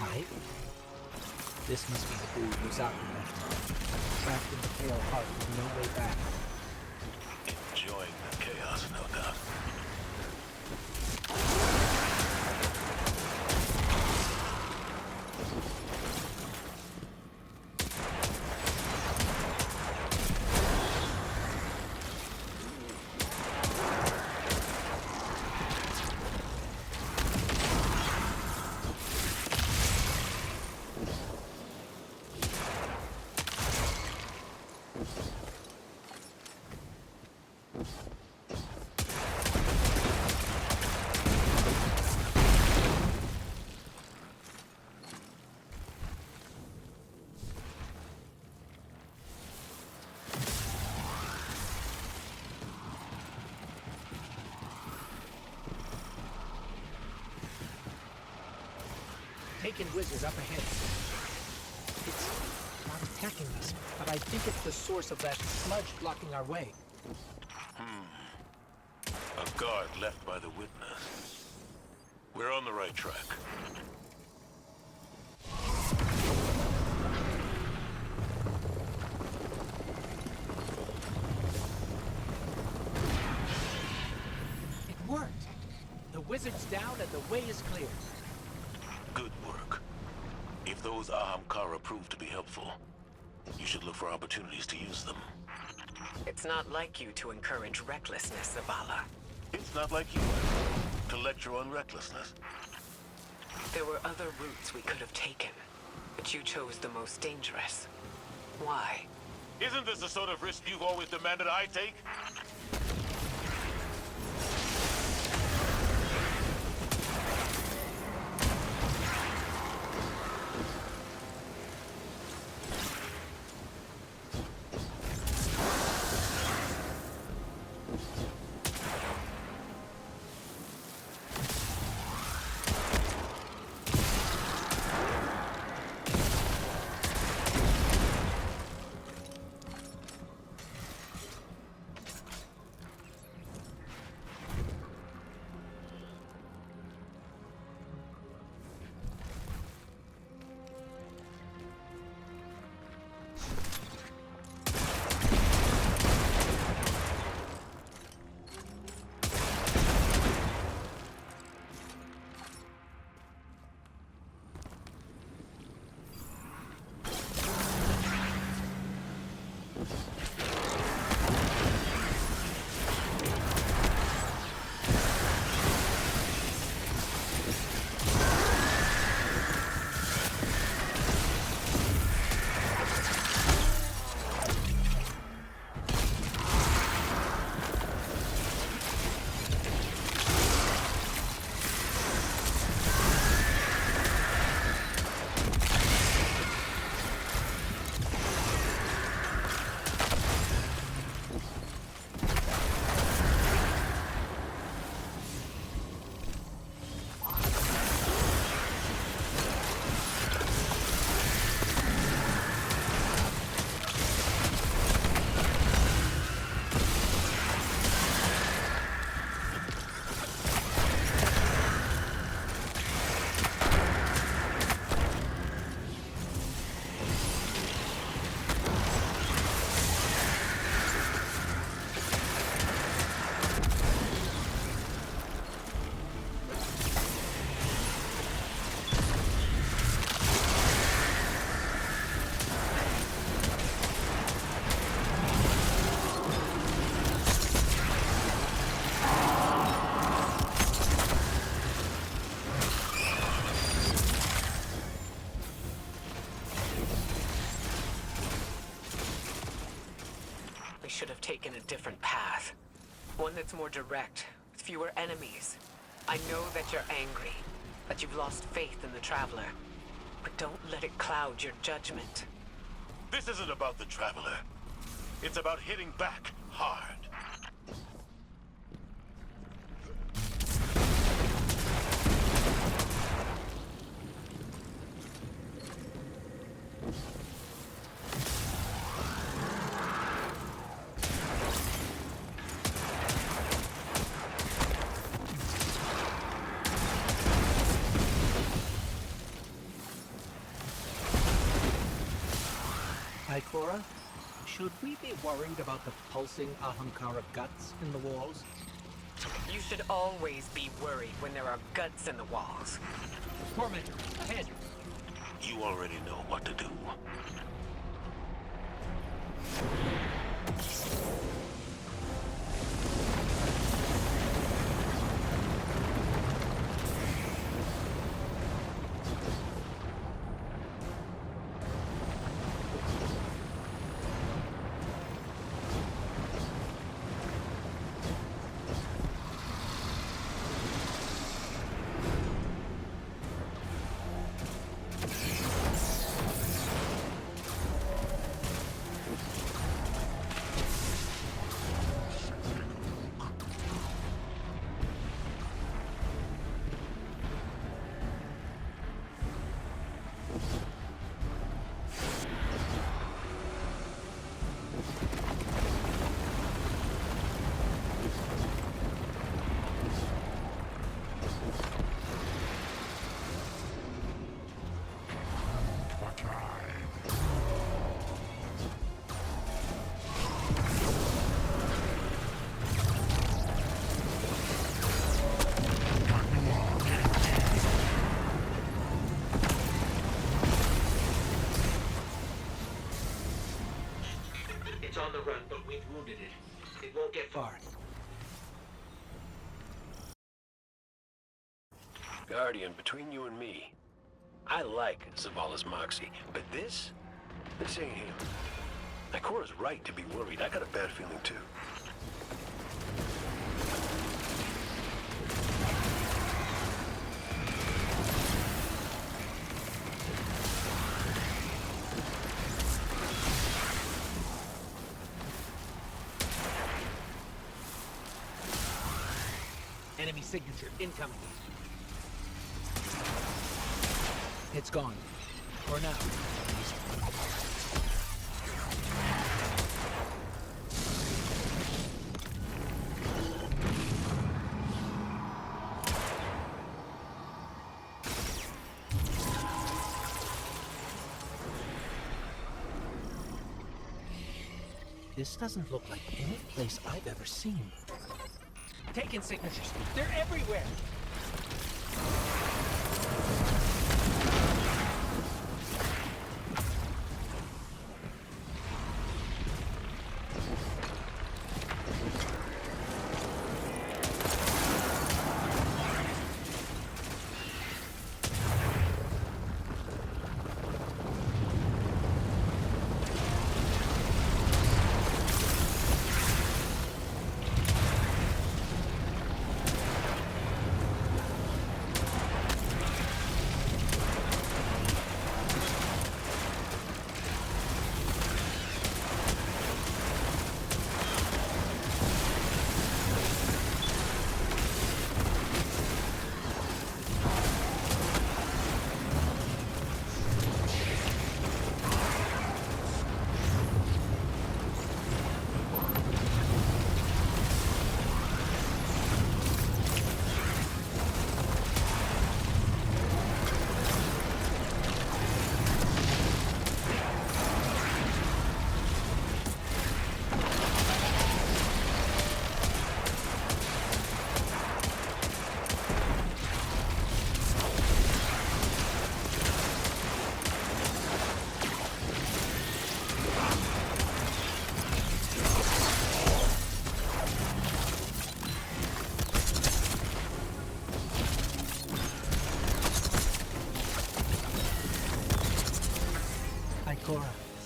S1: Right? This must be the dude Musaku left. Trapped in the Pale Heart with no way back.
S15: Enjoying the chaos, no doubt.
S1: Taken wizard up ahead. It's not attacking us, but I think it's the source of that sludge blocking our way.
S15: A guard left by the witness. We're on the right track.
S1: It worked. The wizard's down and the way is clear.
S15: Good work. If those Ahamkara prove to be helpful, you should look for opportunities to use them.
S8: It's not like you to encourage recklessness, Zavala.
S15: It's not like you to lecture on recklessness.
S8: There were other routes we could have taken, but you chose the most dangerous. Why?
S15: Isn't this the sort of risk you've always demanded I take?
S8: taken a different path. One that's more direct, with fewer enemies. I know that you're angry, that you've lost faith in the Traveler. But don't let it cloud your judgment.
S15: This isn't about the Traveler. It's about hitting back hard.
S1: Ikora, should we be worried about the pulsing Ahamkara guts in the walls?
S8: You should always be worried when there are guts in the walls.
S1: Tormentor, ahead!
S15: You already know what to do.
S1: It's on the run, but we've wounded it. It won't get far.
S11: Guardian, between you and me, I like Zavala's moxie, but this ain't him. Ikora's right to be worried. I got a bad feeling too.
S1: Enemy signature incoming. It's gone. For now. This doesn't look like any place I've ever seen. Taken signatures. They're everywhere.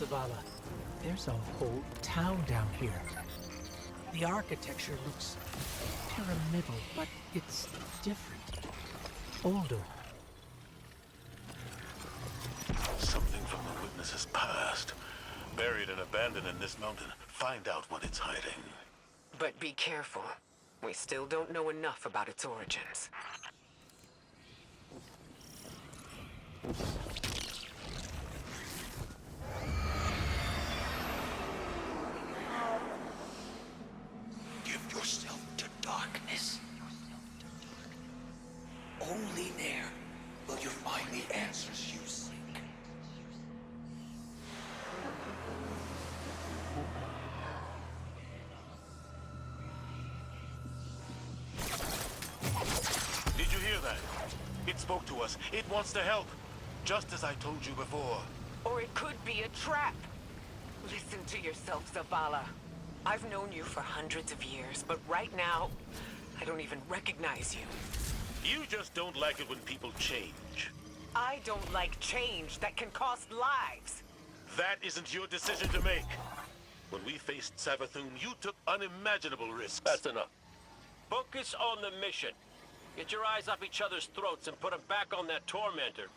S1: Zavala, there's a whole town down here. The architecture looks pyramidal, but it's different. Older.
S15: Something from the witness's past. Buried and abandoned in this mountain. Find out what it's hiding.
S8: But be careful. We still don't know enough about its origins.
S2: Give yourself to darkness. Only there will you find the answers you seek.
S15: Did you hear that? It spoke to us. It wants to help. Just as I told you before.
S8: Or it could be a trap. Listen to yourself, Zavala. I've known you for hundreds of years, but right now, I don't even recognize you.
S15: You just don't like it when people change.
S8: I don't like change that can cost lives.
S15: That isn't your decision to make. When we faced Savathun, you took unimaginable risks.
S11: That's enough. Focus on the mission. Get your eyes up each other's throats and put them back on that tormentor.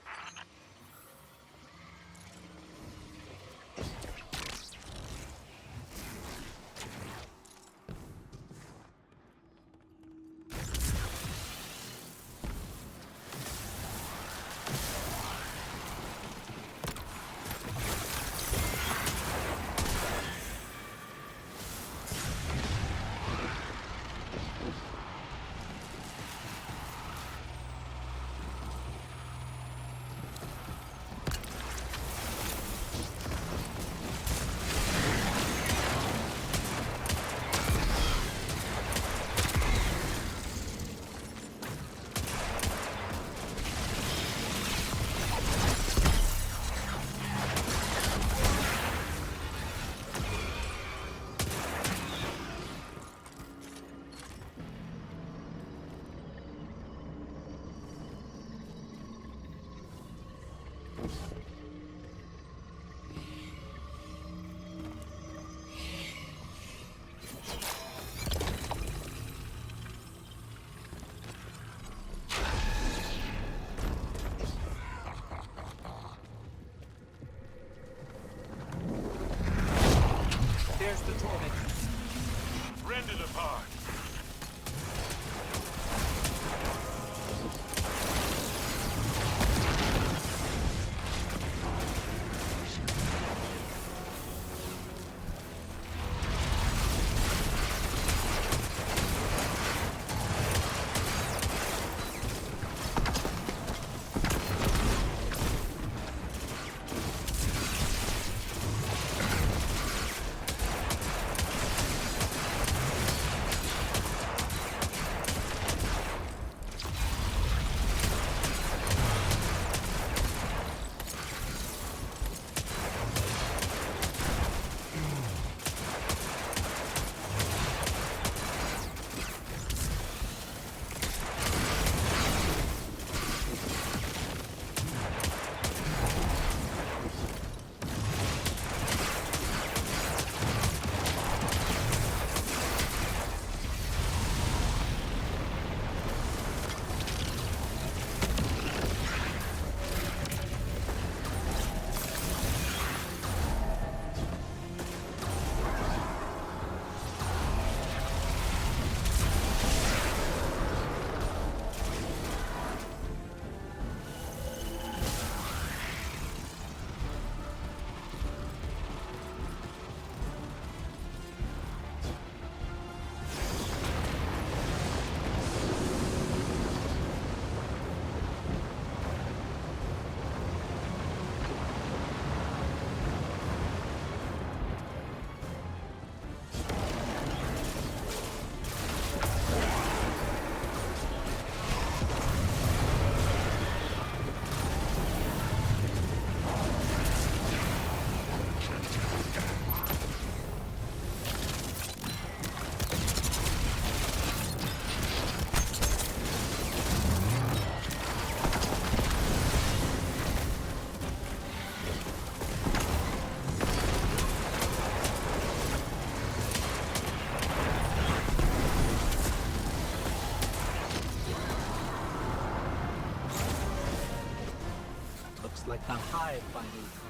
S1: like the hive finding us.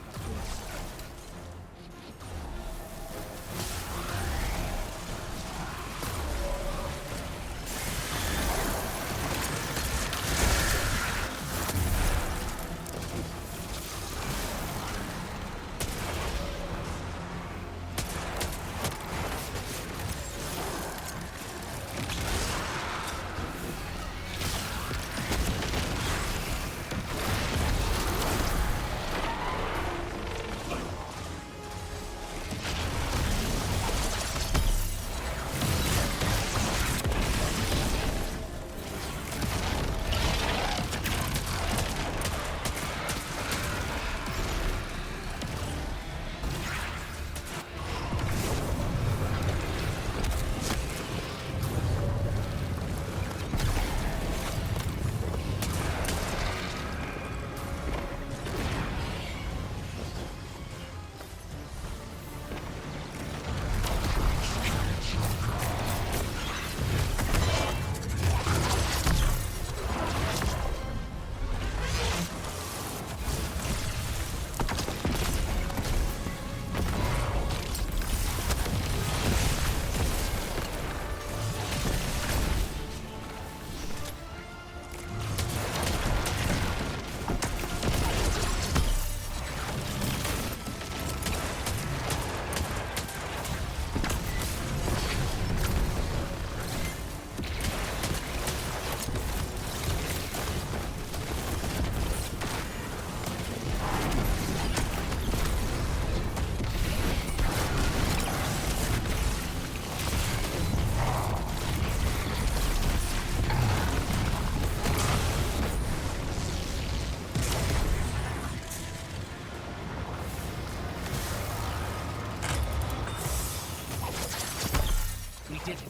S1: We did it.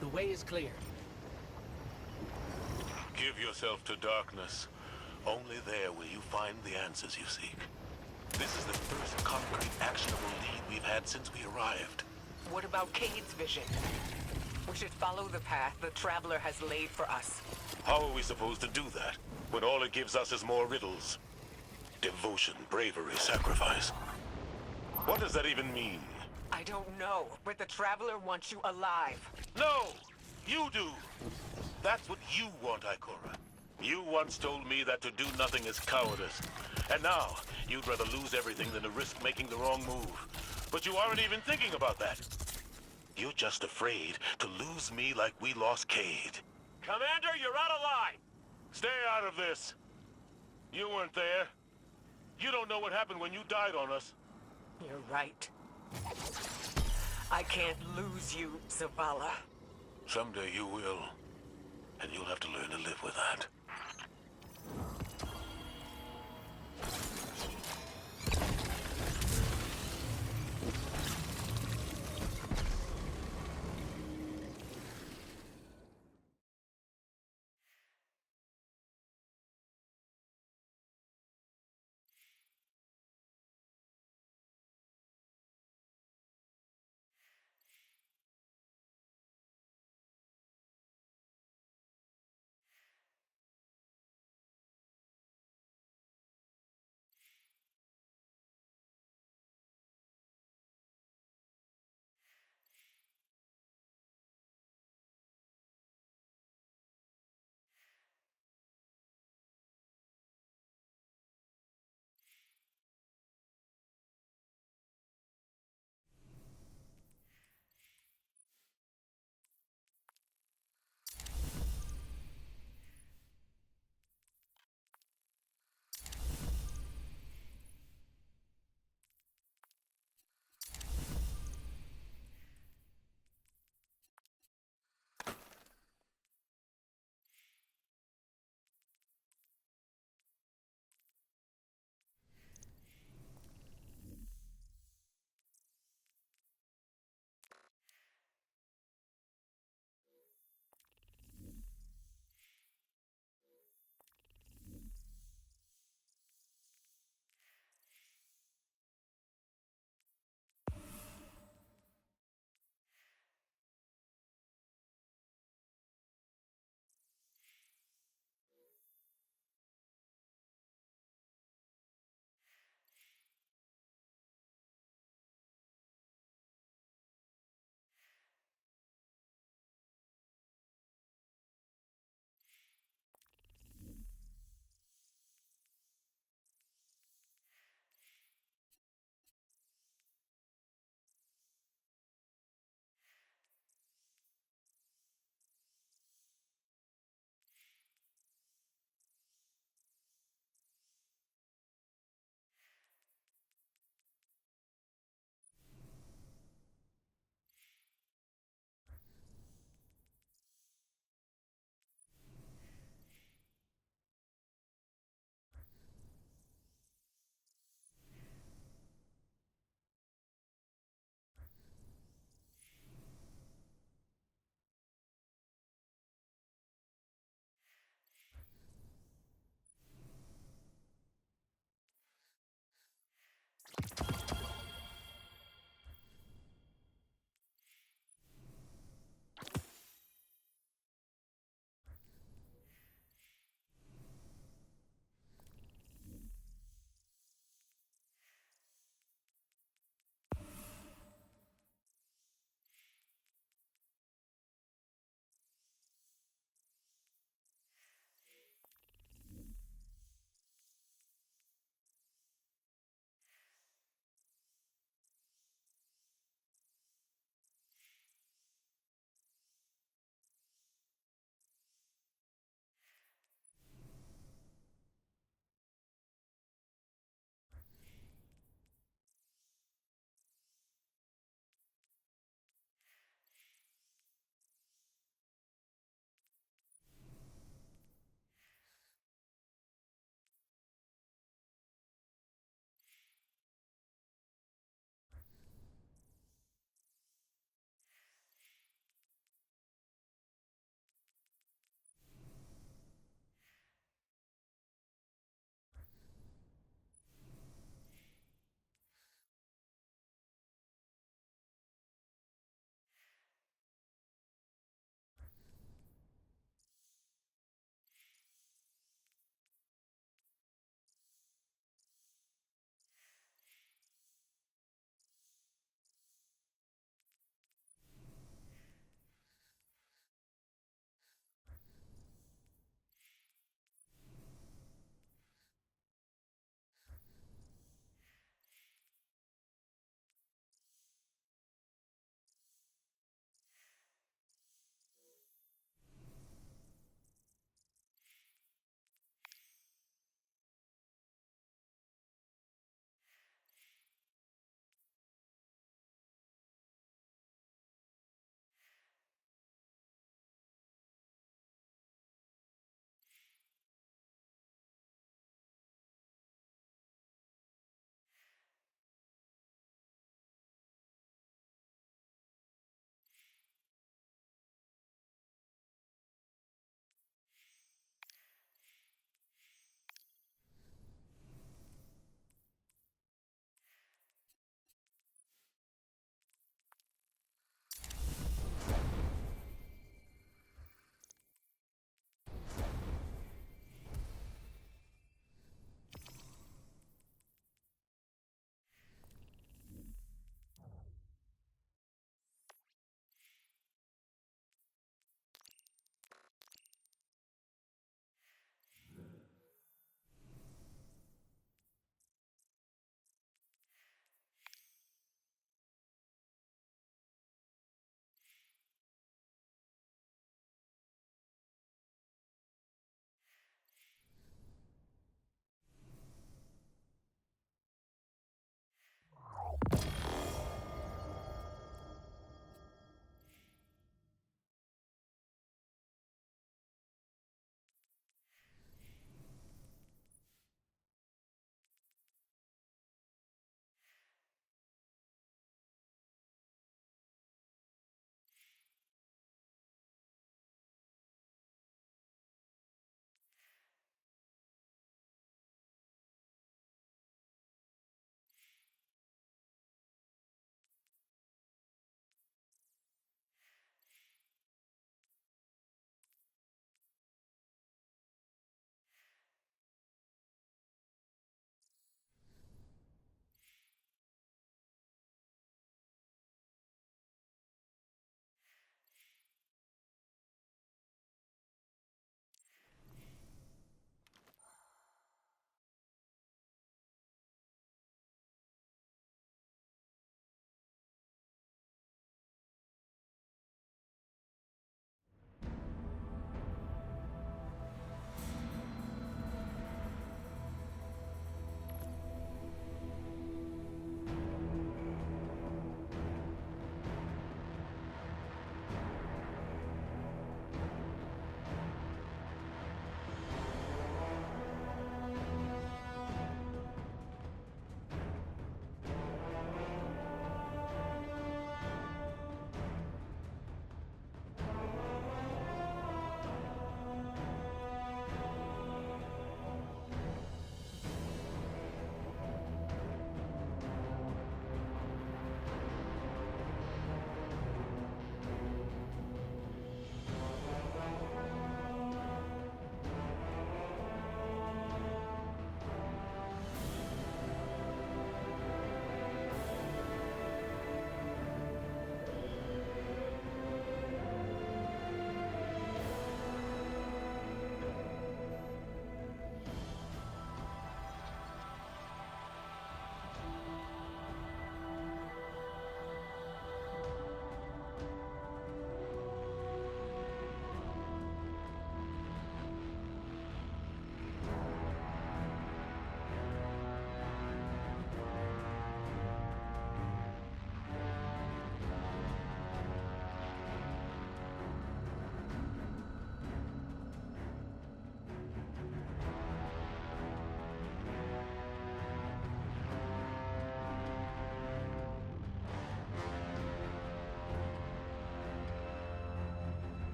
S1: The way is clear.
S15: Give yourself to darkness. Only there will you find the answers you seek. This is the first concrete, actionable lead we've had since we arrived.
S8: What about Cade's vision? We should follow the path the Traveler has laid for us.
S15: How are we supposed to do that, when all it gives us is more riddles? Devotion, bravery, sacrifice. What does that even mean?
S8: I don't know, but the Traveler wants you alive.
S15: No! You do! That's what you want, Ikora. You once told me that to do nothing is cowardice. And now, you'd rather lose everything than to risk making the wrong move. But you aren't even thinking about that. You're just afraid to lose me like we lost Cade. Commander, you're out of line! Stay out of this. You weren't there. You don't know what happened when you died on us.
S8: You're right. I can't lose you, Zavala.
S15: Someday you will. And you'll have to learn to live with that.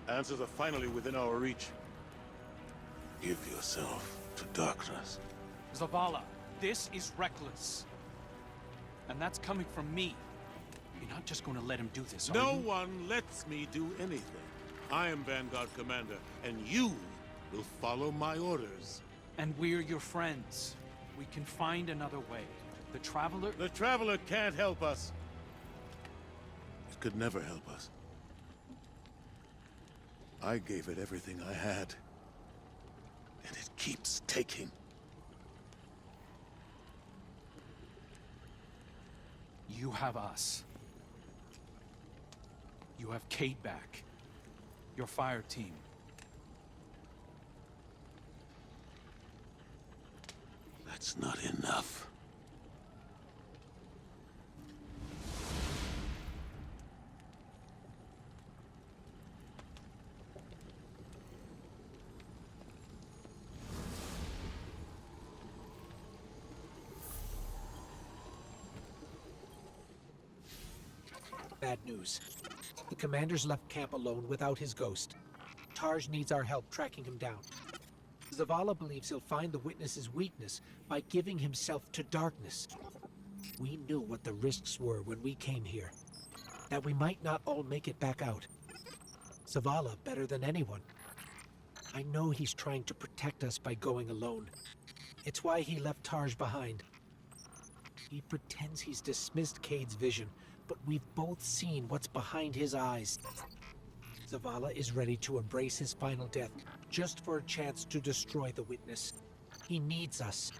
S10: Answers are finally within our reach. Give yourself to darkness.
S7: Zavala, this is reckless. And that's coming from me. You're not just going to let him do this, are
S10: No
S7: you?
S10: one lets me do anything. I am Vanguard Commander, and you will follow my orders.
S7: And we're your friends. We can find another way. The Traveler...
S10: The Traveler can't help us. It could never help us. I gave it everything I had. And it keeps taking.
S7: You have us. You have Cade back. Your fire team.
S10: That's not enough.
S1: Bad news. The commander's left camp alone without his ghost. Tarj needs our help tracking him down. Zavala believes he'll find the witness's weakness by giving himself to darkness. We knew what the risks were when we came here. That we might not all make it back out. Zavala better than anyone. I know he's trying to protect us by going alone. It's why he left Tarj behind. He pretends he's dismissed Cade's vision, but we've both seen what's behind his eyes. Zavala is ready to embrace his final death, just for a chance to destroy the witness. He needs us.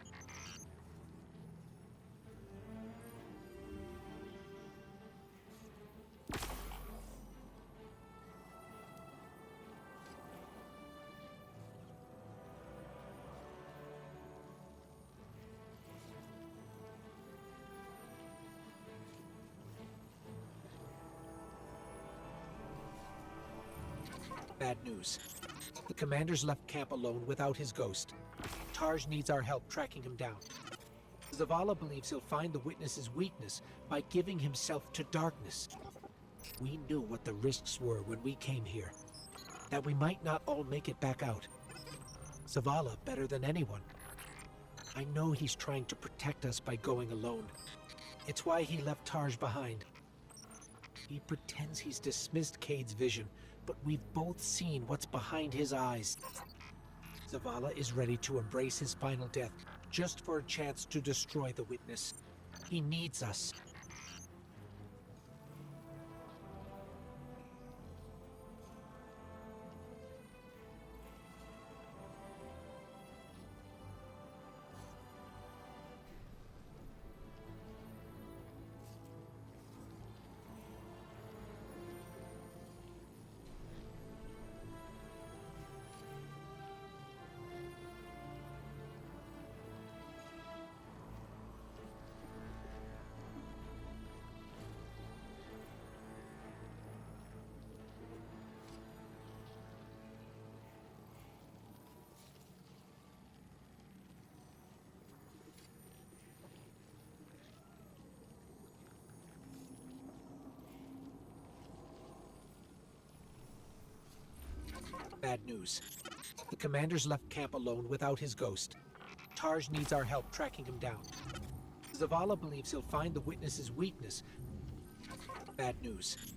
S1: Bad news. The commander's left camp alone without his ghost. Tarj needs our help tracking him down. Zavala believes he'll find the witness's weakness by giving himself to darkness. We knew what the risks were when we came here. That we might not all make it back out. Zavala better than anyone. I know he's trying to protect us by going alone. It's why he left Tarj behind. He pretends he's dismissed Cade's vision, but we've both seen what's behind his eyes. Zavala is ready to embrace his final death, just for a chance to destroy the witness. He needs us. Bad news. The commander's left camp alone without his ghost. Tarj needs our help tracking him down. Zavala believes he'll find the witness's weakness. Bad news.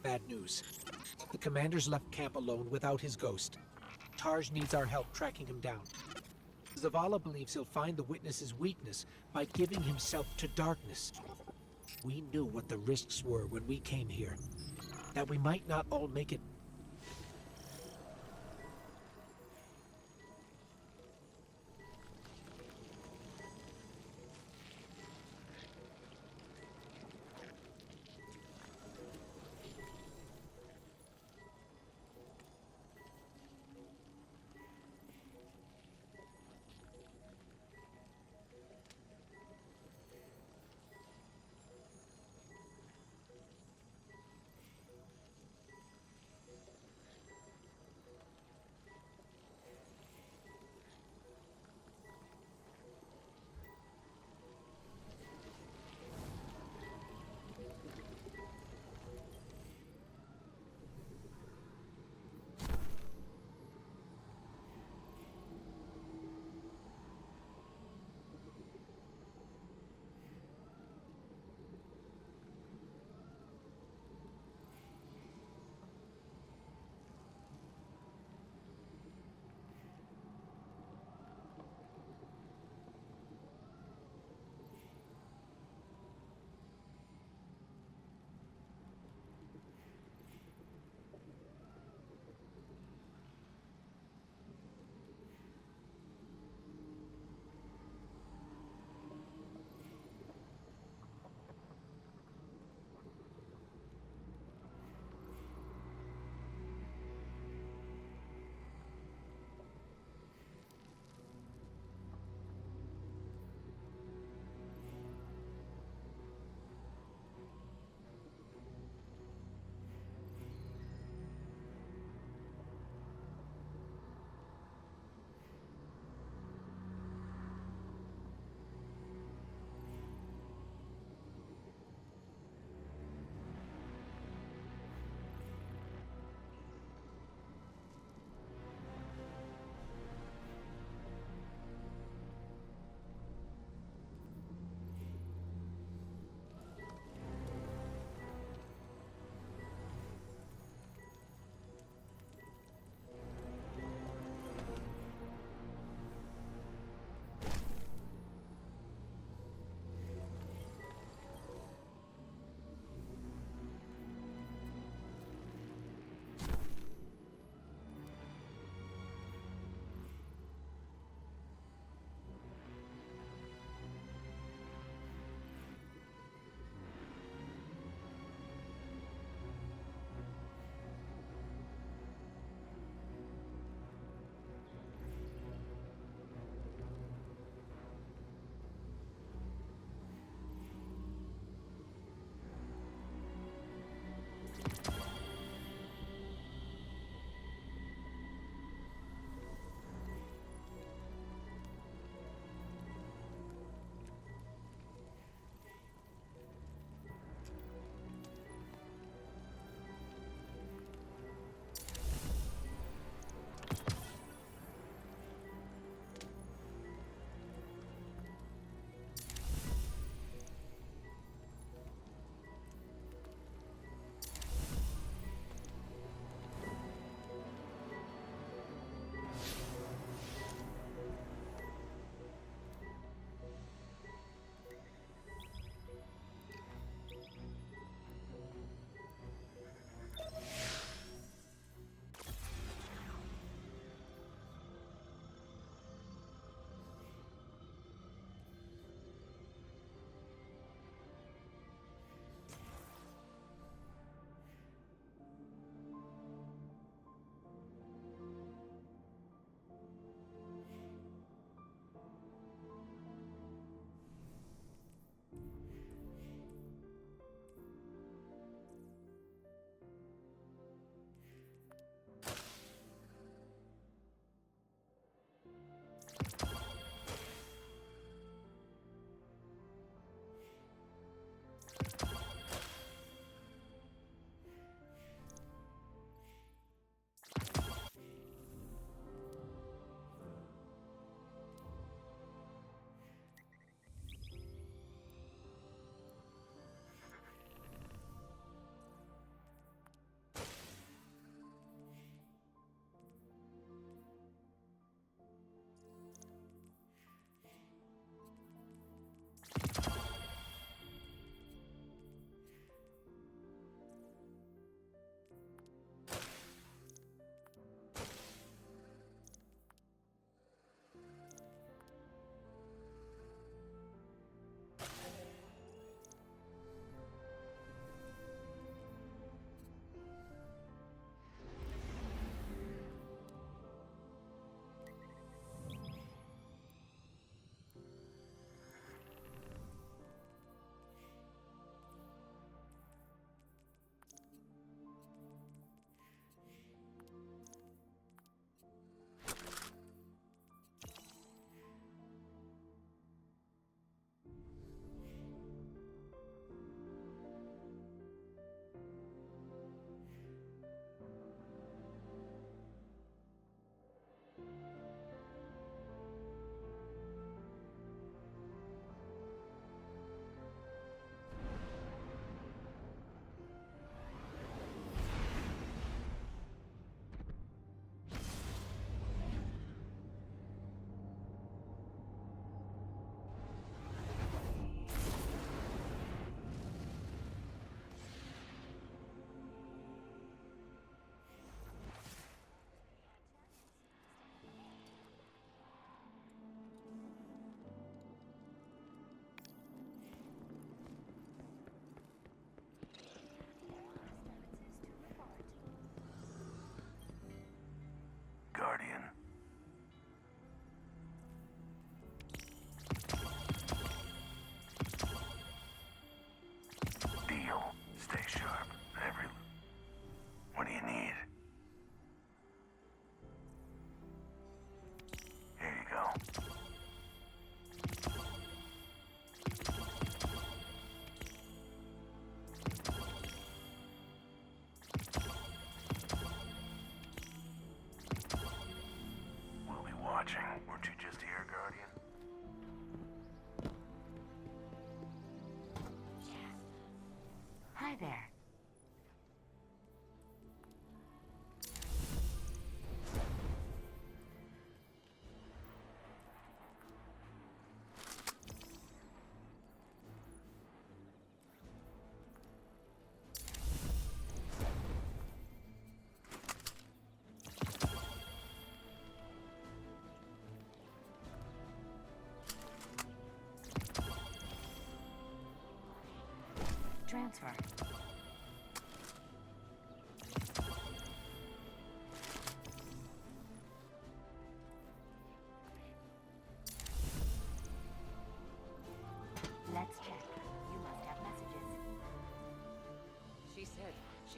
S1: Bad news. The commander's left camp alone without his ghost. Tarj needs our help tracking him down. Zavala believes he'll find the witness's weakness by giving himself to darkness. We knew what the risks were when we came here. That we might not all make it.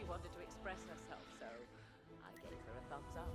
S16: wanted to express herself, so I gave her a thumbs up.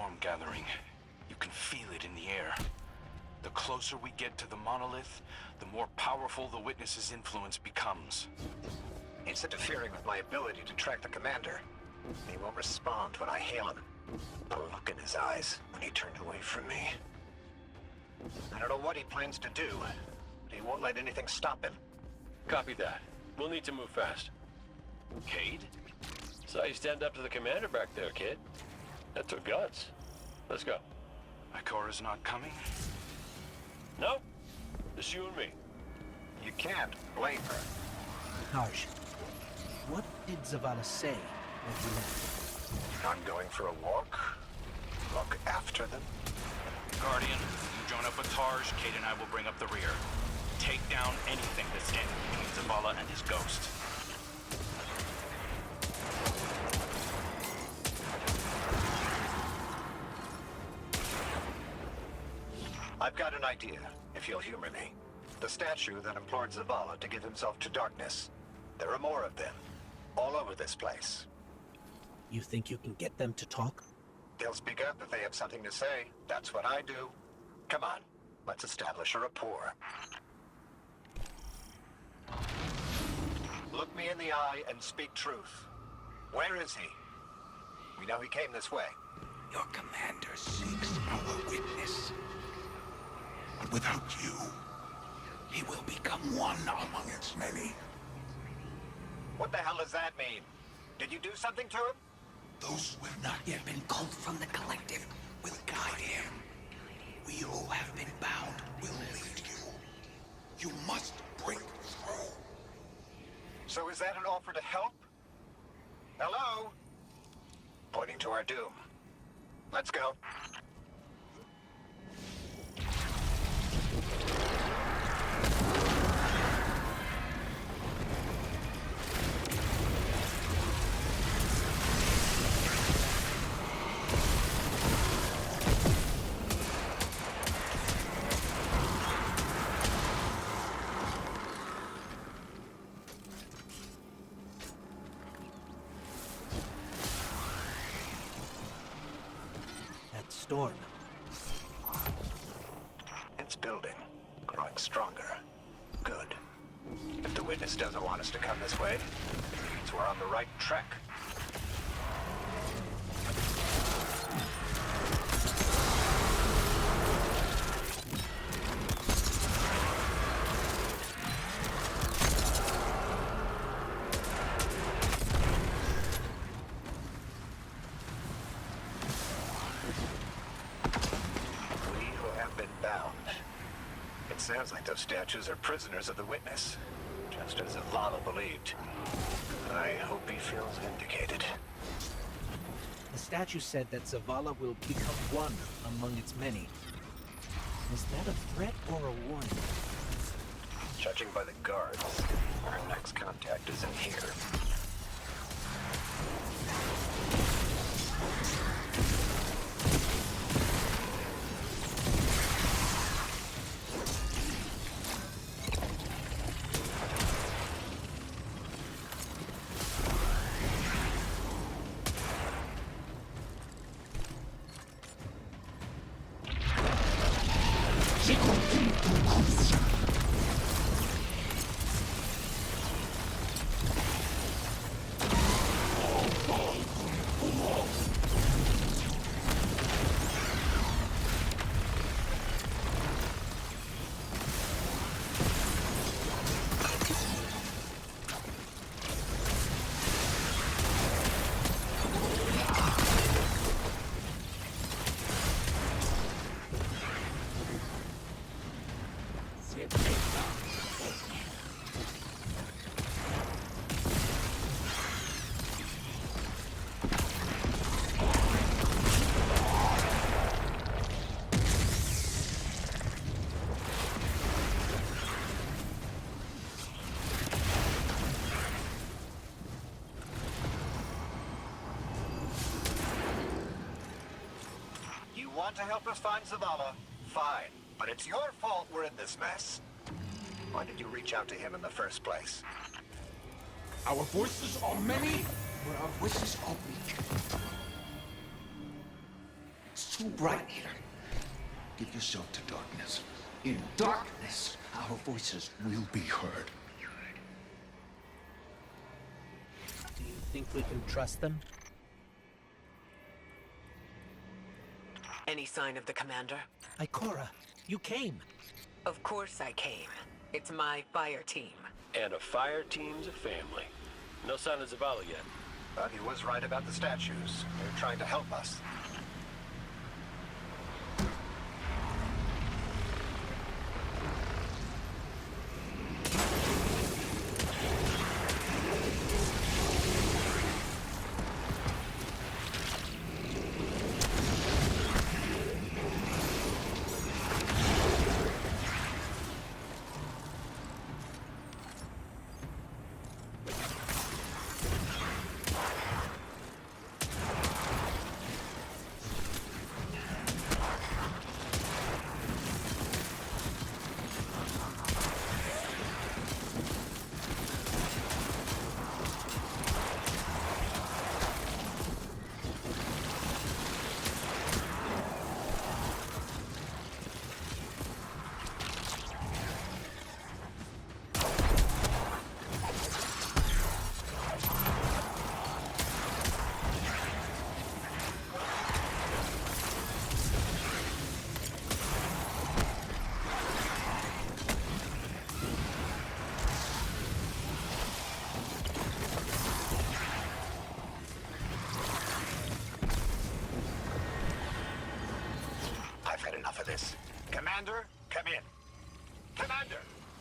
S12: storm gathering. You can feel it in the air. The closer we get to the monolith, the more powerful the Witness's influence becomes.
S9: It's interfering with my ability to track the commander. He won't respond when I hail him. The look in his eyes when he turned away from me. I don't know what he plans to do, but he won't let anything stop him.
S11: Copy that. We'll need to move fast.
S12: Cade?
S11: Saw you stand up to the commander back there, kid. That took guts. Let's go.
S12: Ikora's not coming?
S11: No. Just you and me.
S9: You can't blame her.
S1: Harsh, what did Zavala say when you left?
S9: I'm going for a walk. Look after them.
S12: Guardian, you join up with Tarj, Cade and I will bring up the rear. Take down anything that's standing between Zavala and his ghost.
S9: I've got an idea, if you'll humor me. The statue that implored Zavala to give himself to darkness. There are more of them, all over this place.
S1: You think you can get them to talk?
S9: They'll speak up if they have something to say. That's what I do. Come on, let's establish a rapport. Look me in the eye and speak truth. Where is he? We know he came this way.
S2: Your commander seeks our witness. But without you, he will become one among its many.
S9: What the hell does that mean? Did you do something to him?
S2: Those who have not yet been culled from the collective will guide him. We who have been bound will lead you. You must break through.
S9: So is that an offer to help? Hello? Pointing to our doom. Let's go.
S1: Storm.
S9: It's building, growing stronger. Good. If the Witness doesn't want us to come this way, it means we're on the right track. Sounds like those statues are prisoners of the Witness, just as Zavala believed. I hope he feels vindicated.
S1: The statue said that Zavala will become one among its many. Is that a threat or a warning?
S9: Judging by the guards, our next contact is in here. Want to help us find Zavala? Fine. But it's your fault we're in this mess. Why did you reach out to him in the first place?
S2: Our voices are many, but our wishes are weak. too bright here. Give yourself to darkness. In darkness, our voices will be heard.
S1: Do you think we can trust them?
S8: Any sign of the commander?
S1: Ikora, you came.
S8: Of course I came. It's my fire team.
S11: And a fire team's a family. No sign of Zavala yet.
S9: But he was right about the statues. They're trying to help us. Commander, come in. Commander,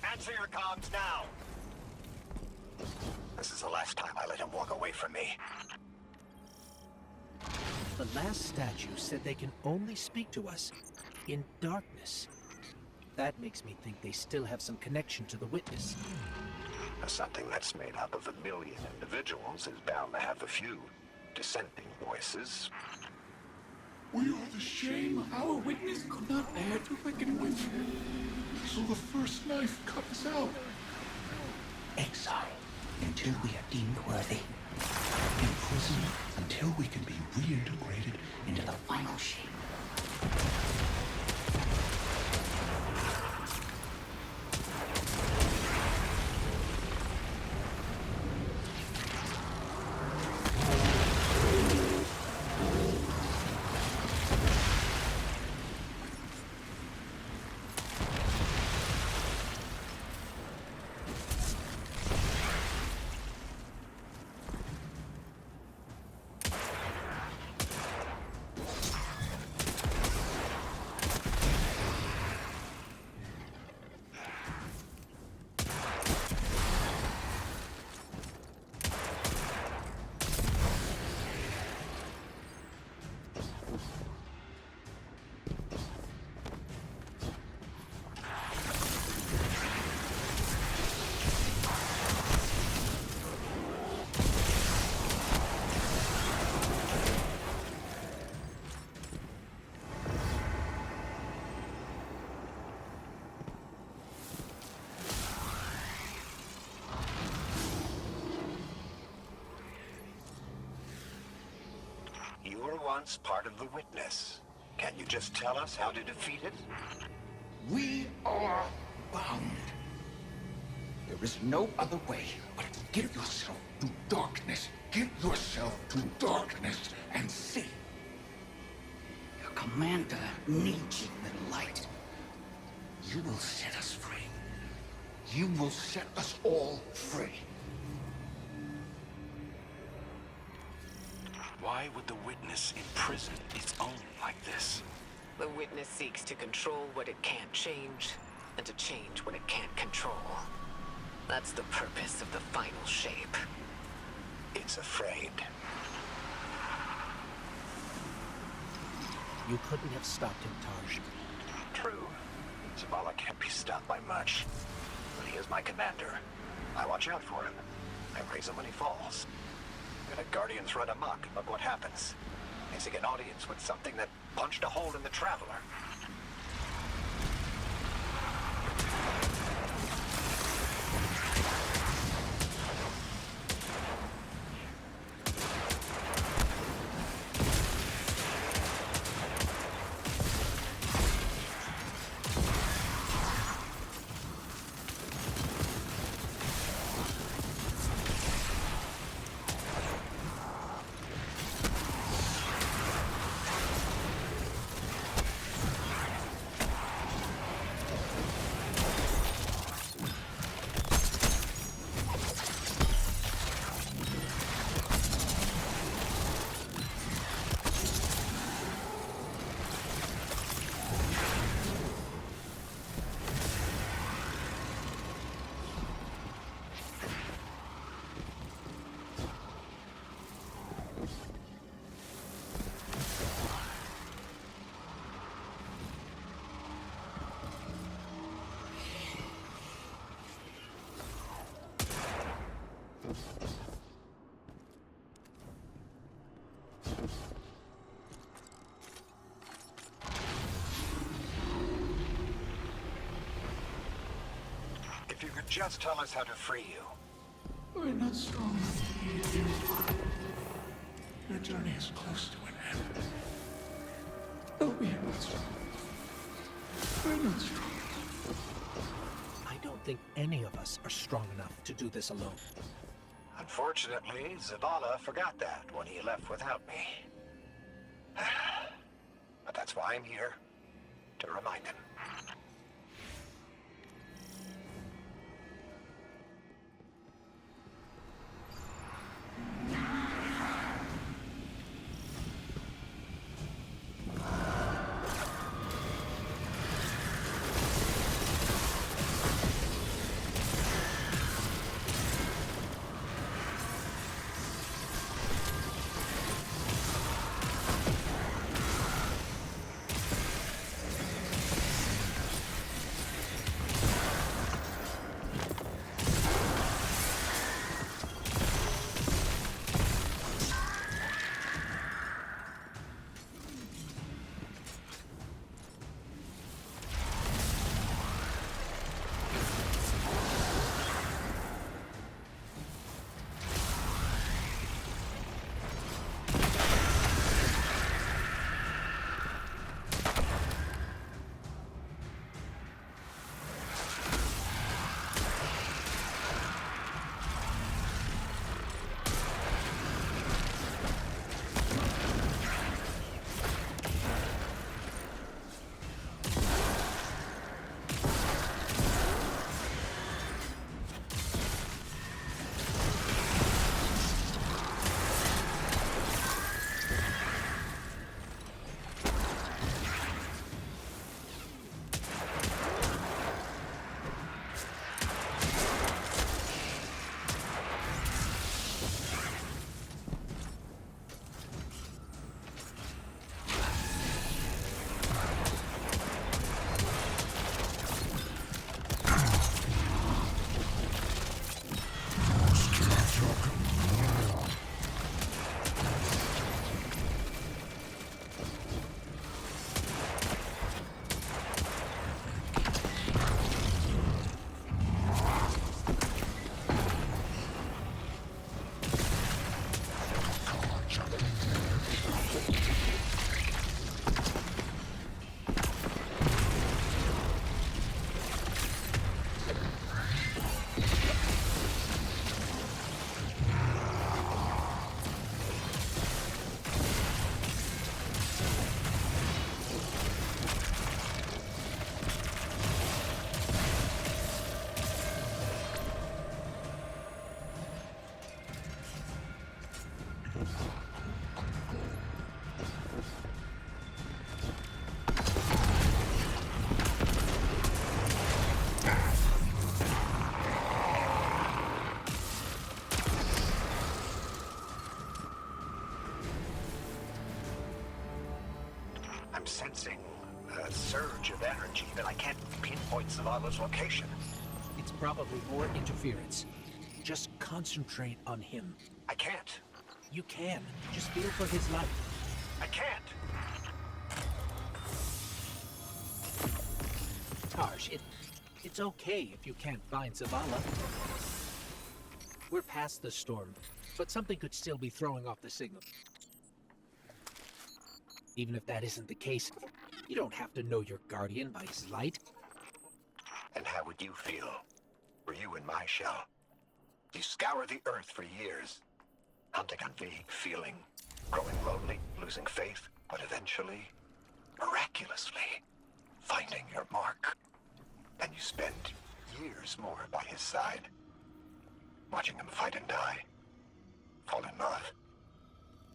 S9: answer your comms now. This is the last time I let him walk away from me.
S1: The last statue said they can only speak to us in darkness. That makes me think they still have some connection to the Witness.
S9: Something that's made up of 1 million individuals is bound to have a few dissenting voices.
S2: We are the shame our witness could not bear to reckon with. So the first knife comes out. Exile until we are deemed worthy. Imprisoned until we can be reintegrated into the final shape.
S9: You were once part of the Witness. Can you just tell us how to defeat it?
S2: We are bound. There is no other way but to give yourself to darkness. Give yourself to darkness and see. Your commander needs you in light. You will set us free. You will set us all free.
S12: Why would the Witness imprison its own like this?
S8: The Witness seeks to control what it can't change, and to change what it can't control. That's the purpose of the final shape.
S9: It's afraid.
S1: You couldn't have stopped him, Tarj.
S9: True. Zavala can't be stopped by much. But he is my commander. I watch out for him. I raise him when he falls. And the Guardians run amok. Look what happens. They seek an audience with something that punched a hole in the Traveler. If you could just tell us how to free you.
S4: We're not strong enough to lead you. Your journey is close to an end. No, we are not strong. We're not strong.
S1: I don't think any of us are strong enough to do this alone.
S9: Unfortunately, Zavala forgot that when he left without me. But that's why I'm here, to remind him. I'm sensing a surge of energy, but I can't pinpoint Zavala's location.
S1: It's probably more interference. Just concentrate on him.
S9: I can't.
S1: You can. Just feel for his light.
S9: I can't.
S1: Tarsh, it's okay if you can't find Zavala. We're past the storm, but something could still be throwing off the signal. Even if that isn't the case, you don't have to know your guardian by his light.
S9: And how would you feel? Were you in my shell? You scour the earth for years, hunting on vague feeling, growing lonely, losing faith, but eventually, miraculously, finding your mark. And you spend years more by his side, watching him fight and die, fall in love,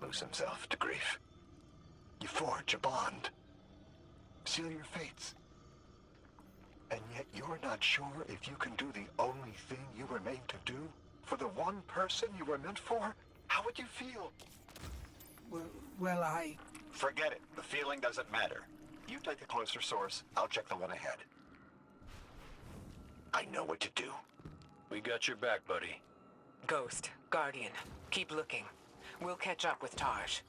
S9: lose himself to grief. You forge a bond, seal your fates. And yet you're not sure if you can do the only thing you were made to do for the one person you were meant for? How would you feel?
S1: Well, I...
S9: Forget it. The feeling doesn't matter. You take the closer source. I'll check the one ahead. I know what to do.
S11: We got your back, buddy.
S8: Ghost, Guardian, keep looking. We'll catch up with Tarsh.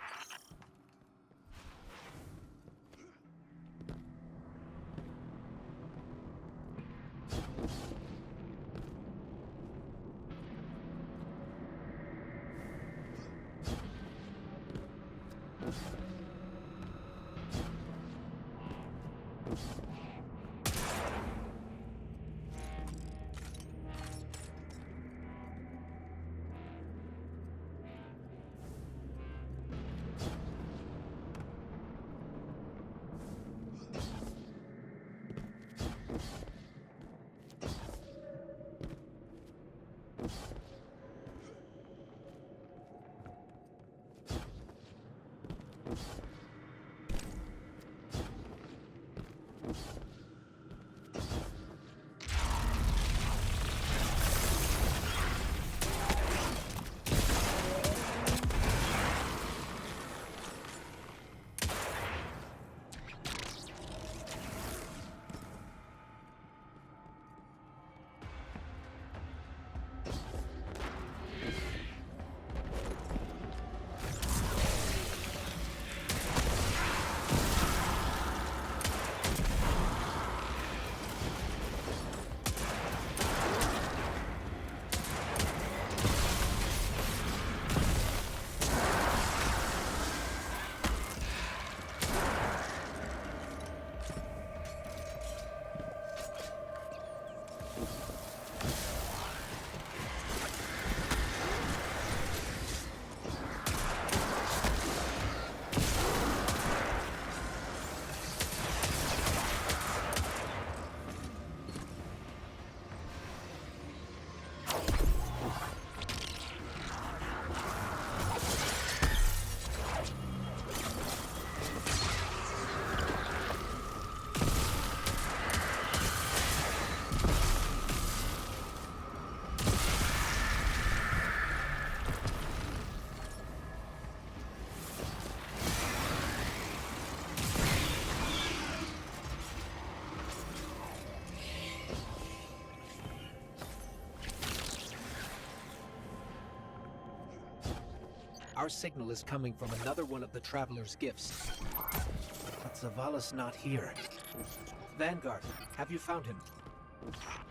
S1: Our signal is coming from another one of the Traveler's gifts. But Zavala's not here. Vanguard, have you found him?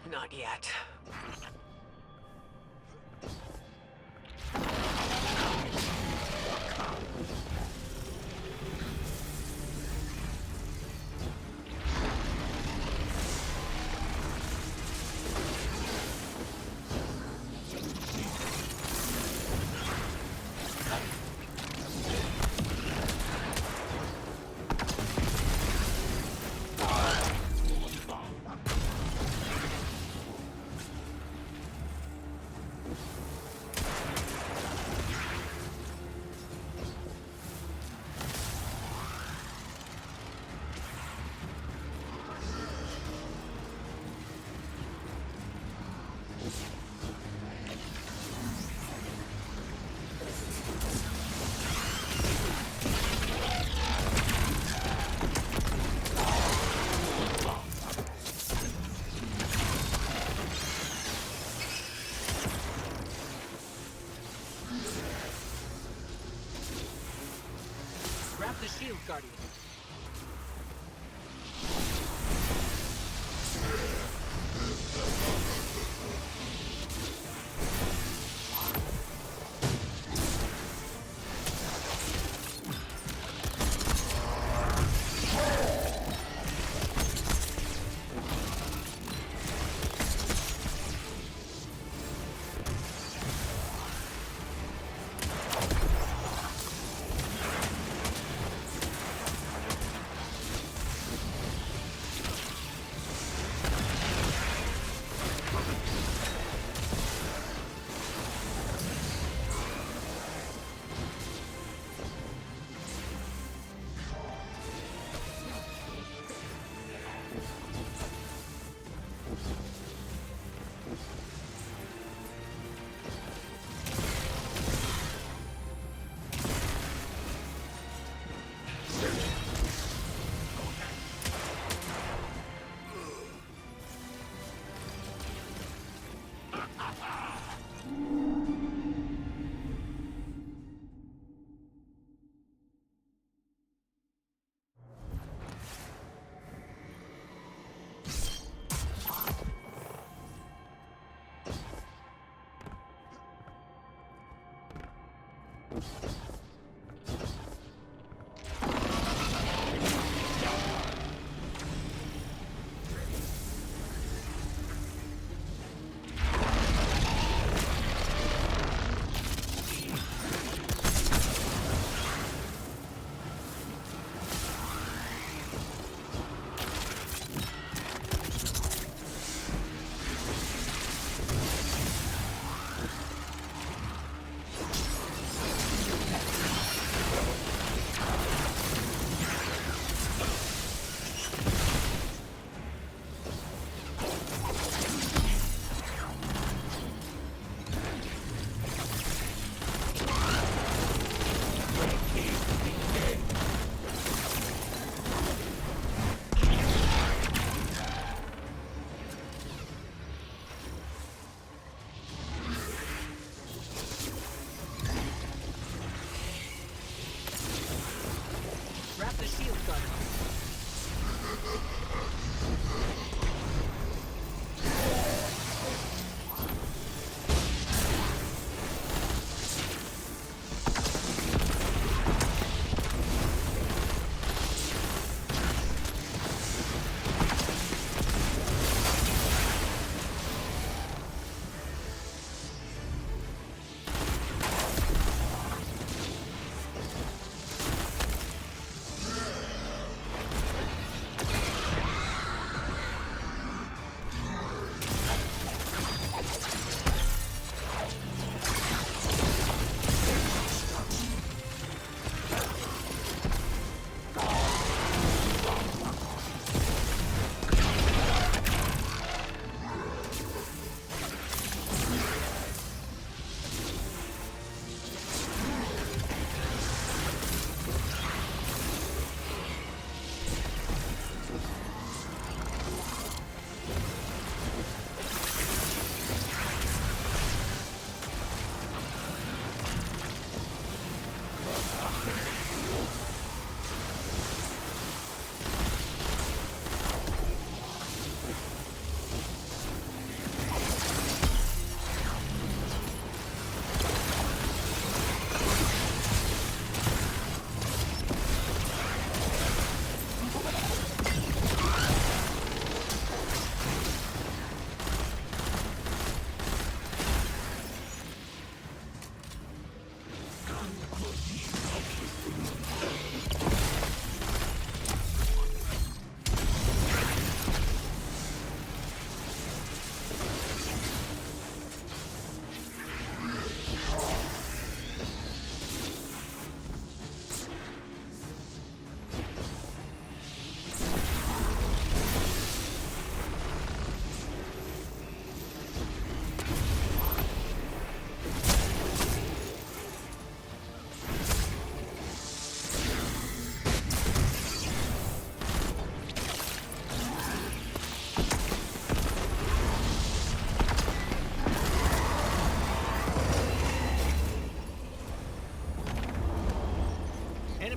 S8: Not yet.
S1: Grab the shield, Guardian.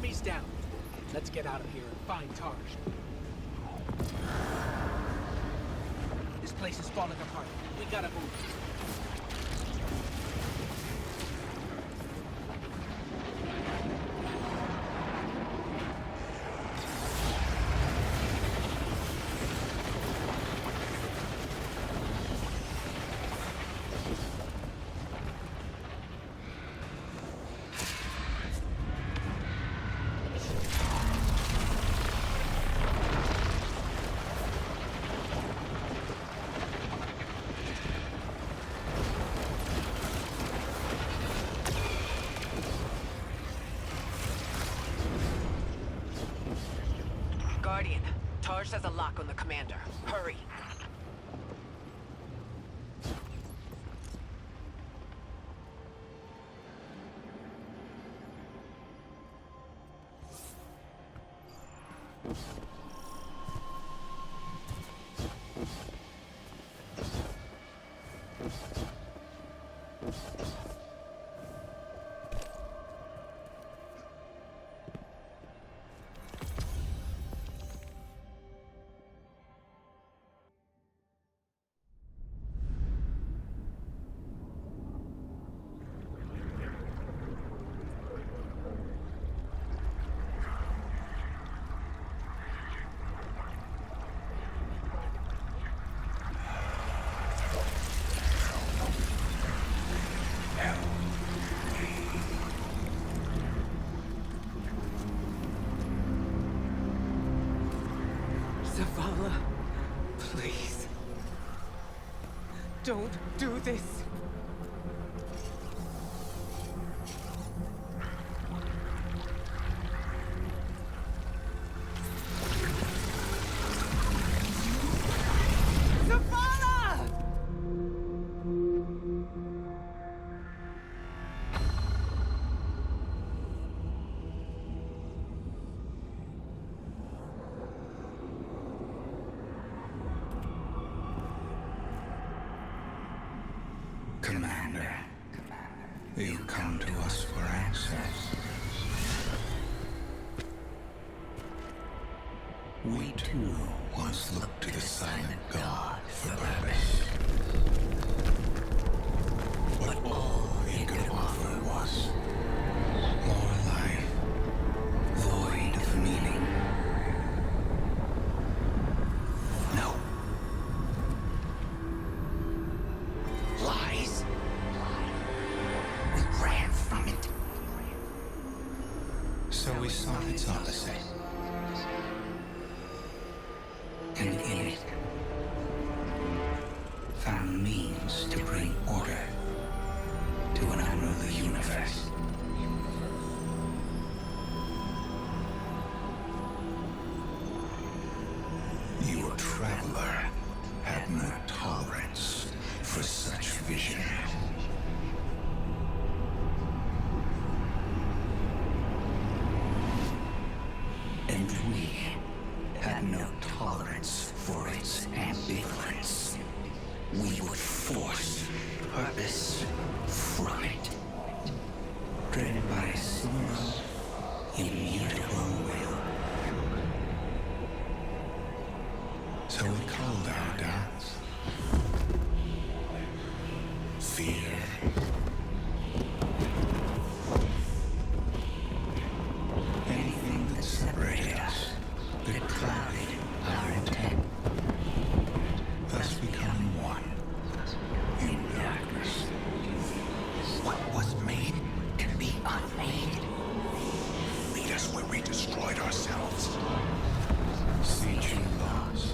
S1: enemy's down. Let's get out of here and find Tarj. This place is falling apart. We gotta move.
S8: Guardian, Tarj has a lock on the commander. Hurry.
S17: Zavala, please. Don't do this. Zavala!
S2: Commander, you come to us for answers. We too once looked to the silent god for purpose. But all he could offer was more life, void of meaning. No. Lies. We ran from it. So we sought its opposite. And in it, found means to bring order to an unruly universe. Your traveler had no tolerance for such vision. And we had no tolerance for its ambivalence. We would force purpose from it, driven by a single, immutable will. So we called our doubts fear. Anything that separated us, that clouded our intent, thus becoming one in darkness. What was made can be unmade. Lead us where we destroyed ourselves. Sieging laws.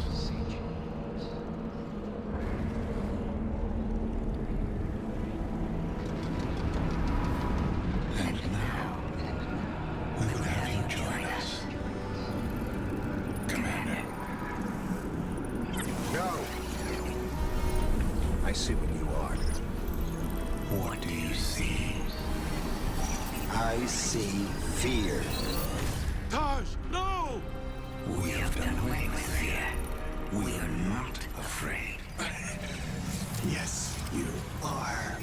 S2: And now, we would have you join us. Commander.
S9: No! I see what you are.
S2: What do you see?
S9: I see fear.
S10: Tarj, no!
S2: We have done away with fear. We are not afraid.
S9: Yes, you are.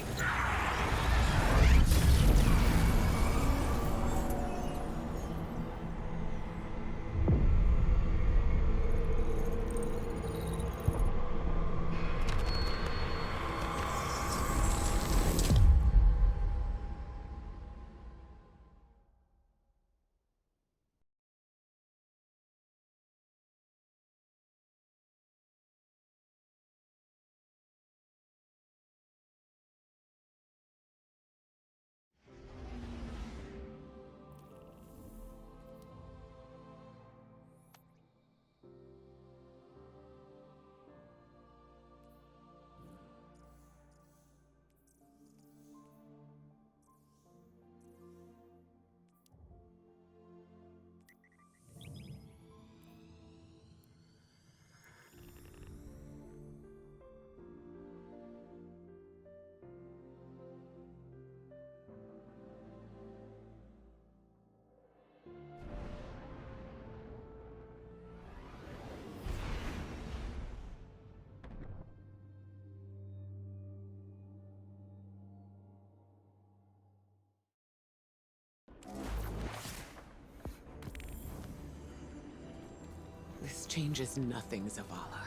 S17: This changes nothing, Zavala.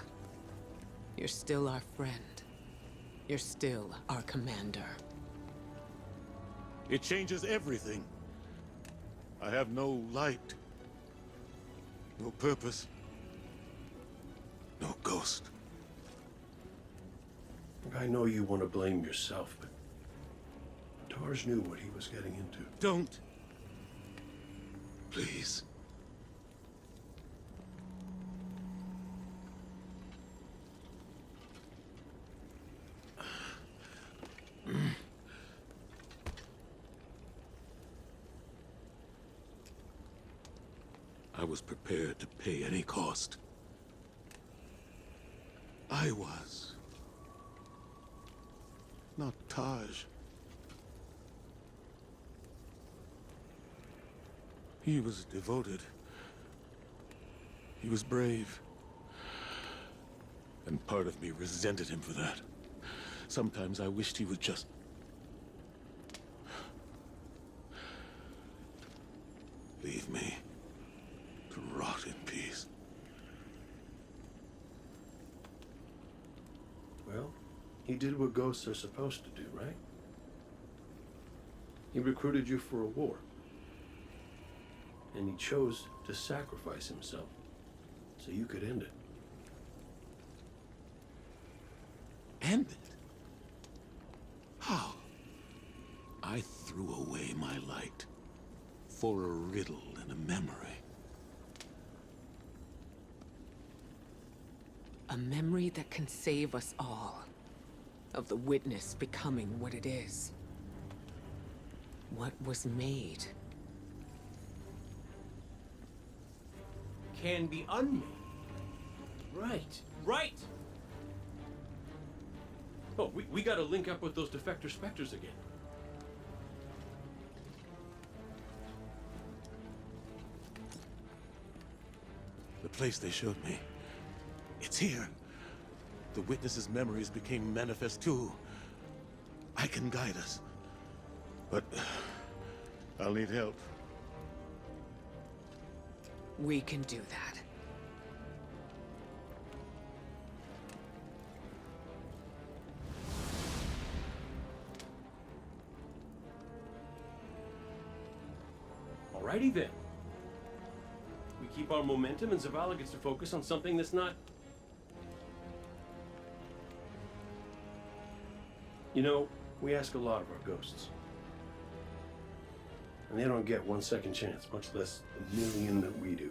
S17: You're still our friend. You're still our commander.
S10: It changes everything. I have no light, no purpose, no ghost.
S5: I know you want to blame yourself, but Tarj knew what he was getting into.
S10: Don't. Please. I was prepared to pay any cost. I was. Not Taj. He was devoted. He was brave. And part of me resented him for that. Sometimes I wished he would just... leave me to rot in peace.
S5: Well, he did what ghosts are supposed to do, right? He recruited you for a war. And he chose to sacrifice himself so you could end it.
S10: End it? How? I threw away my light for a riddle and a memory.
S17: A memory that can save us all. Of the witness becoming what it is. What was made.
S5: Can be unmade. Right, right! Oh, we gotta link up with those defector specters again.
S10: The place they showed me. It's here. The witness's memories became manifest too. I can guide us. But I'll need help.
S17: We can do that.
S5: Alrighty then. We keep our momentum and Zavala gets to focus on something that's not... You know, we ask a lot of our ghosts. And they don't get 1 second chance, much less the million that we do.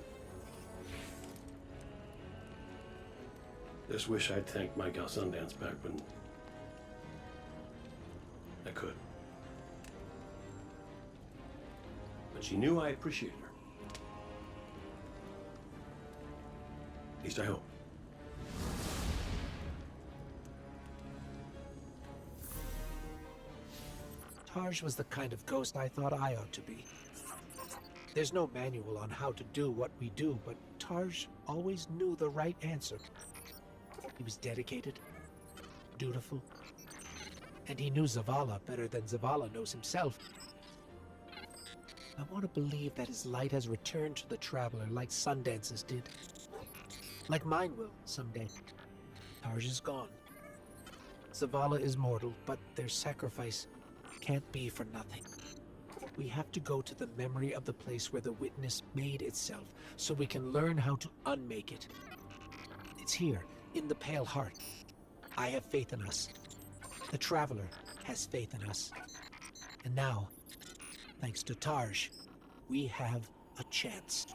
S5: Just wish I'd thanked my gal Sundance back when I could. But she knew I appreciated her. At least I hope.
S1: Tarj was the kind of ghost I thought I ought to be. There's no manual on how to do what we do, but Tarj always knew the right answer. He was dedicated, dutiful, and he knew Zavala better than Zavala knows himself. I want to believe that his light has returned to the Traveler like Sundance's did. Like mine will someday. Tarj is gone. Zavala is mortal, but their sacrifice can't be for nothing. We have to go to the memory of the place where the witness made itself, so we can learn how to unmake it. It's here, in the Pale Heart. I have faith in us. The Traveler has faith in us. And now, thanks to Tarj, we have a chance.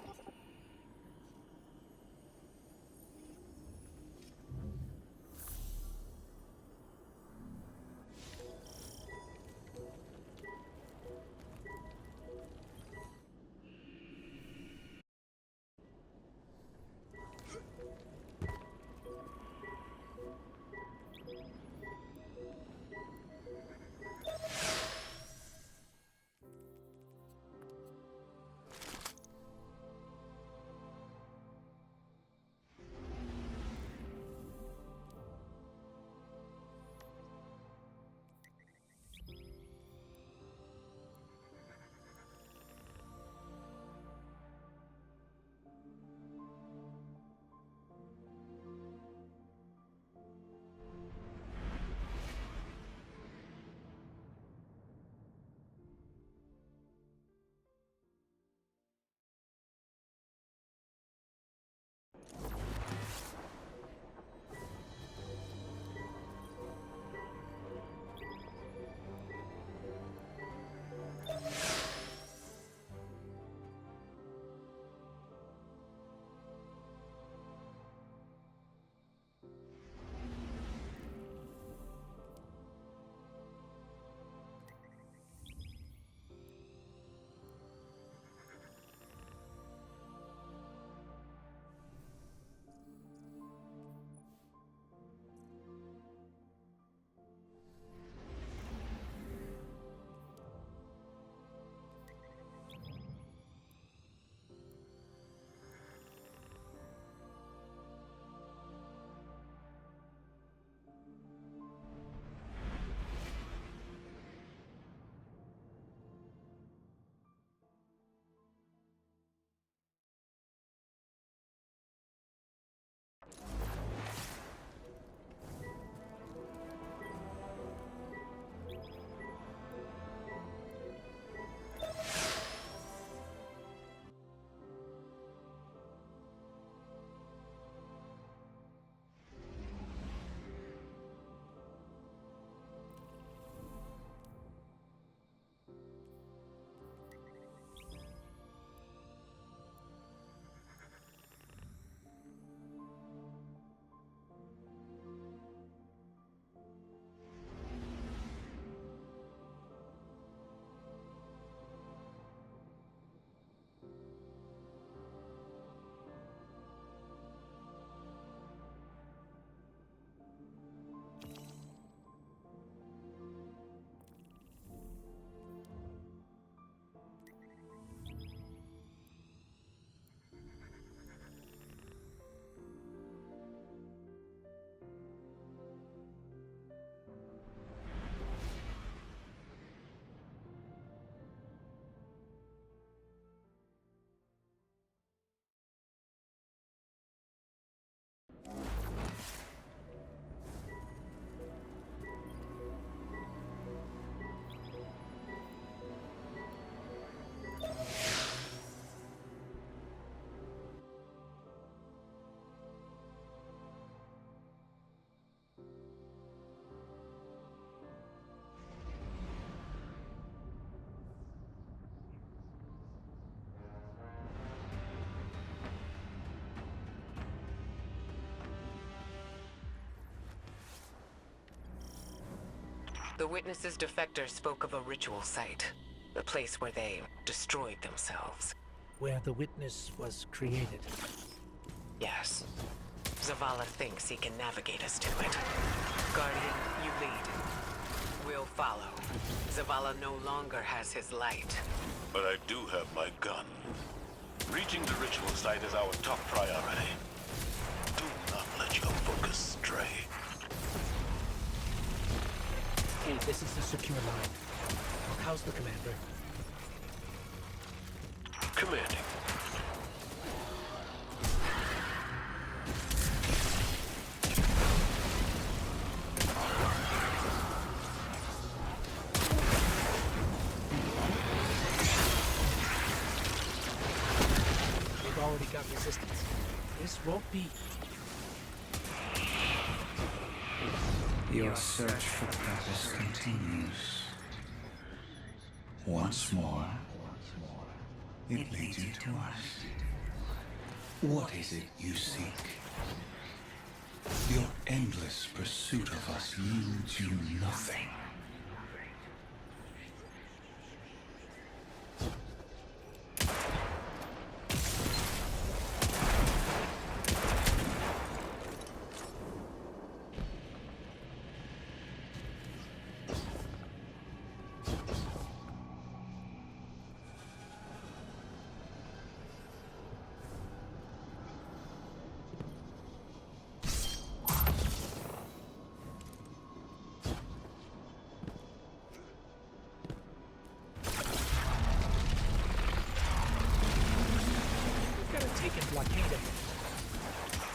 S8: The Witness's defector spoke of a ritual site. The place where they destroyed themselves.
S1: Where the Witness was created.
S8: Yes. Zavala thinks he can navigate us to it. Guardian, you lead. We'll follow. Zavala no longer has his light.
S15: But I do have my gun. Reaching the ritual site is our top priority. Do not let your focus stray.
S1: Hey, this is the secure line. How's the commander?
S11: Commanding.
S1: We've already got resistance. This won't be.
S2: Your search for purpose continues. Once more, it leads you to us. What is it you seek? Your endless pursuit of us yields you nothing.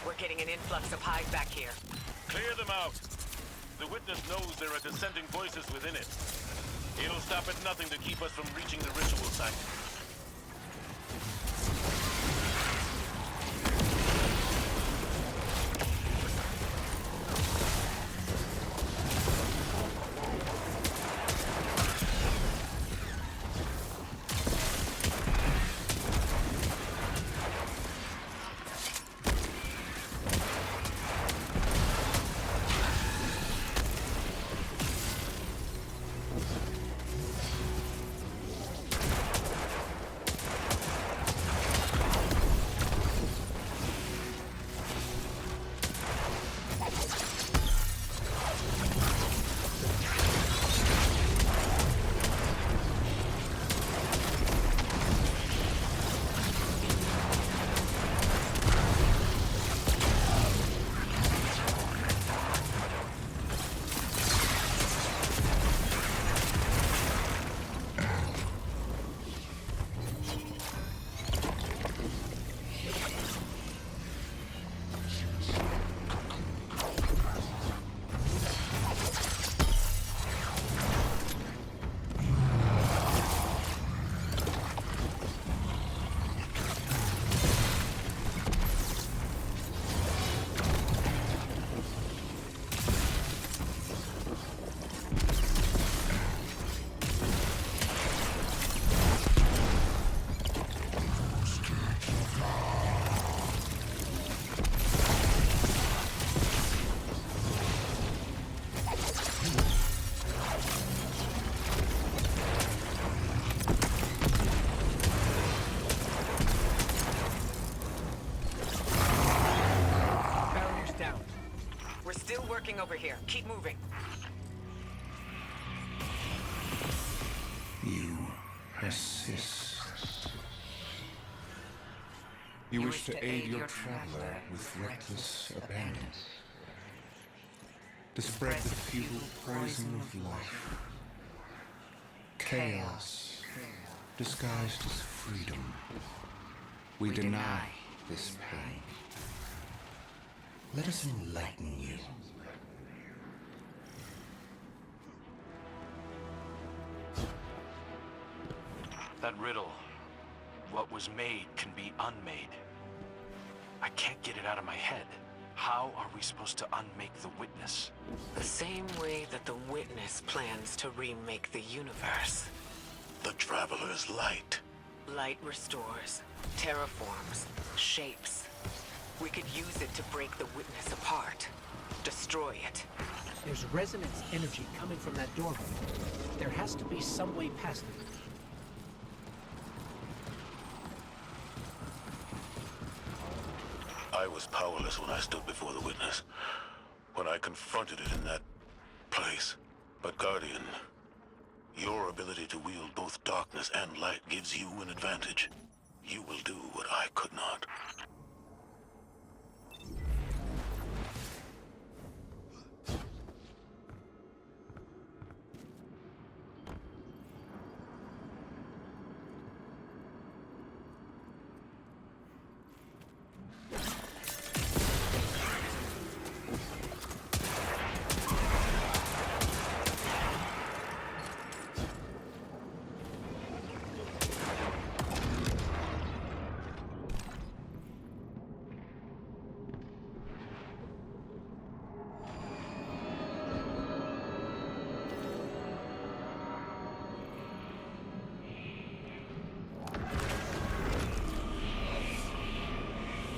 S8: We're getting an influx of hive back here.
S15: Clear them out. The Witness knows there are dissenting voices within it. It'll stop at nothing to keep us from reaching the ritual site.
S8: Over here. Keep moving.
S2: You persist.
S4: You wish to aid your traveler with reckless abandon. To spread the futile poison of life. Chaos disguised as freedom.
S2: We deny this pain. Let us enlighten you.
S12: That riddle, what was made can be unmade. I can't get it out of my head. How are we supposed to unmake the Witness?
S8: The same way that the Witness plans to remake the universe.
S15: The Traveler's light.
S8: Light restores, terraforms, shapes. We could use it to break the Witness apart. Destroy it.
S1: There's resonance energy coming from that doorway. There has to be some way past it.
S15: I was powerless when I stood before the witness. When I confronted it in that place. But Guardian, your ability to wield both darkness and light gives you an advantage. You will do what I could not.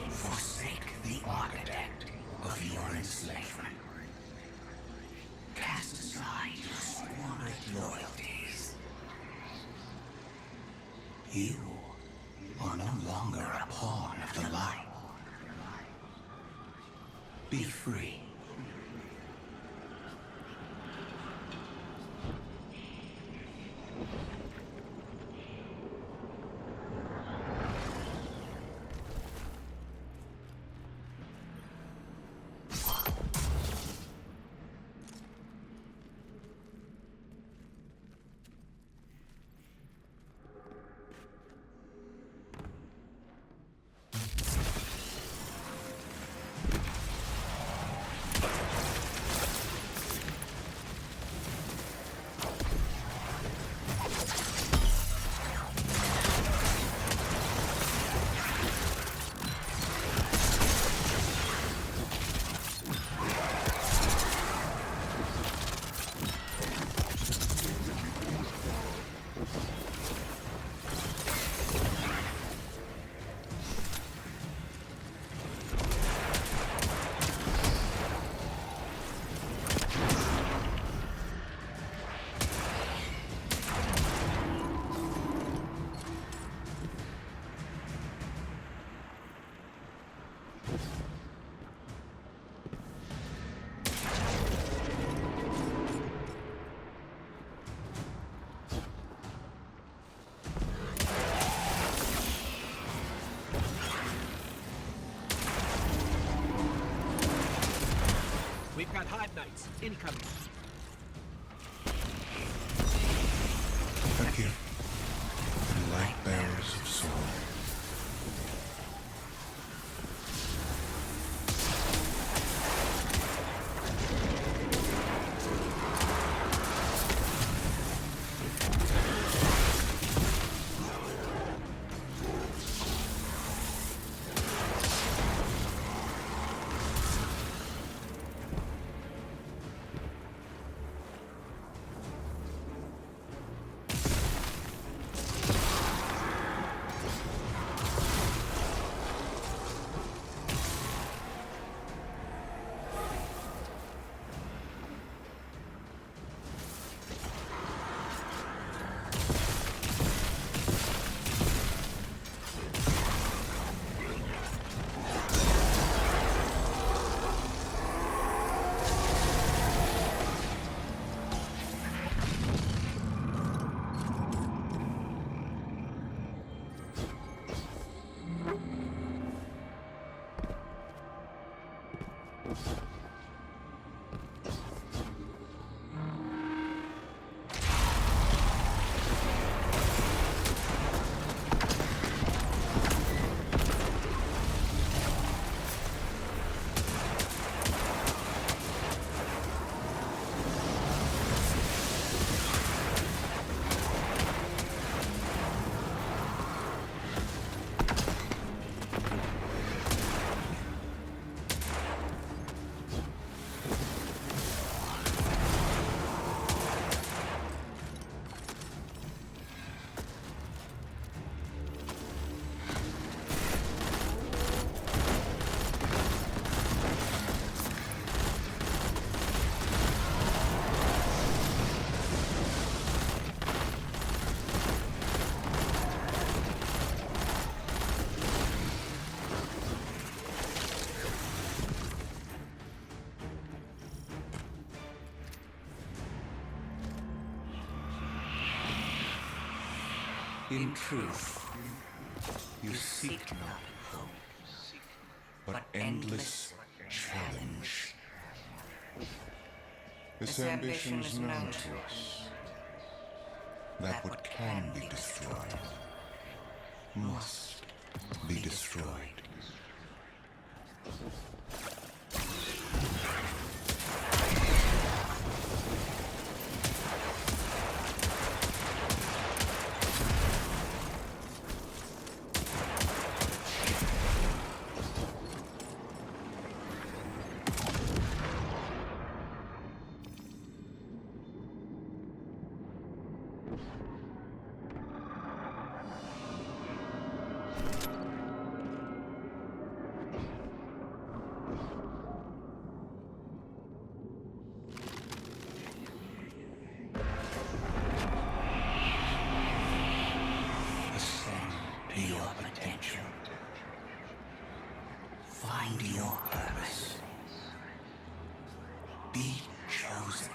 S2: Forsake the architect of your enslavement. Cast aside your squandered loyalties. You are no longer a pawn of the light. Be free.
S1: We've got Hive Knights incoming.
S4: Forgive the light bearers of soul.
S2: In truth, you seek not hope, but endless challenge.
S4: This ambition is known to us. That what can be destroyed must be destroyed.
S2: Ascend to your potential. Find your purpose. Be chosen.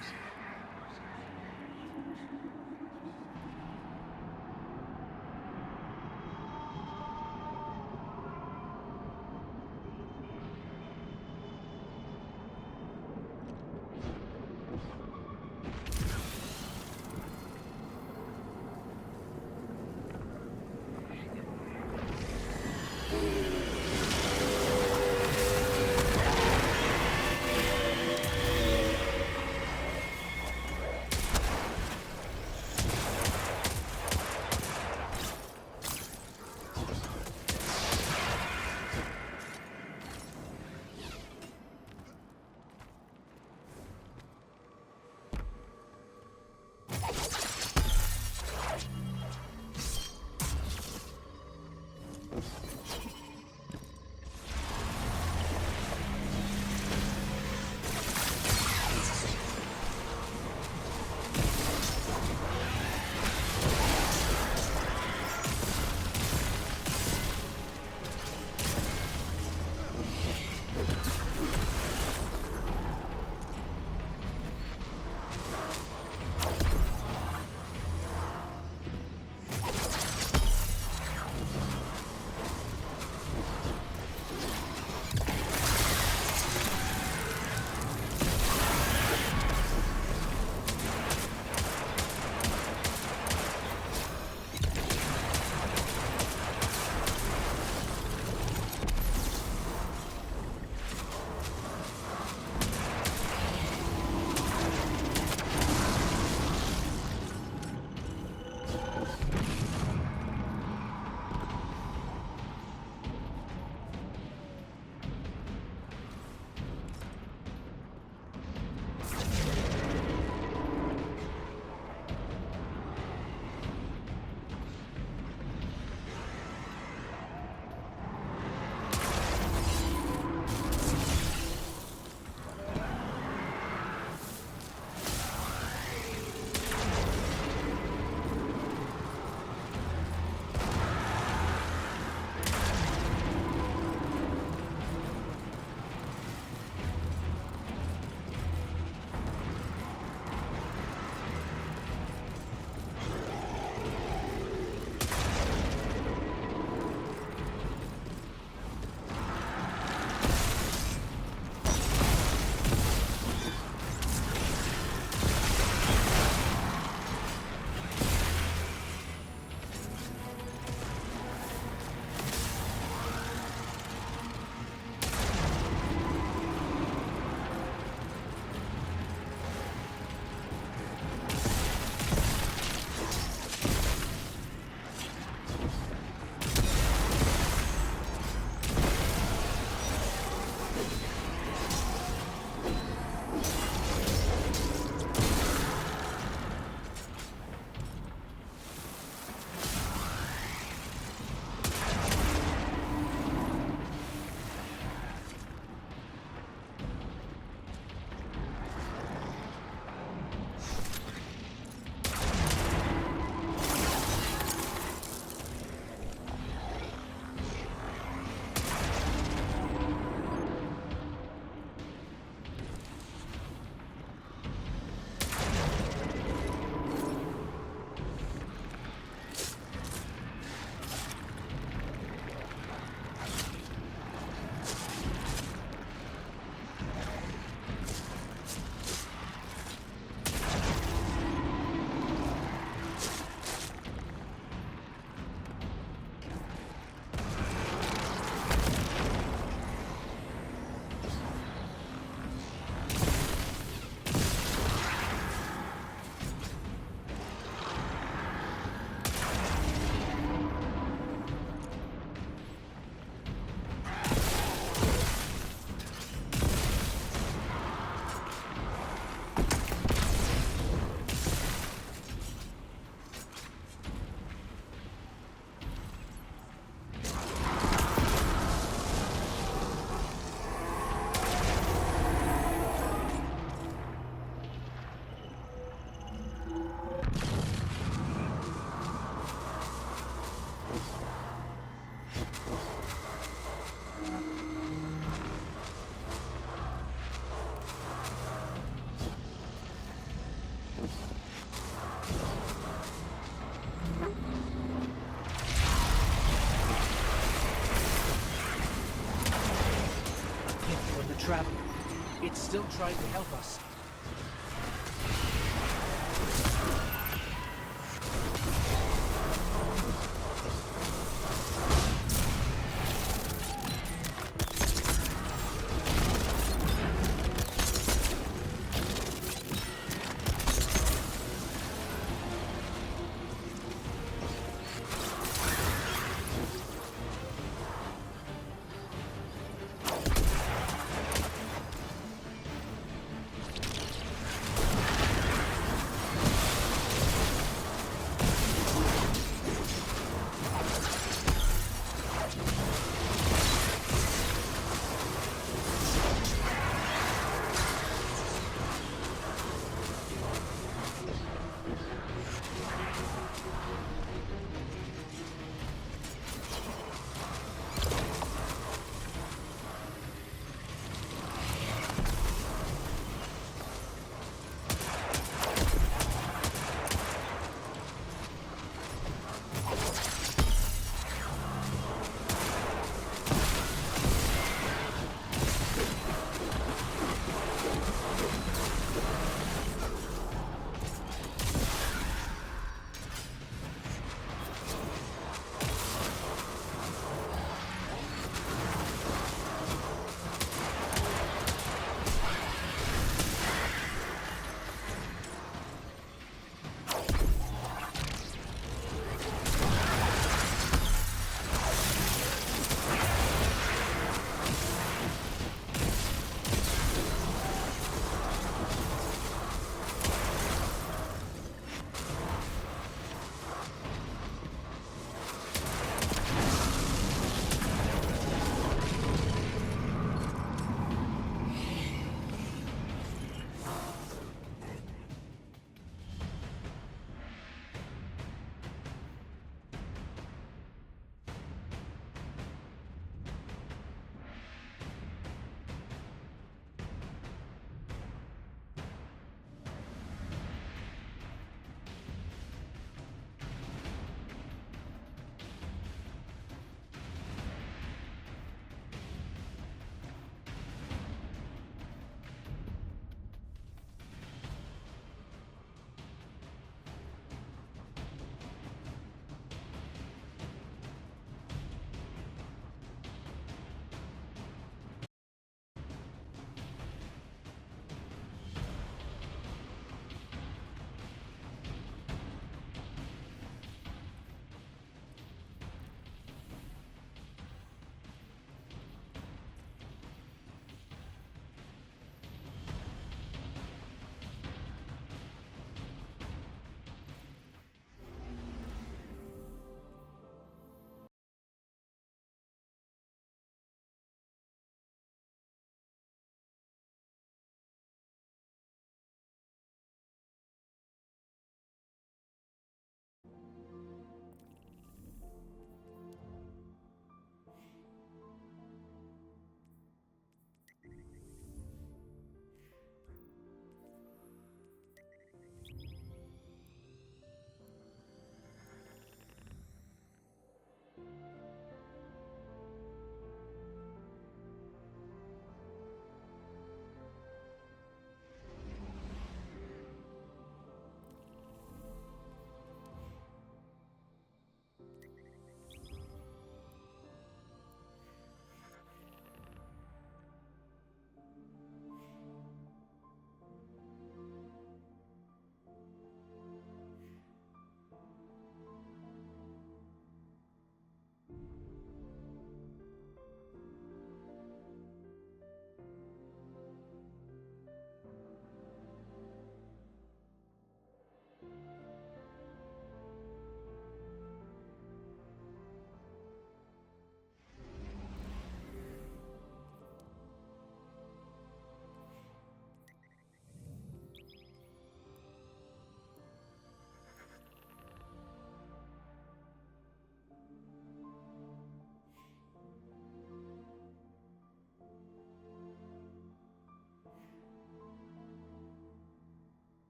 S1: Traveler. It's still trying to help us.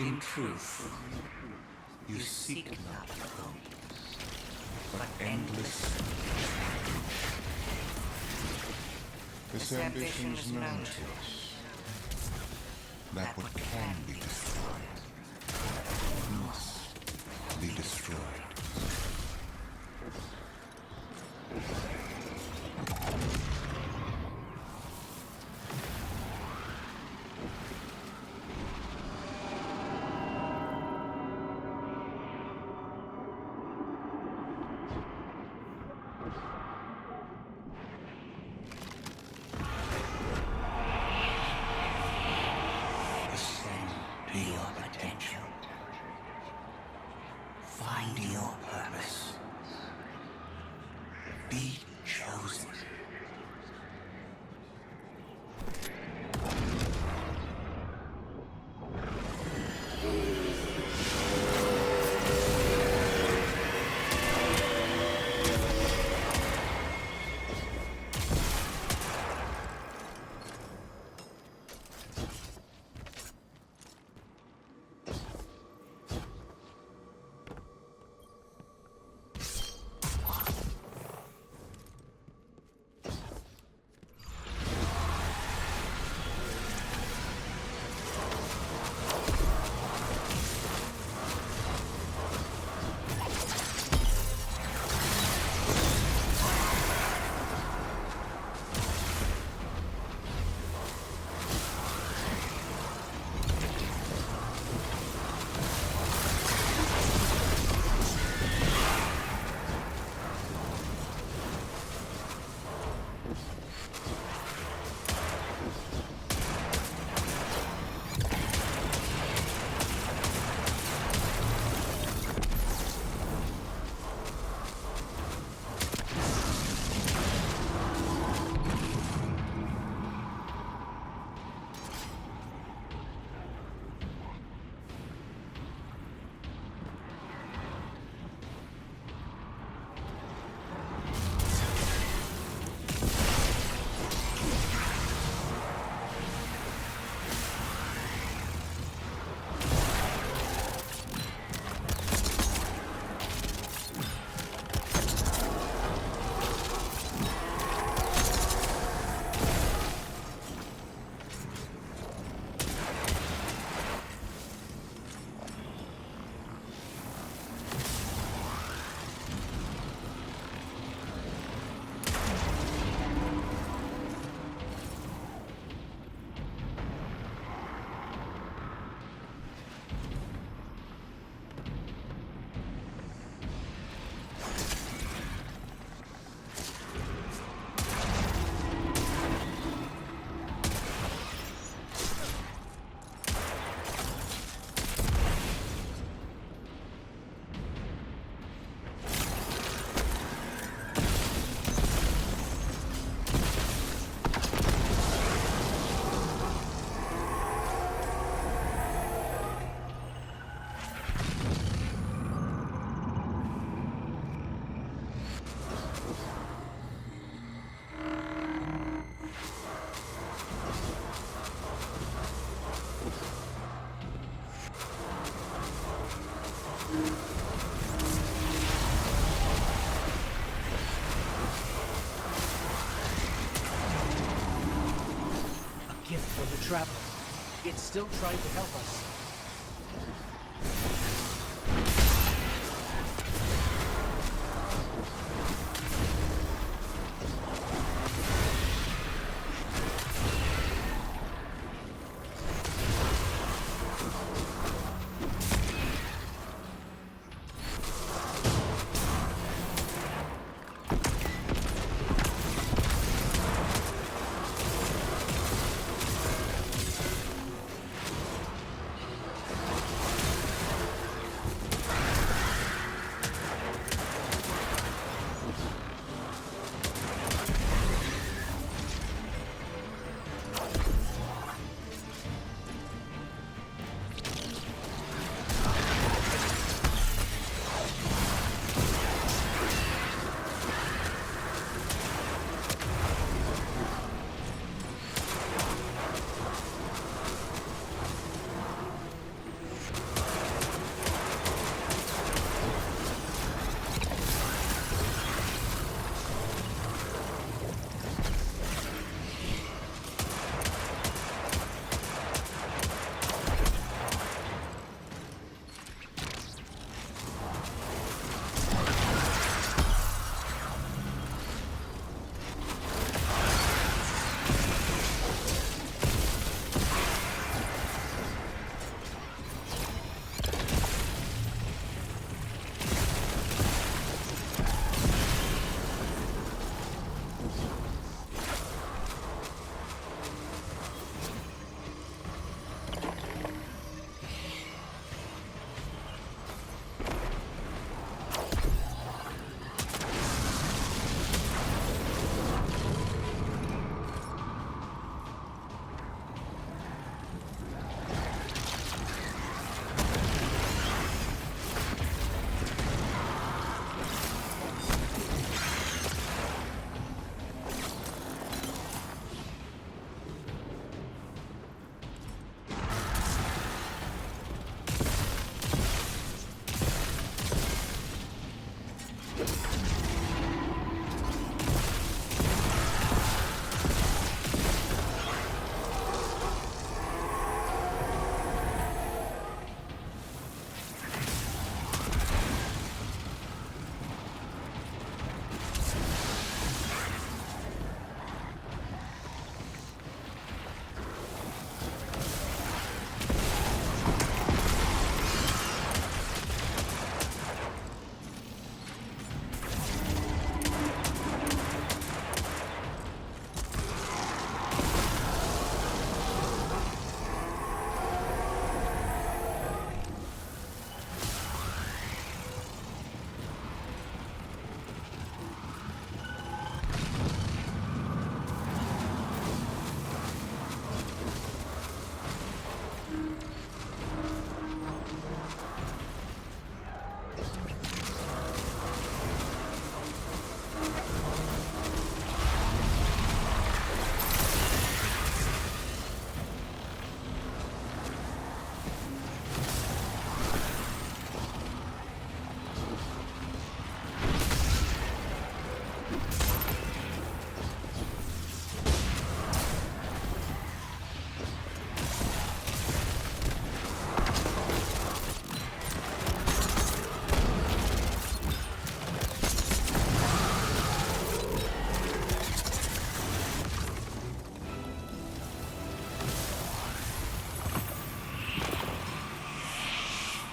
S2: In truth, you seek not home, but endless challenge.
S4: This ambition is known to us. That what can be destroyed must be destroyed.
S2: Ascend to your potential. Find your purpose. Be chosen.
S1: Gift from the Traveler. It's still trying to help us.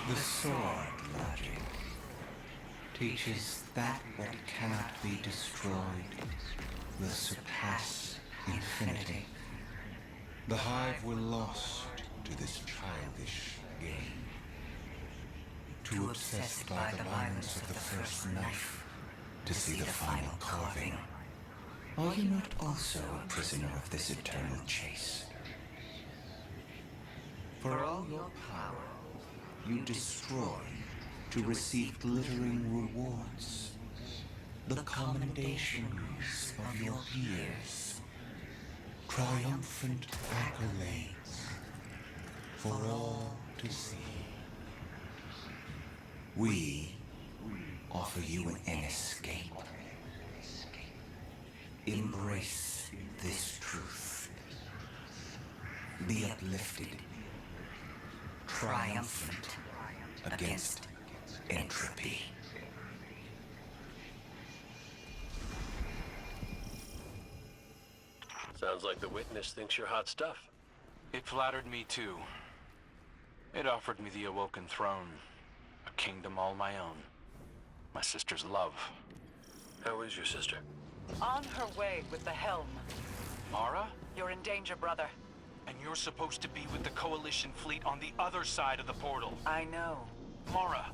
S2: The sword logic teaches that what cannot be destroyed will surpass infinity. The Hive were lost to this childish game, too obsessed by the violence of the first knife to see the final carving. Are you not also a prisoner of this eternal chase? For all your power, you destroy to receive glittering rewards, the commendations of your peers, triumphant accolades for all to see. We offer you an escape. Embrace this truth. Be uplifted, triumphant against entropy.
S11: Sounds like the witness thinks you're hot stuff.
S12: It flattered me too. It offered me the Awoken Throne, a kingdom all my own, my sister's love.
S11: How is your sister?
S3: On her way with the helm.
S12: Mara?
S3: You're in danger, brother.
S12: And you're supposed to be with the Coalition fleet on the other side of the portal.
S3: I know.
S12: Mara,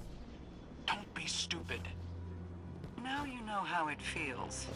S12: don't be stupid.
S3: Now you know how it feels.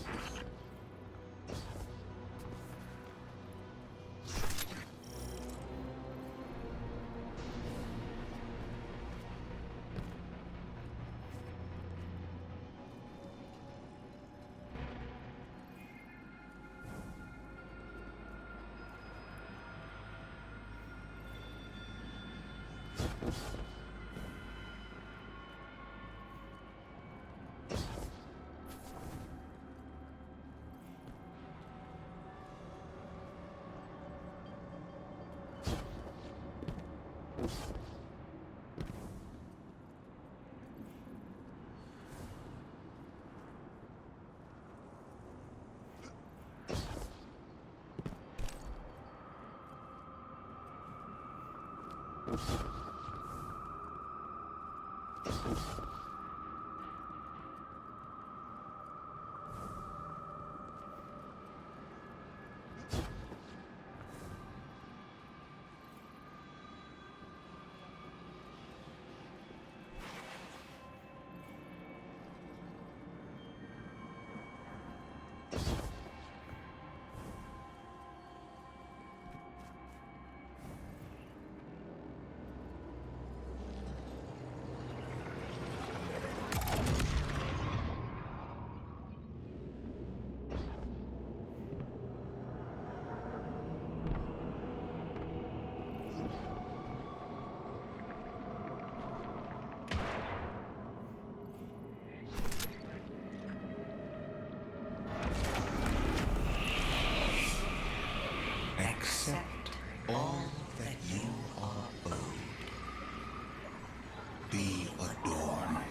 S2: Accept all that you are owed. Be adorned.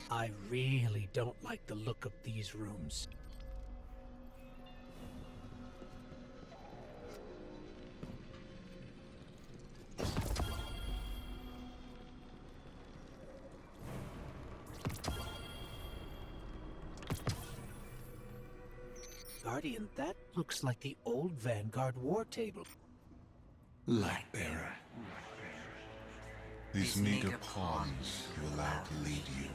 S1: I really don't like the look of these rooms. Guardian, that looks like the old Vanguard war table.
S4: Lightbearer. These meager pawns you allow to lead you.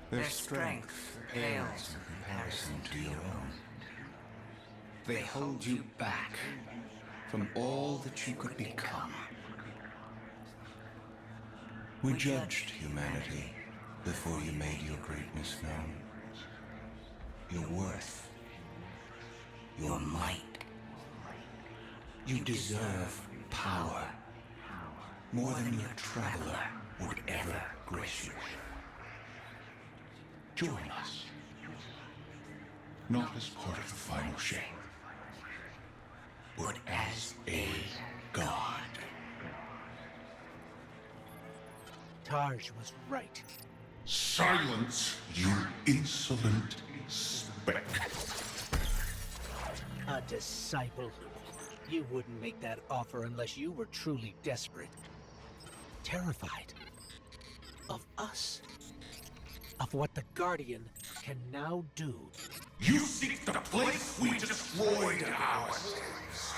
S4: Their strength pales in comparison to your own.
S2: They hold you back from all that you could become.
S4: We judged humanity before you made your greatness known.
S2: Your worth, your might. You deserve power more than your traveler would ever grace you.
S4: Join us. Not as part of the final shape,
S2: but as a god.
S1: Tarj was right.
S4: Silence, you insolent speck.
S1: A disciple. You wouldn't make that offer unless you were truly desperate. Terrified. Of us. Of what the Guardian can now do.
S4: You seek the place we destroyed ourselves.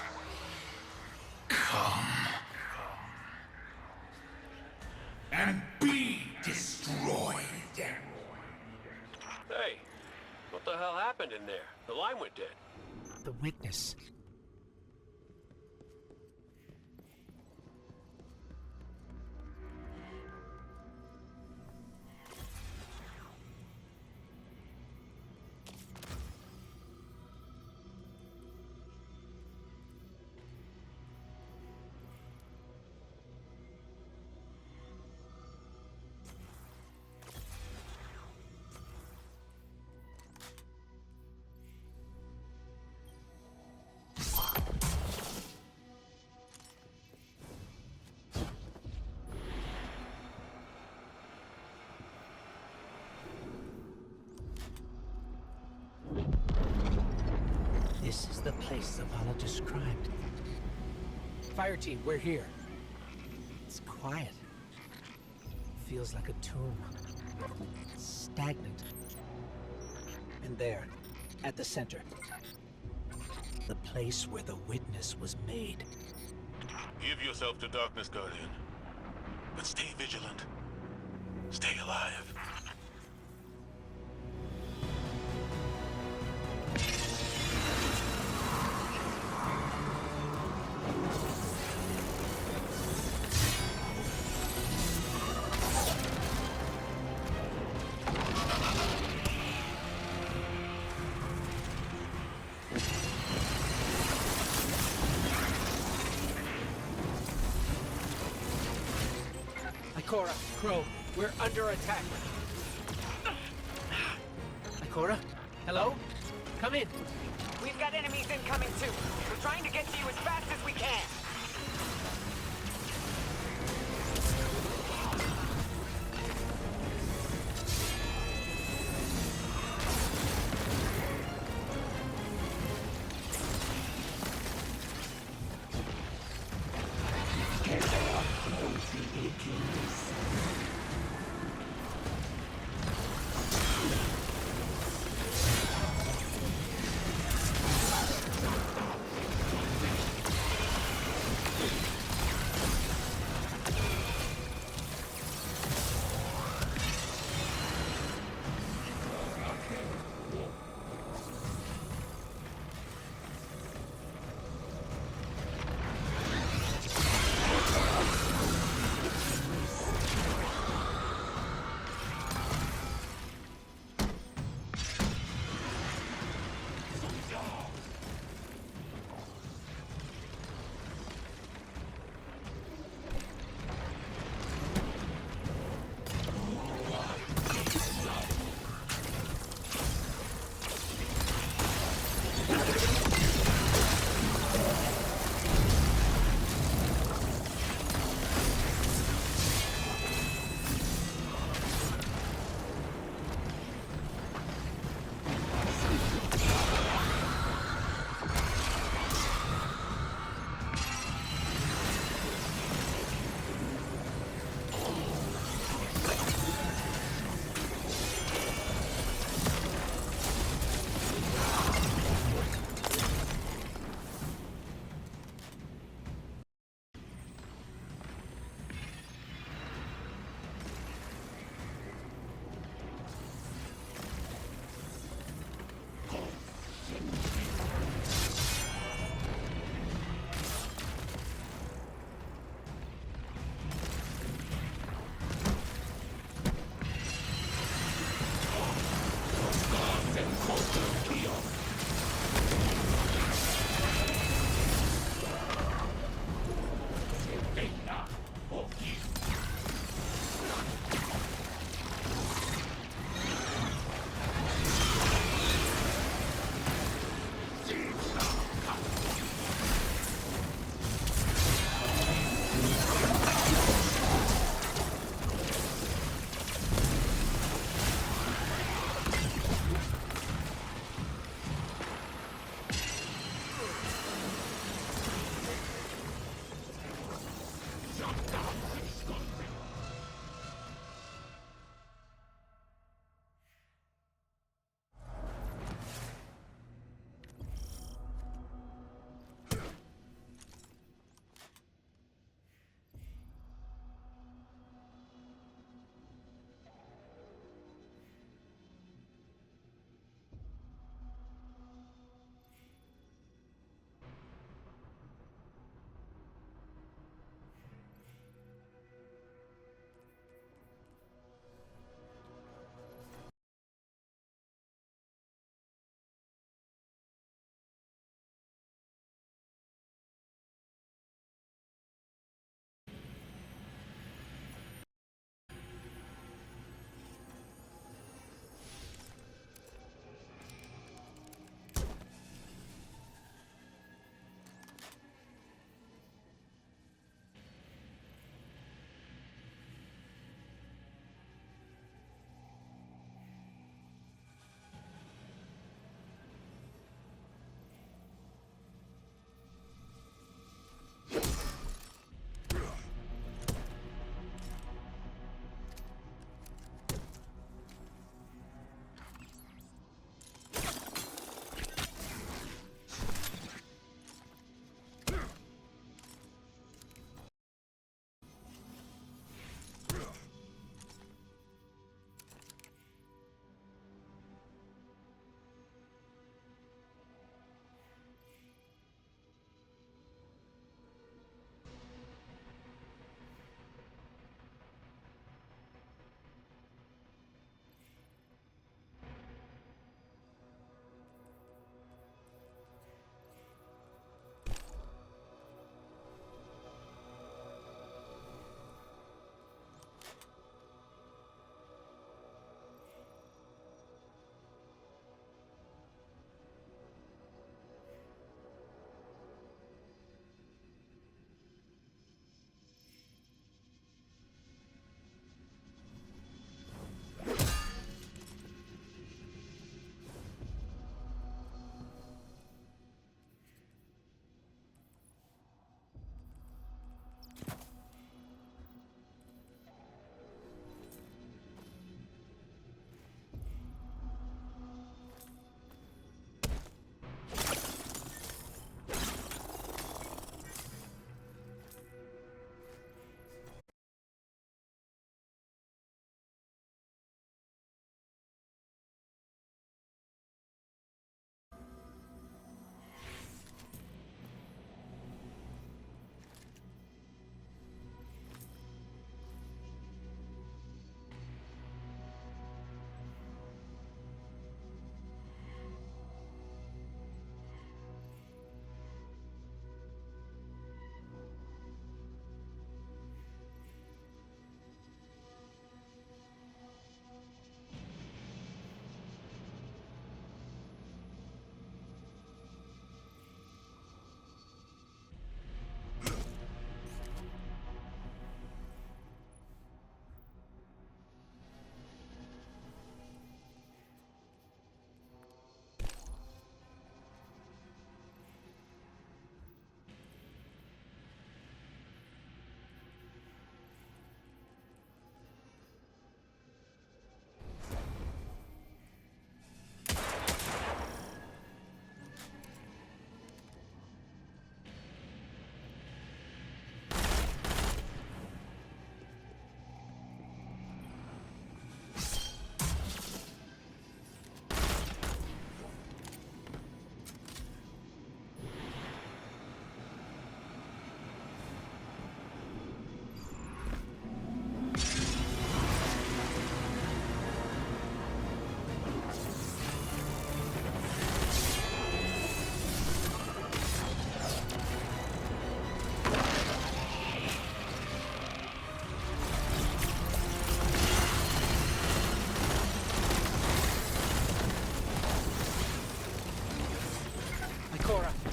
S4: Come. And be destroyed.
S11: Hey, what the hell happened in there? The line went dead.
S1: The witness. This is the place Zavala described. Fire team, we're here. It's quiet. Feels like a tomb. Stagnant. And there, at the center, the place where the witness was made.
S15: Give yourself to darkness, Guardian. But stay vigilant. Stay alive.
S1: Ikora, Crow, we're under attack. Ikora? Hello? Come in.
S8: We've got enemies incoming too. We're trying to get to you as fast as we can.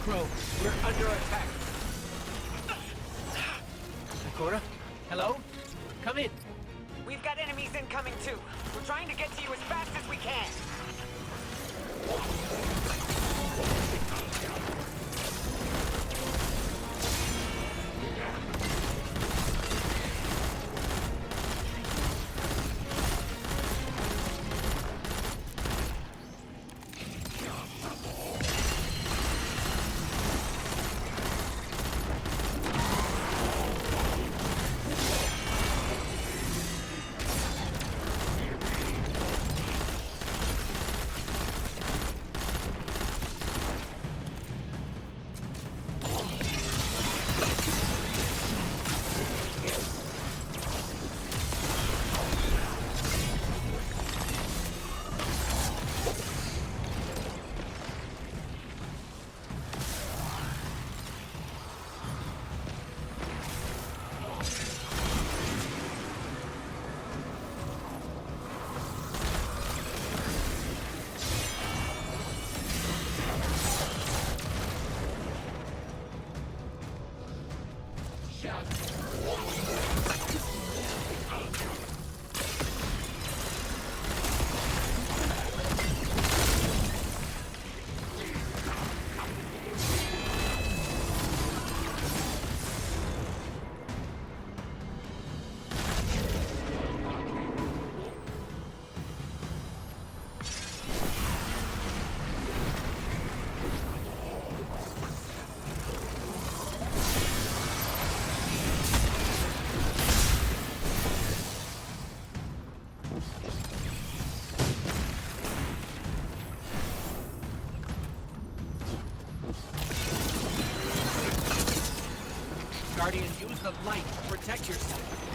S1: Crow, we're under attack. Ikora? Hello? Come in.
S8: We've got enemies incoming too. We're trying to get to you as fast as we can.
S1: Guardian, use the light to protect yourself.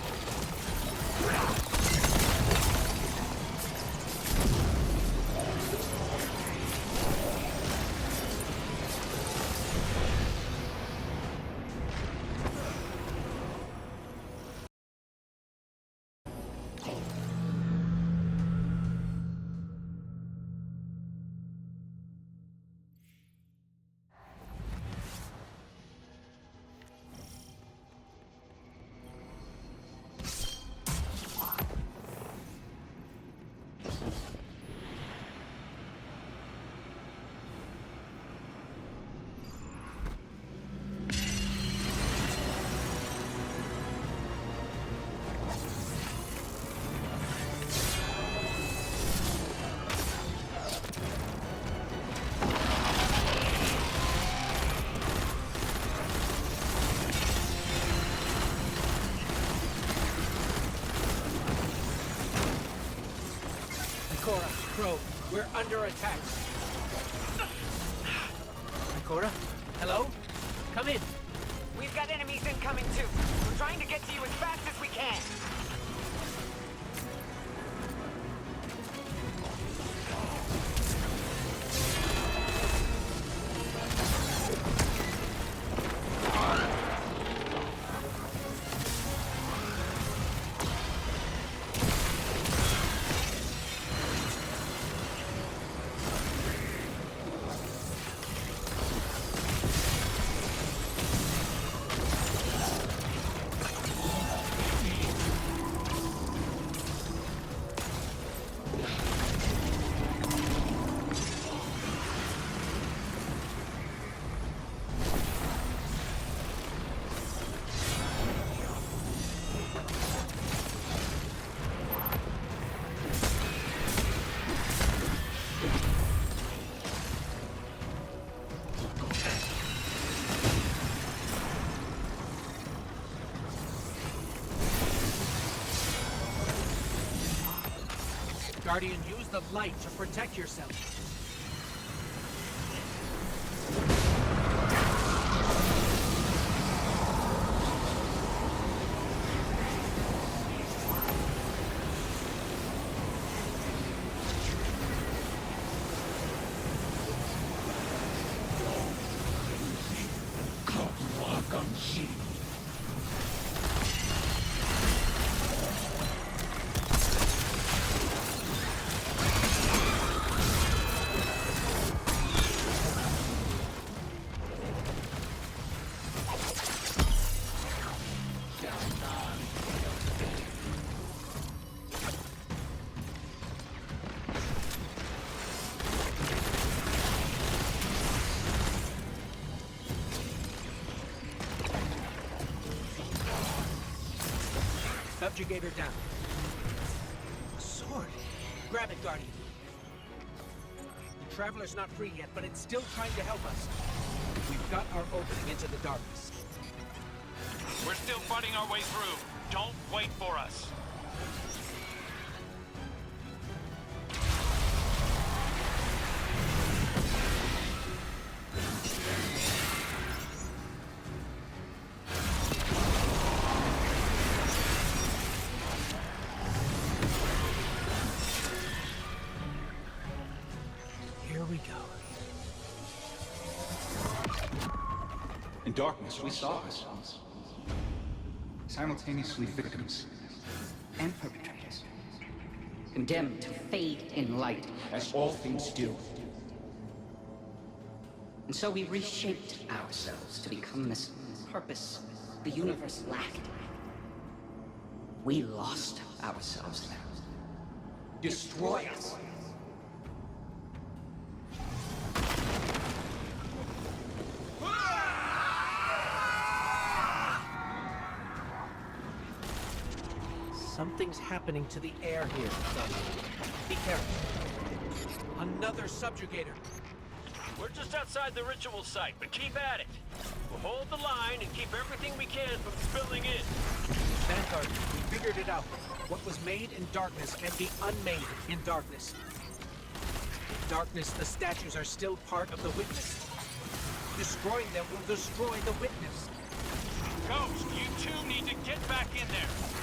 S1: Ikora, Crow, we're under attack. Ikora? Hello? Come in.
S8: We've got enemies incoming too. We're trying to get to you as fast as we can.
S1: Guardian, use the light to protect yourself. Subjugator down. A sword. Grab it, Guardian. The Traveler's not free yet, but it's still trying to help us. We've got our opening into the darkness.
S12: We're still fighting our way through. Don't wait for us.
S1: Here we go.
S2: In darkness, we saw ourselves. Simultaneously victims and perpetrators. Condemned to fade in light, as all things do. And so we reshaped ourselves to become this purpose the universe lacked. We lost ourselves there. Destroy us.
S1: Something's happening to the air here, Dustin. Be careful. Another subjugator.
S11: We're just outside the ritual site, but keep at it. We'll hold the line and keep everything we can from spilling in.
S1: Vanguard, we figured it out. What was made in darkness can be unmade in darkness. In darkness, the statues are still part of the witness. Destroying them will destroy the witness.
S12: Ghost, you two need to get back in there.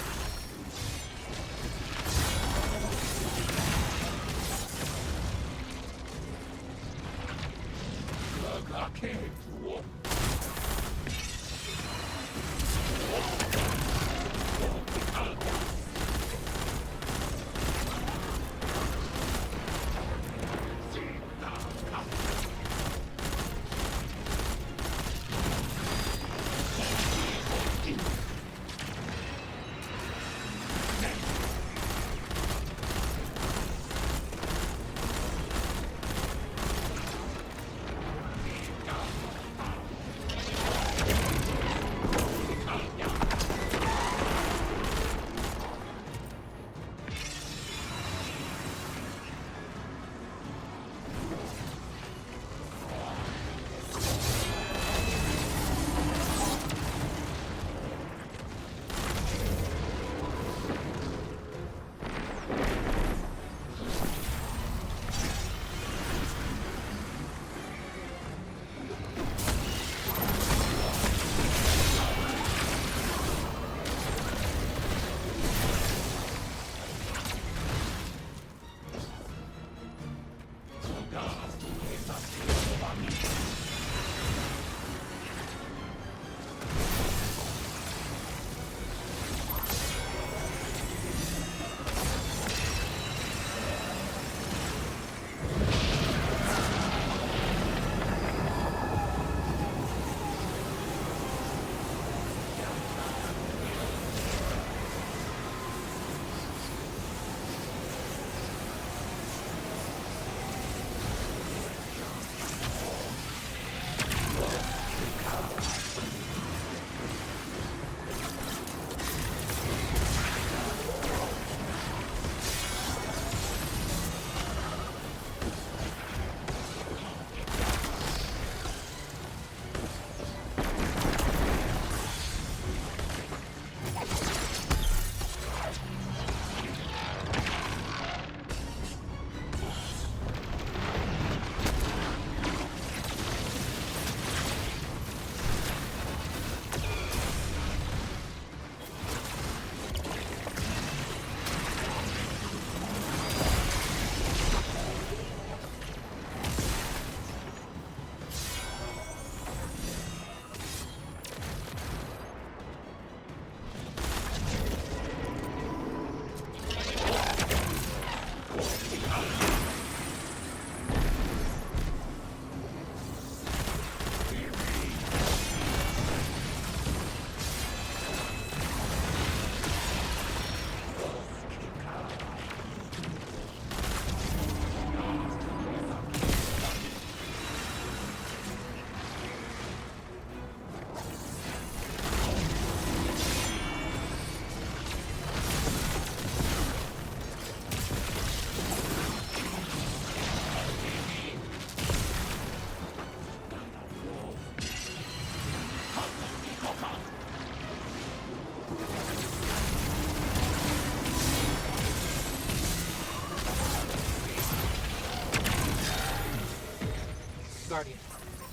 S1: Guardian.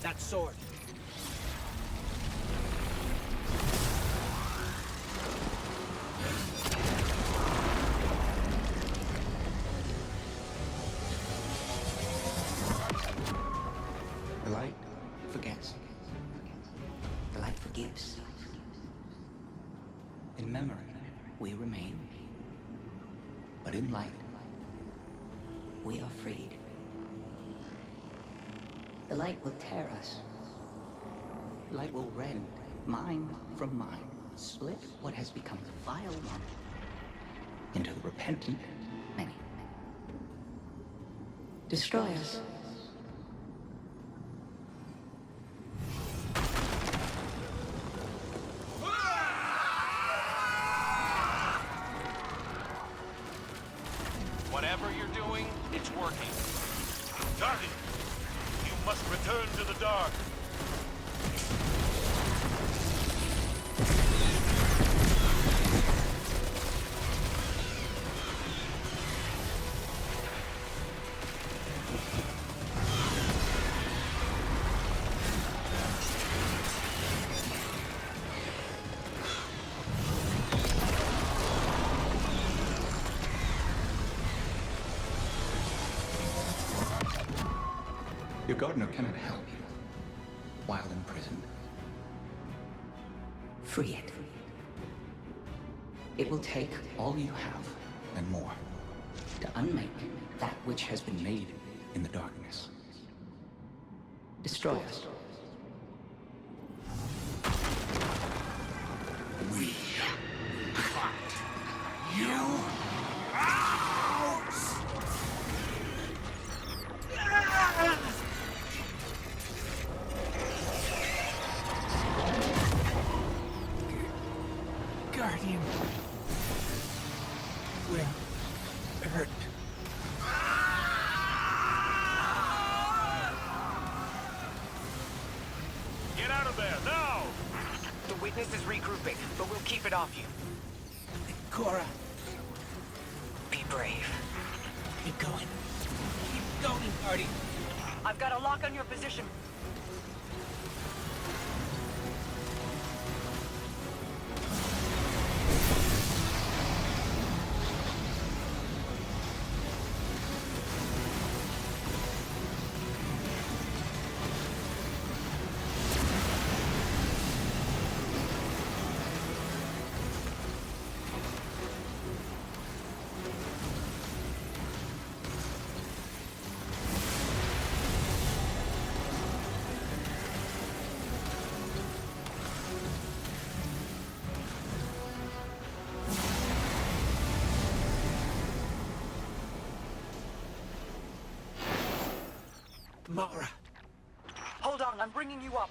S1: That sword.
S2: The light forgets. The light forgives. In memory, we remain. But in light, we are freed. The light will tear us. The light will rend mind from mind, split what has become the vile one into the repentant many. Destroy us.
S15: Whatever you're doing, it's working. Guardian, you must return to the dark.
S2: Your gardener cannot help you while imprisoned. Free it. It will take all you have and more to unmake that which has been made in the darkness. Destroy us. We cut you out!
S1: Guardian. We're hurt.
S15: Get out of there, now!
S8: The witness is regrouping, but we'll keep it off you.
S1: Cora.
S8: Be brave.
S1: Keep going. Keep going, Guardian.
S3: I've got a lock on your position.
S1: Mara.
S3: Hold on, I'm bringing you up.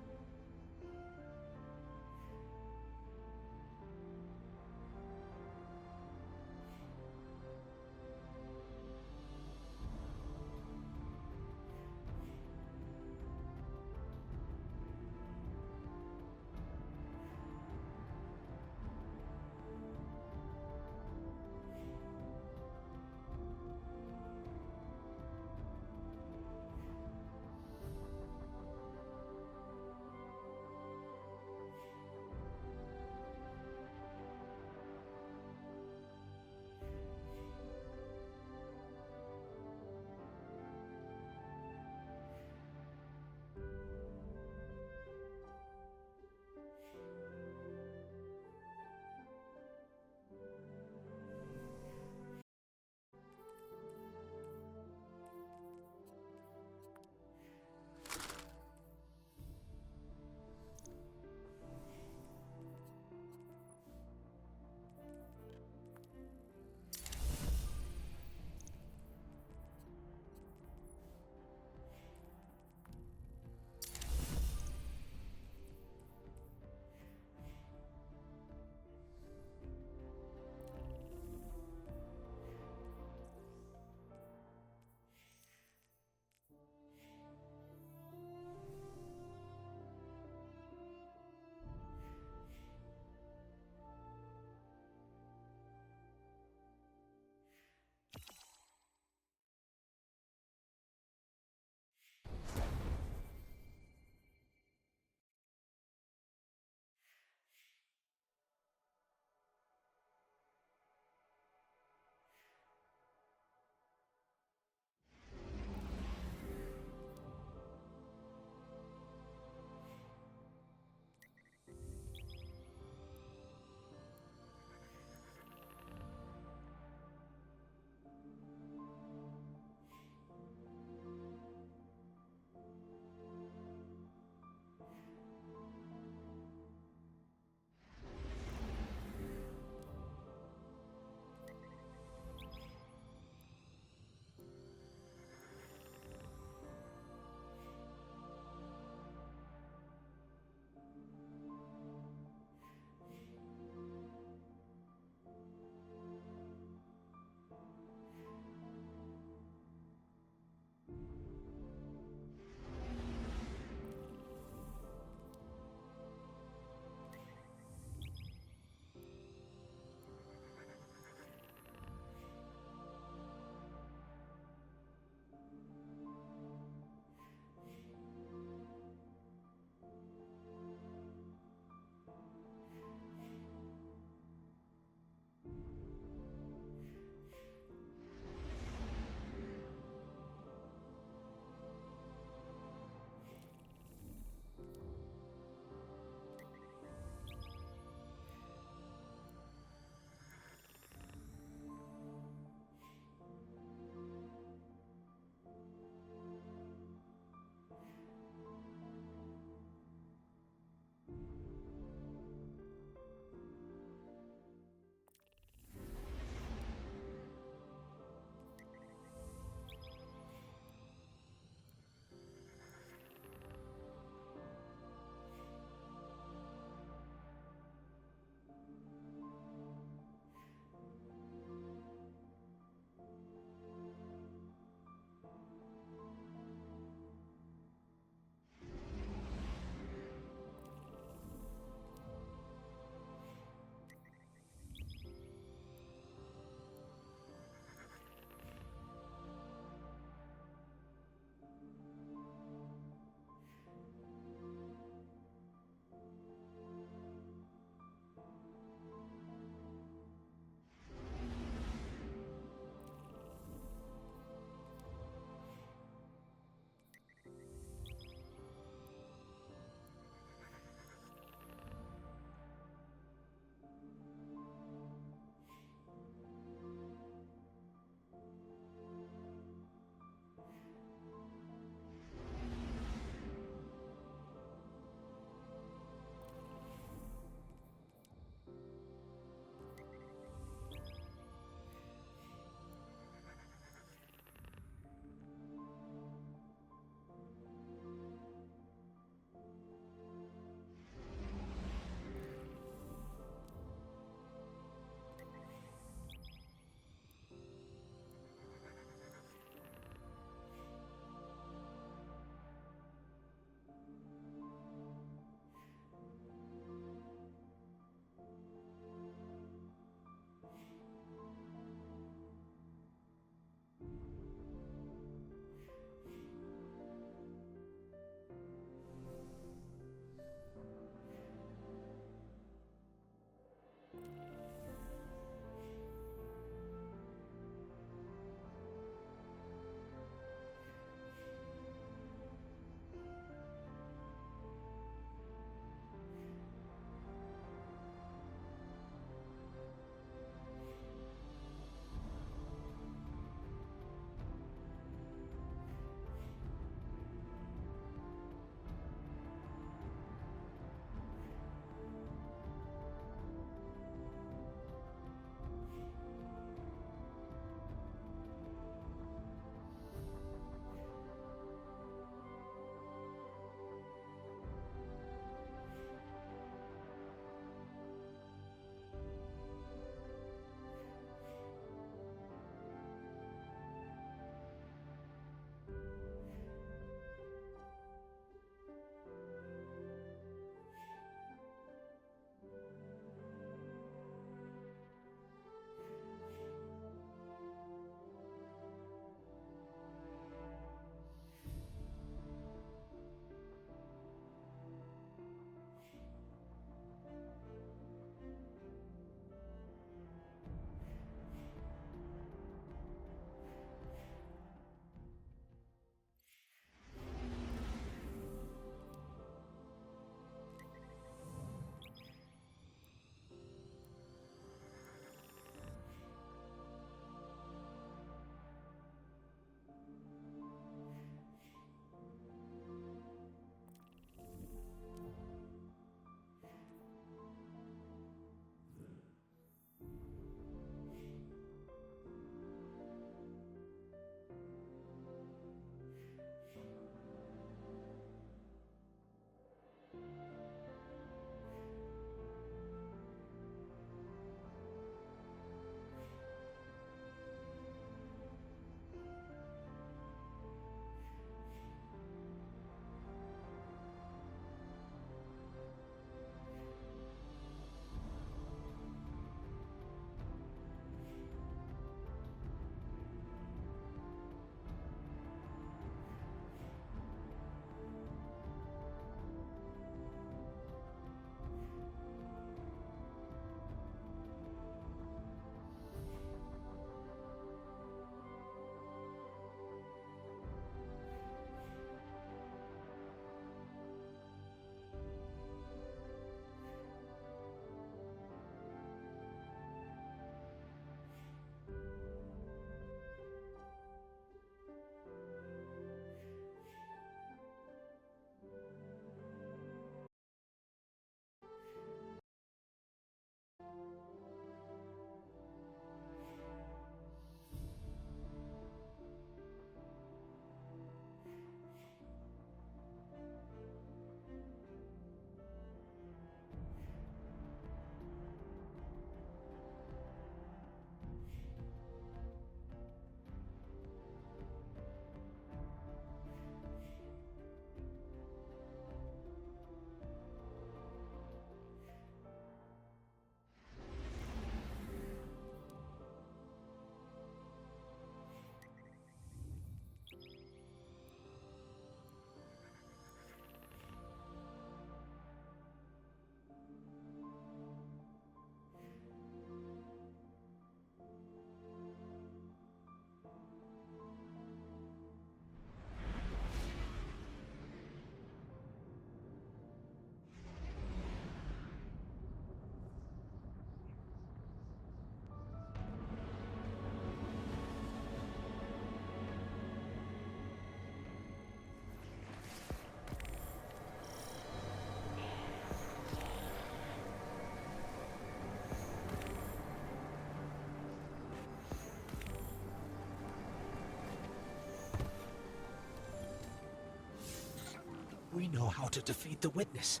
S1: We know how to defeat the Witness.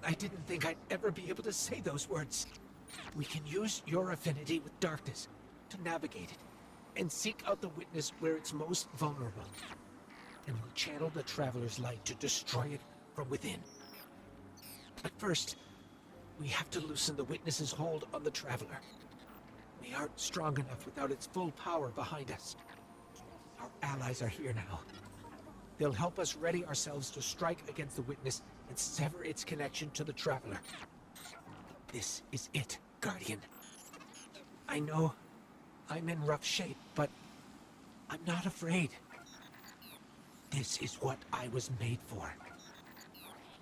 S1: I didn't think I'd ever be able to say those words. We can use your affinity with darkness to navigate it and seek out the Witness where it's most vulnerable. And we'll channel the Traveler's light to destroy it from within. But first, we have to loosen the Witness's hold on the Traveler. We aren't strong enough without its full power behind us. Our allies are here now. They'll help us ready ourselves to strike against the Witness and sever its connection to the Traveler. This is it, Guardian. I know I'm in rough shape, but I'm not afraid. This is what I was made for.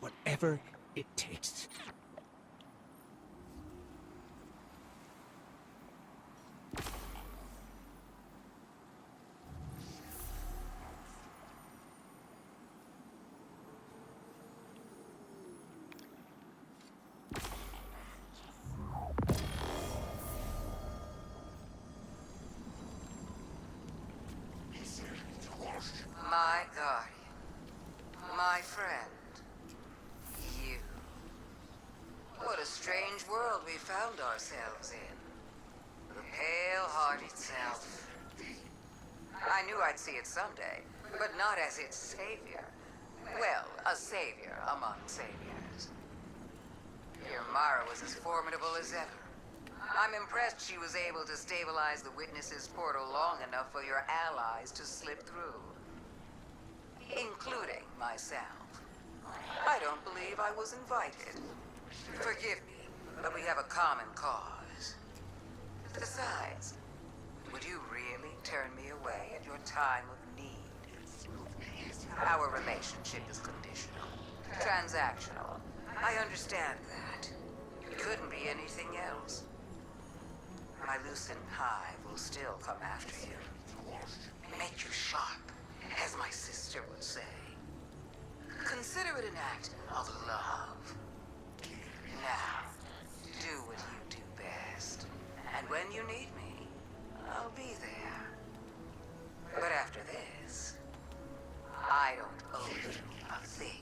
S1: Whatever it takes.
S18: My guardian. My friend. You. What a strange world we found ourselves in. The Pale Heart itself. I knew I'd see it someday, but not as its savior. Well, a savior among saviors. Your Mara was as formidable as ever. I'm impressed she was able to stabilize the Witness's portal long enough for your allies to slip through. Including myself. I don't believe I was invited. Forgive me, but we have a common cause. Besides, would you really turn me away at your time of need? Our relationship is conditional. Transactional. I understand that. It couldn't be anything else. My Lucent hive will still come after you. Make you sharp, as my sister would say. Consider it an act of love. Now, do what you do best. And when you need me, I'll be there. But after this, I don't owe you a thing.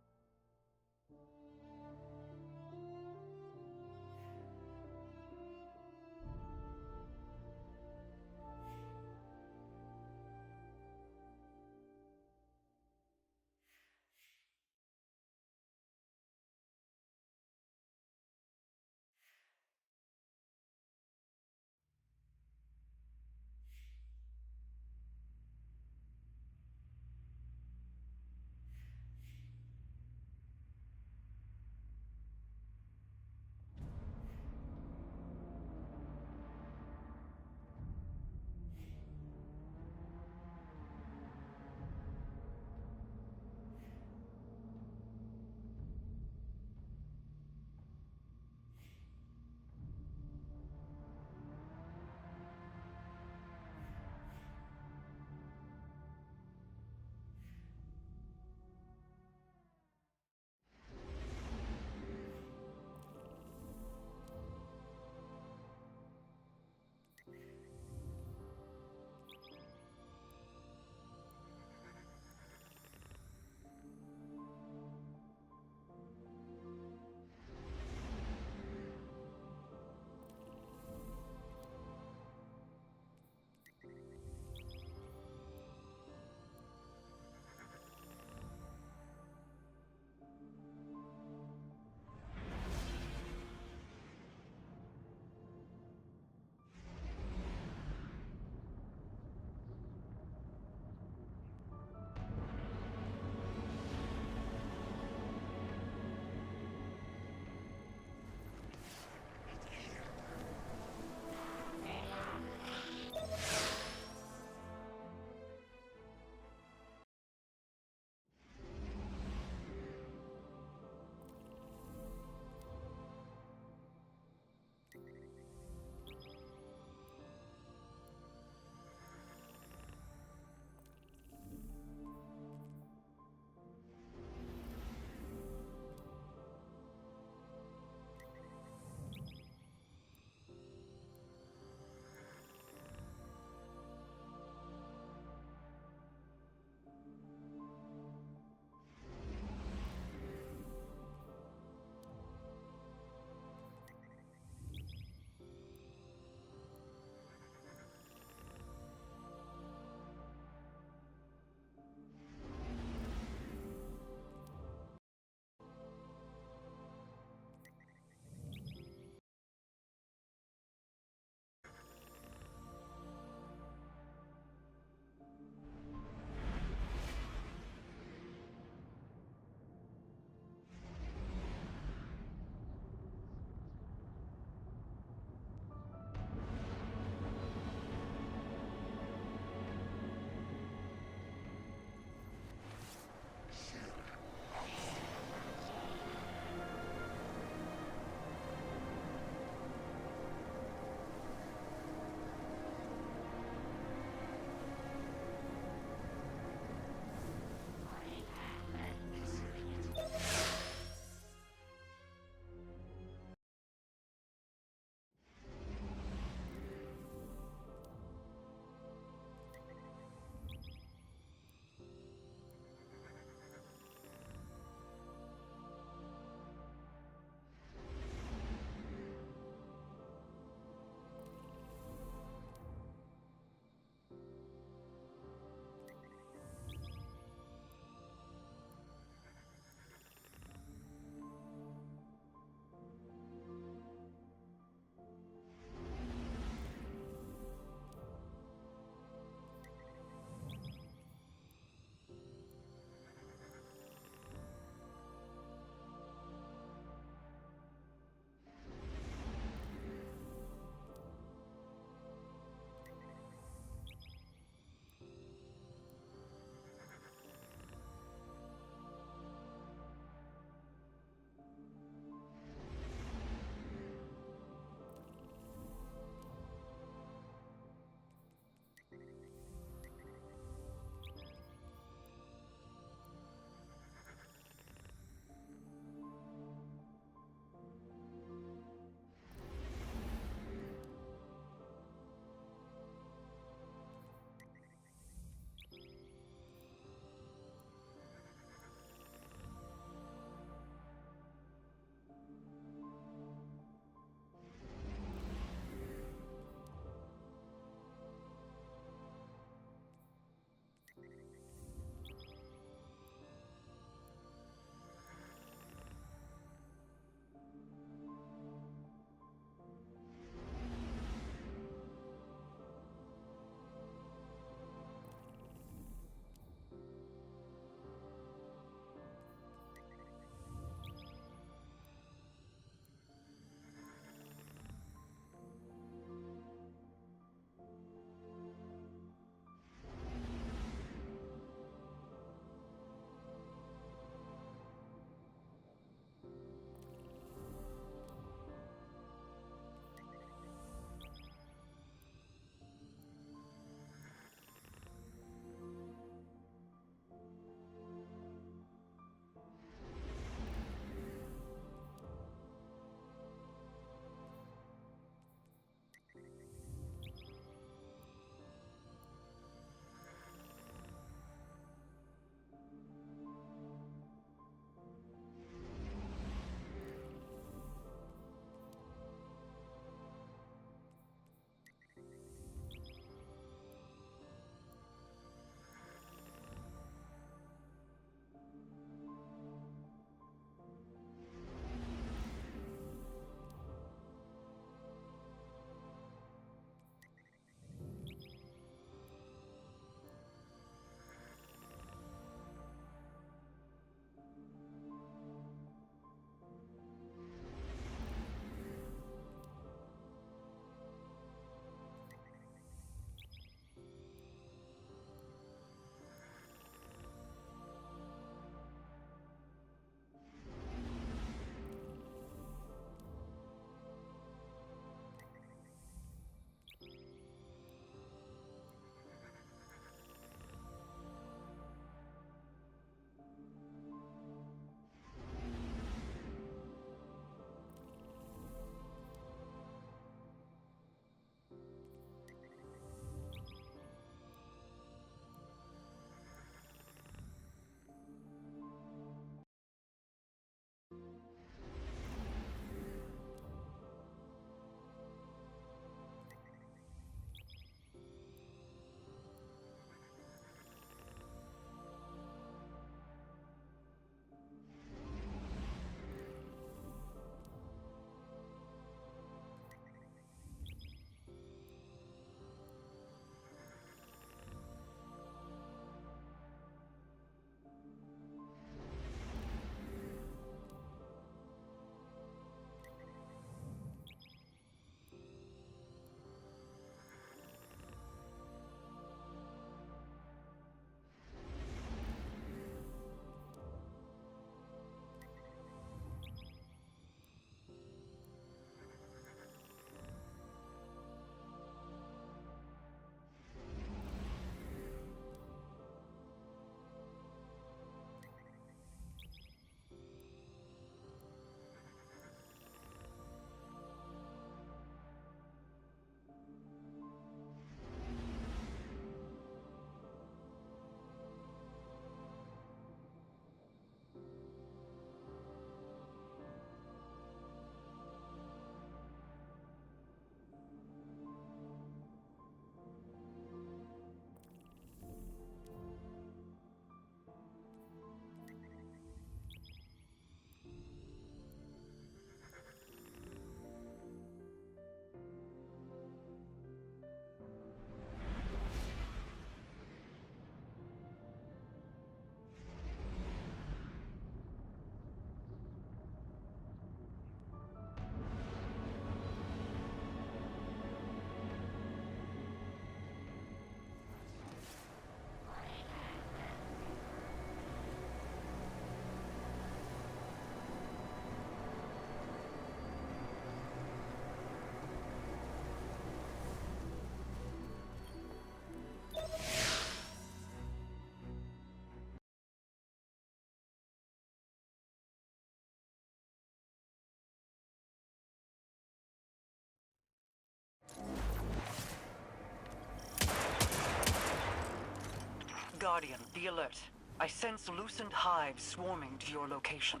S3: Guardian, be alert. I sense loosened hives swarming to your location.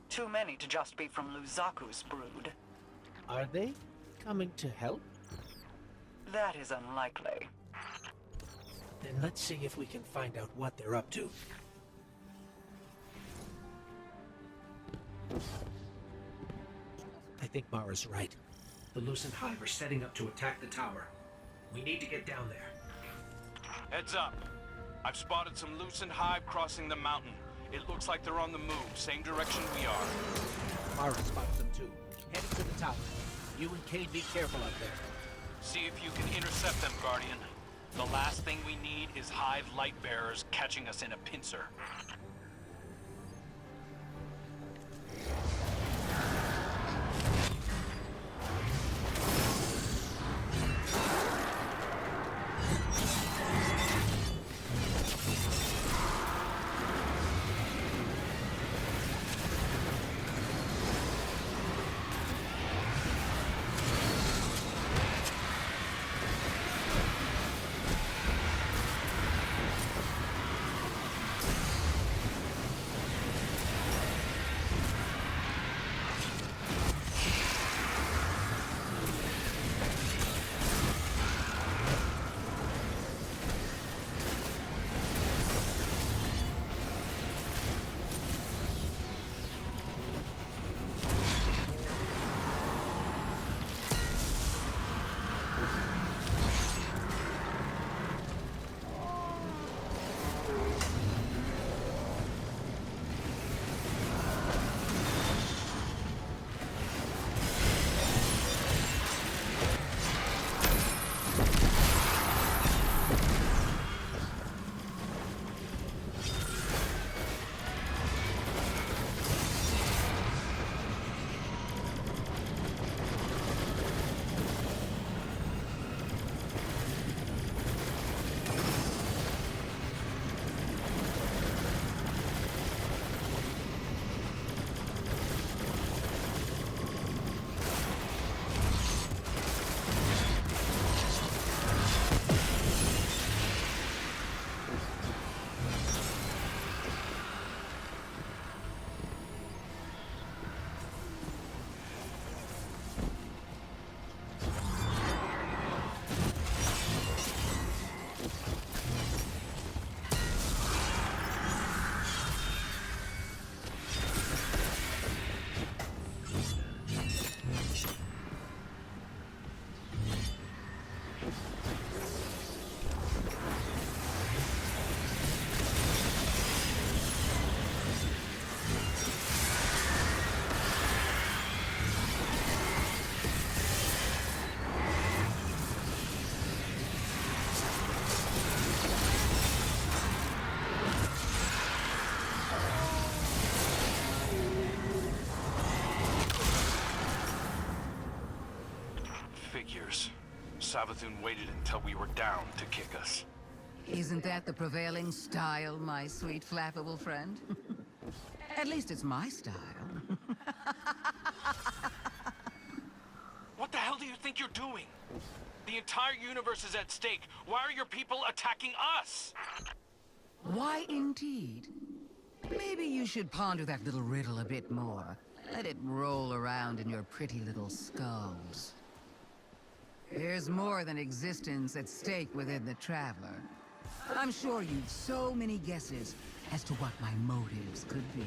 S3: Too many to just be from Luzaku's brood.
S1: Are they coming to help?
S3: That is unlikely.
S1: Then let's see if we can find out what they're up to. I think Mara's right. The loosened hive are setting up to attack the tower. We need to get down there.
S12: Heads up. I've spotted some loosened hive crossing the mountain. It looks like they're on the move, same direction we are.
S1: Mara spots them too. Heading to the tower. You and Cade be careful out there.
S12: See if you can intercept them, Guardian. The last thing we need is hive light bearers catching us in a pincer. Savathun waited until we were down to kick us.
S18: Isn't that the prevailing style, my sweet flappable friend? At least it's my style.
S12: What the hell do you think you're doing? The entire universe is at stake. Why are your people attacking us?
S18: Why indeed? Maybe you should ponder that little riddle a bit more. Let it roll around in your pretty little skulls. There's more than existence at stake within the Traveler. I'm sure you've so many guesses as to what my motives could be.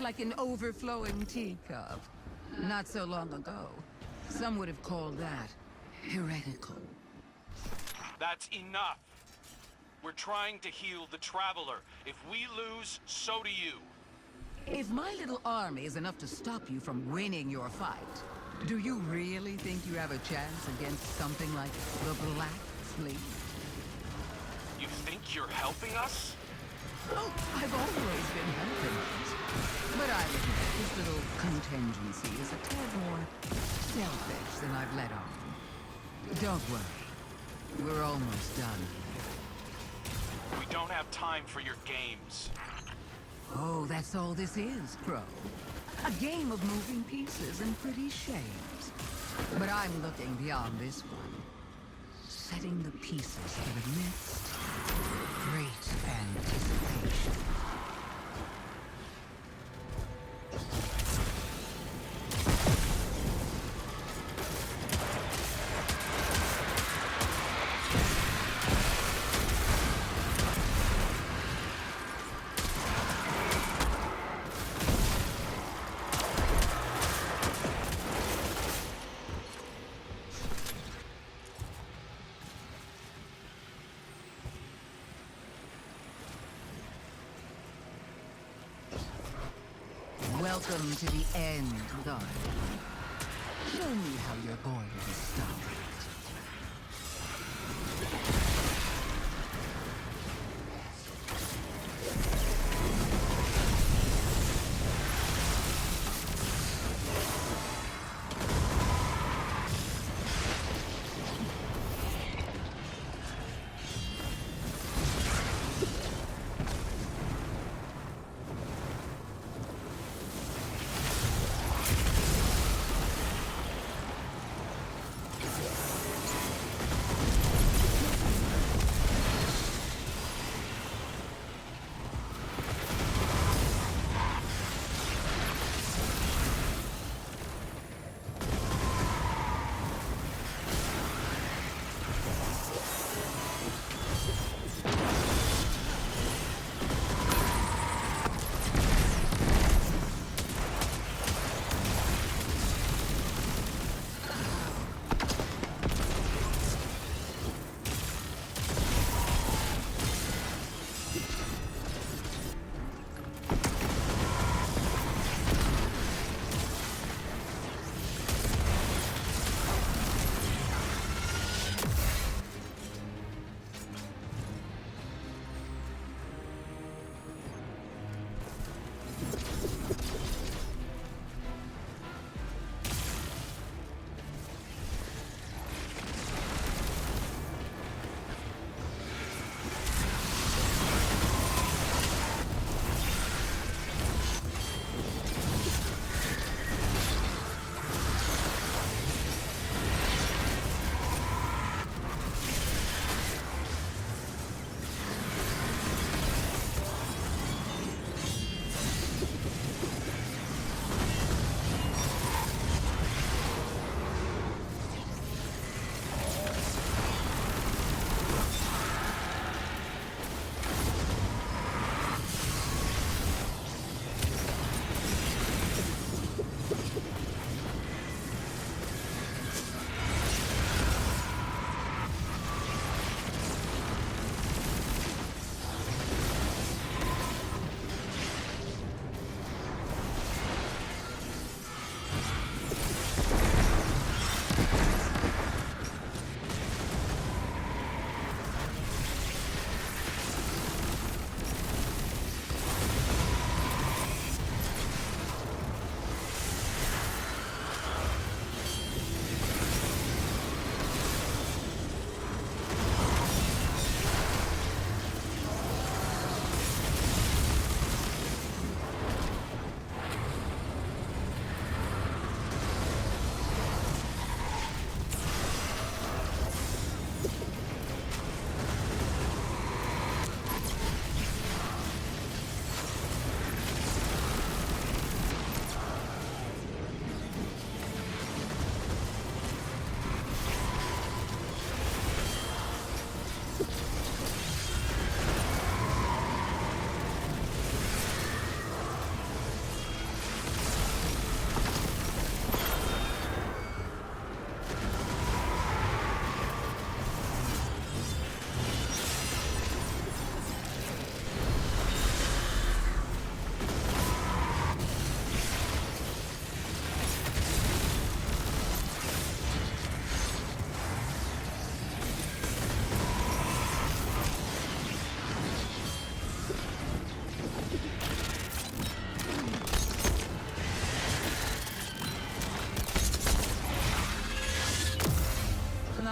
S18: like an overflowing teacup. Not so long ago, some would have called that heretical.
S12: That's enough. We're trying to heal the Traveler. If we lose, so do you.
S18: If my little army is enough to stop you from winning your fight, do you really think you have a chance against something like the Black Fleet?
S12: You think you're helping us?
S18: Oh, I've always been helping us. But I admit this little contingency is a tad more selfish than I've let on. Don't worry. We're almost done.
S12: We don't have time for your games.
S18: Oh, that's all this is, Crow. A game of moving pieces and pretty shapes. But I'm looking beyond this one. Setting the pieces for the next great anticipation. Welcome to the end, Guardian. Show me how you're going to stop it.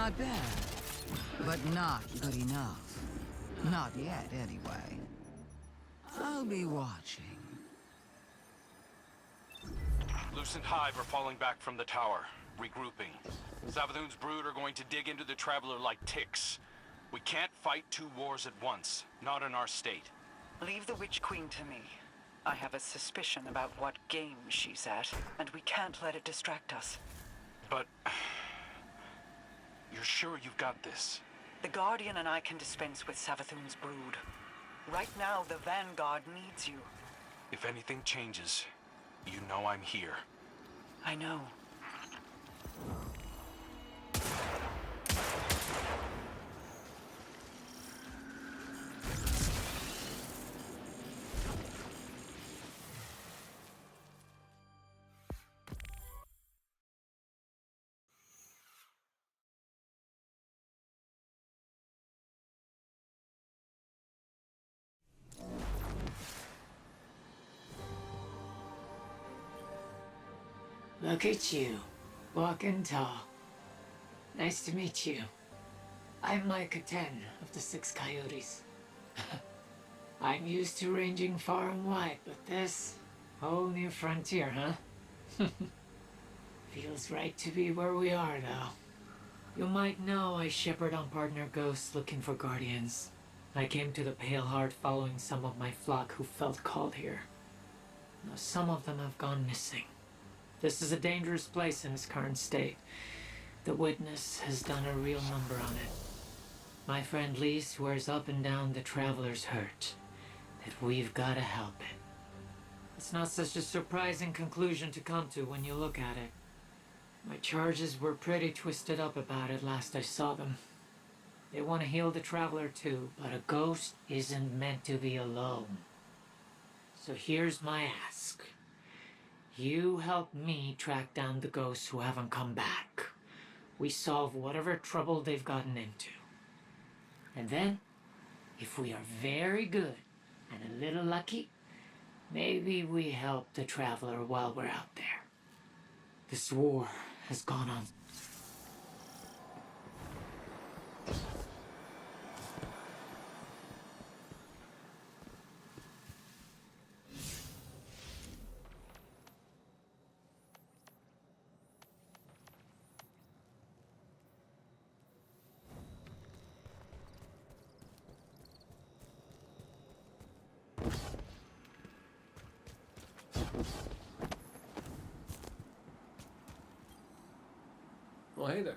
S18: Not bad, but not good enough. Not yet, anyway. I'll be watching.
S12: Lucent Hive are falling back from the tower, regrouping. Savathun's brood are going to dig into the Traveler like ticks. We can't fight two wars at once, not in our state.
S3: Leave the Witch Queen to me. I have a suspicion about what game she's at, and we can't let it distract us.
S12: But... you're sure you've got this?
S3: The Guardian and I can dispense with Savathun's brood. Right now, the Vanguard needs you.
S12: If anything changes, you know I'm here.
S3: I know.
S19: Look at you, walking tall. Nice to meet you. I'm Micah 10 of the Six Coyotes. I'm used to ranging far and wide, but this, whole new frontier, huh? Feels right to be where we are, though. You might know I shepherd on partner ghosts looking for guardians. I came to the Pale Heart following some of my flock who felt called here. Now, some of them have gone missing. This is a dangerous place in its current state. The Witness has done a real number on it. My friend Lee swears up and down the Traveler's hurt, that we've gotta help it. It's not such a surprising conclusion to come to when you look at it. My charges were pretty twisted up about it last I saw them. They want to heal the Traveler too, but a ghost isn't meant to be alone. So here's my ask. You help me track down the ghosts who haven't come back. We solve whatever trouble they've gotten into. And then, if we are very good and a little lucky, maybe we help the Traveler while we're out there. This war has gone on.
S5: Well, hey there.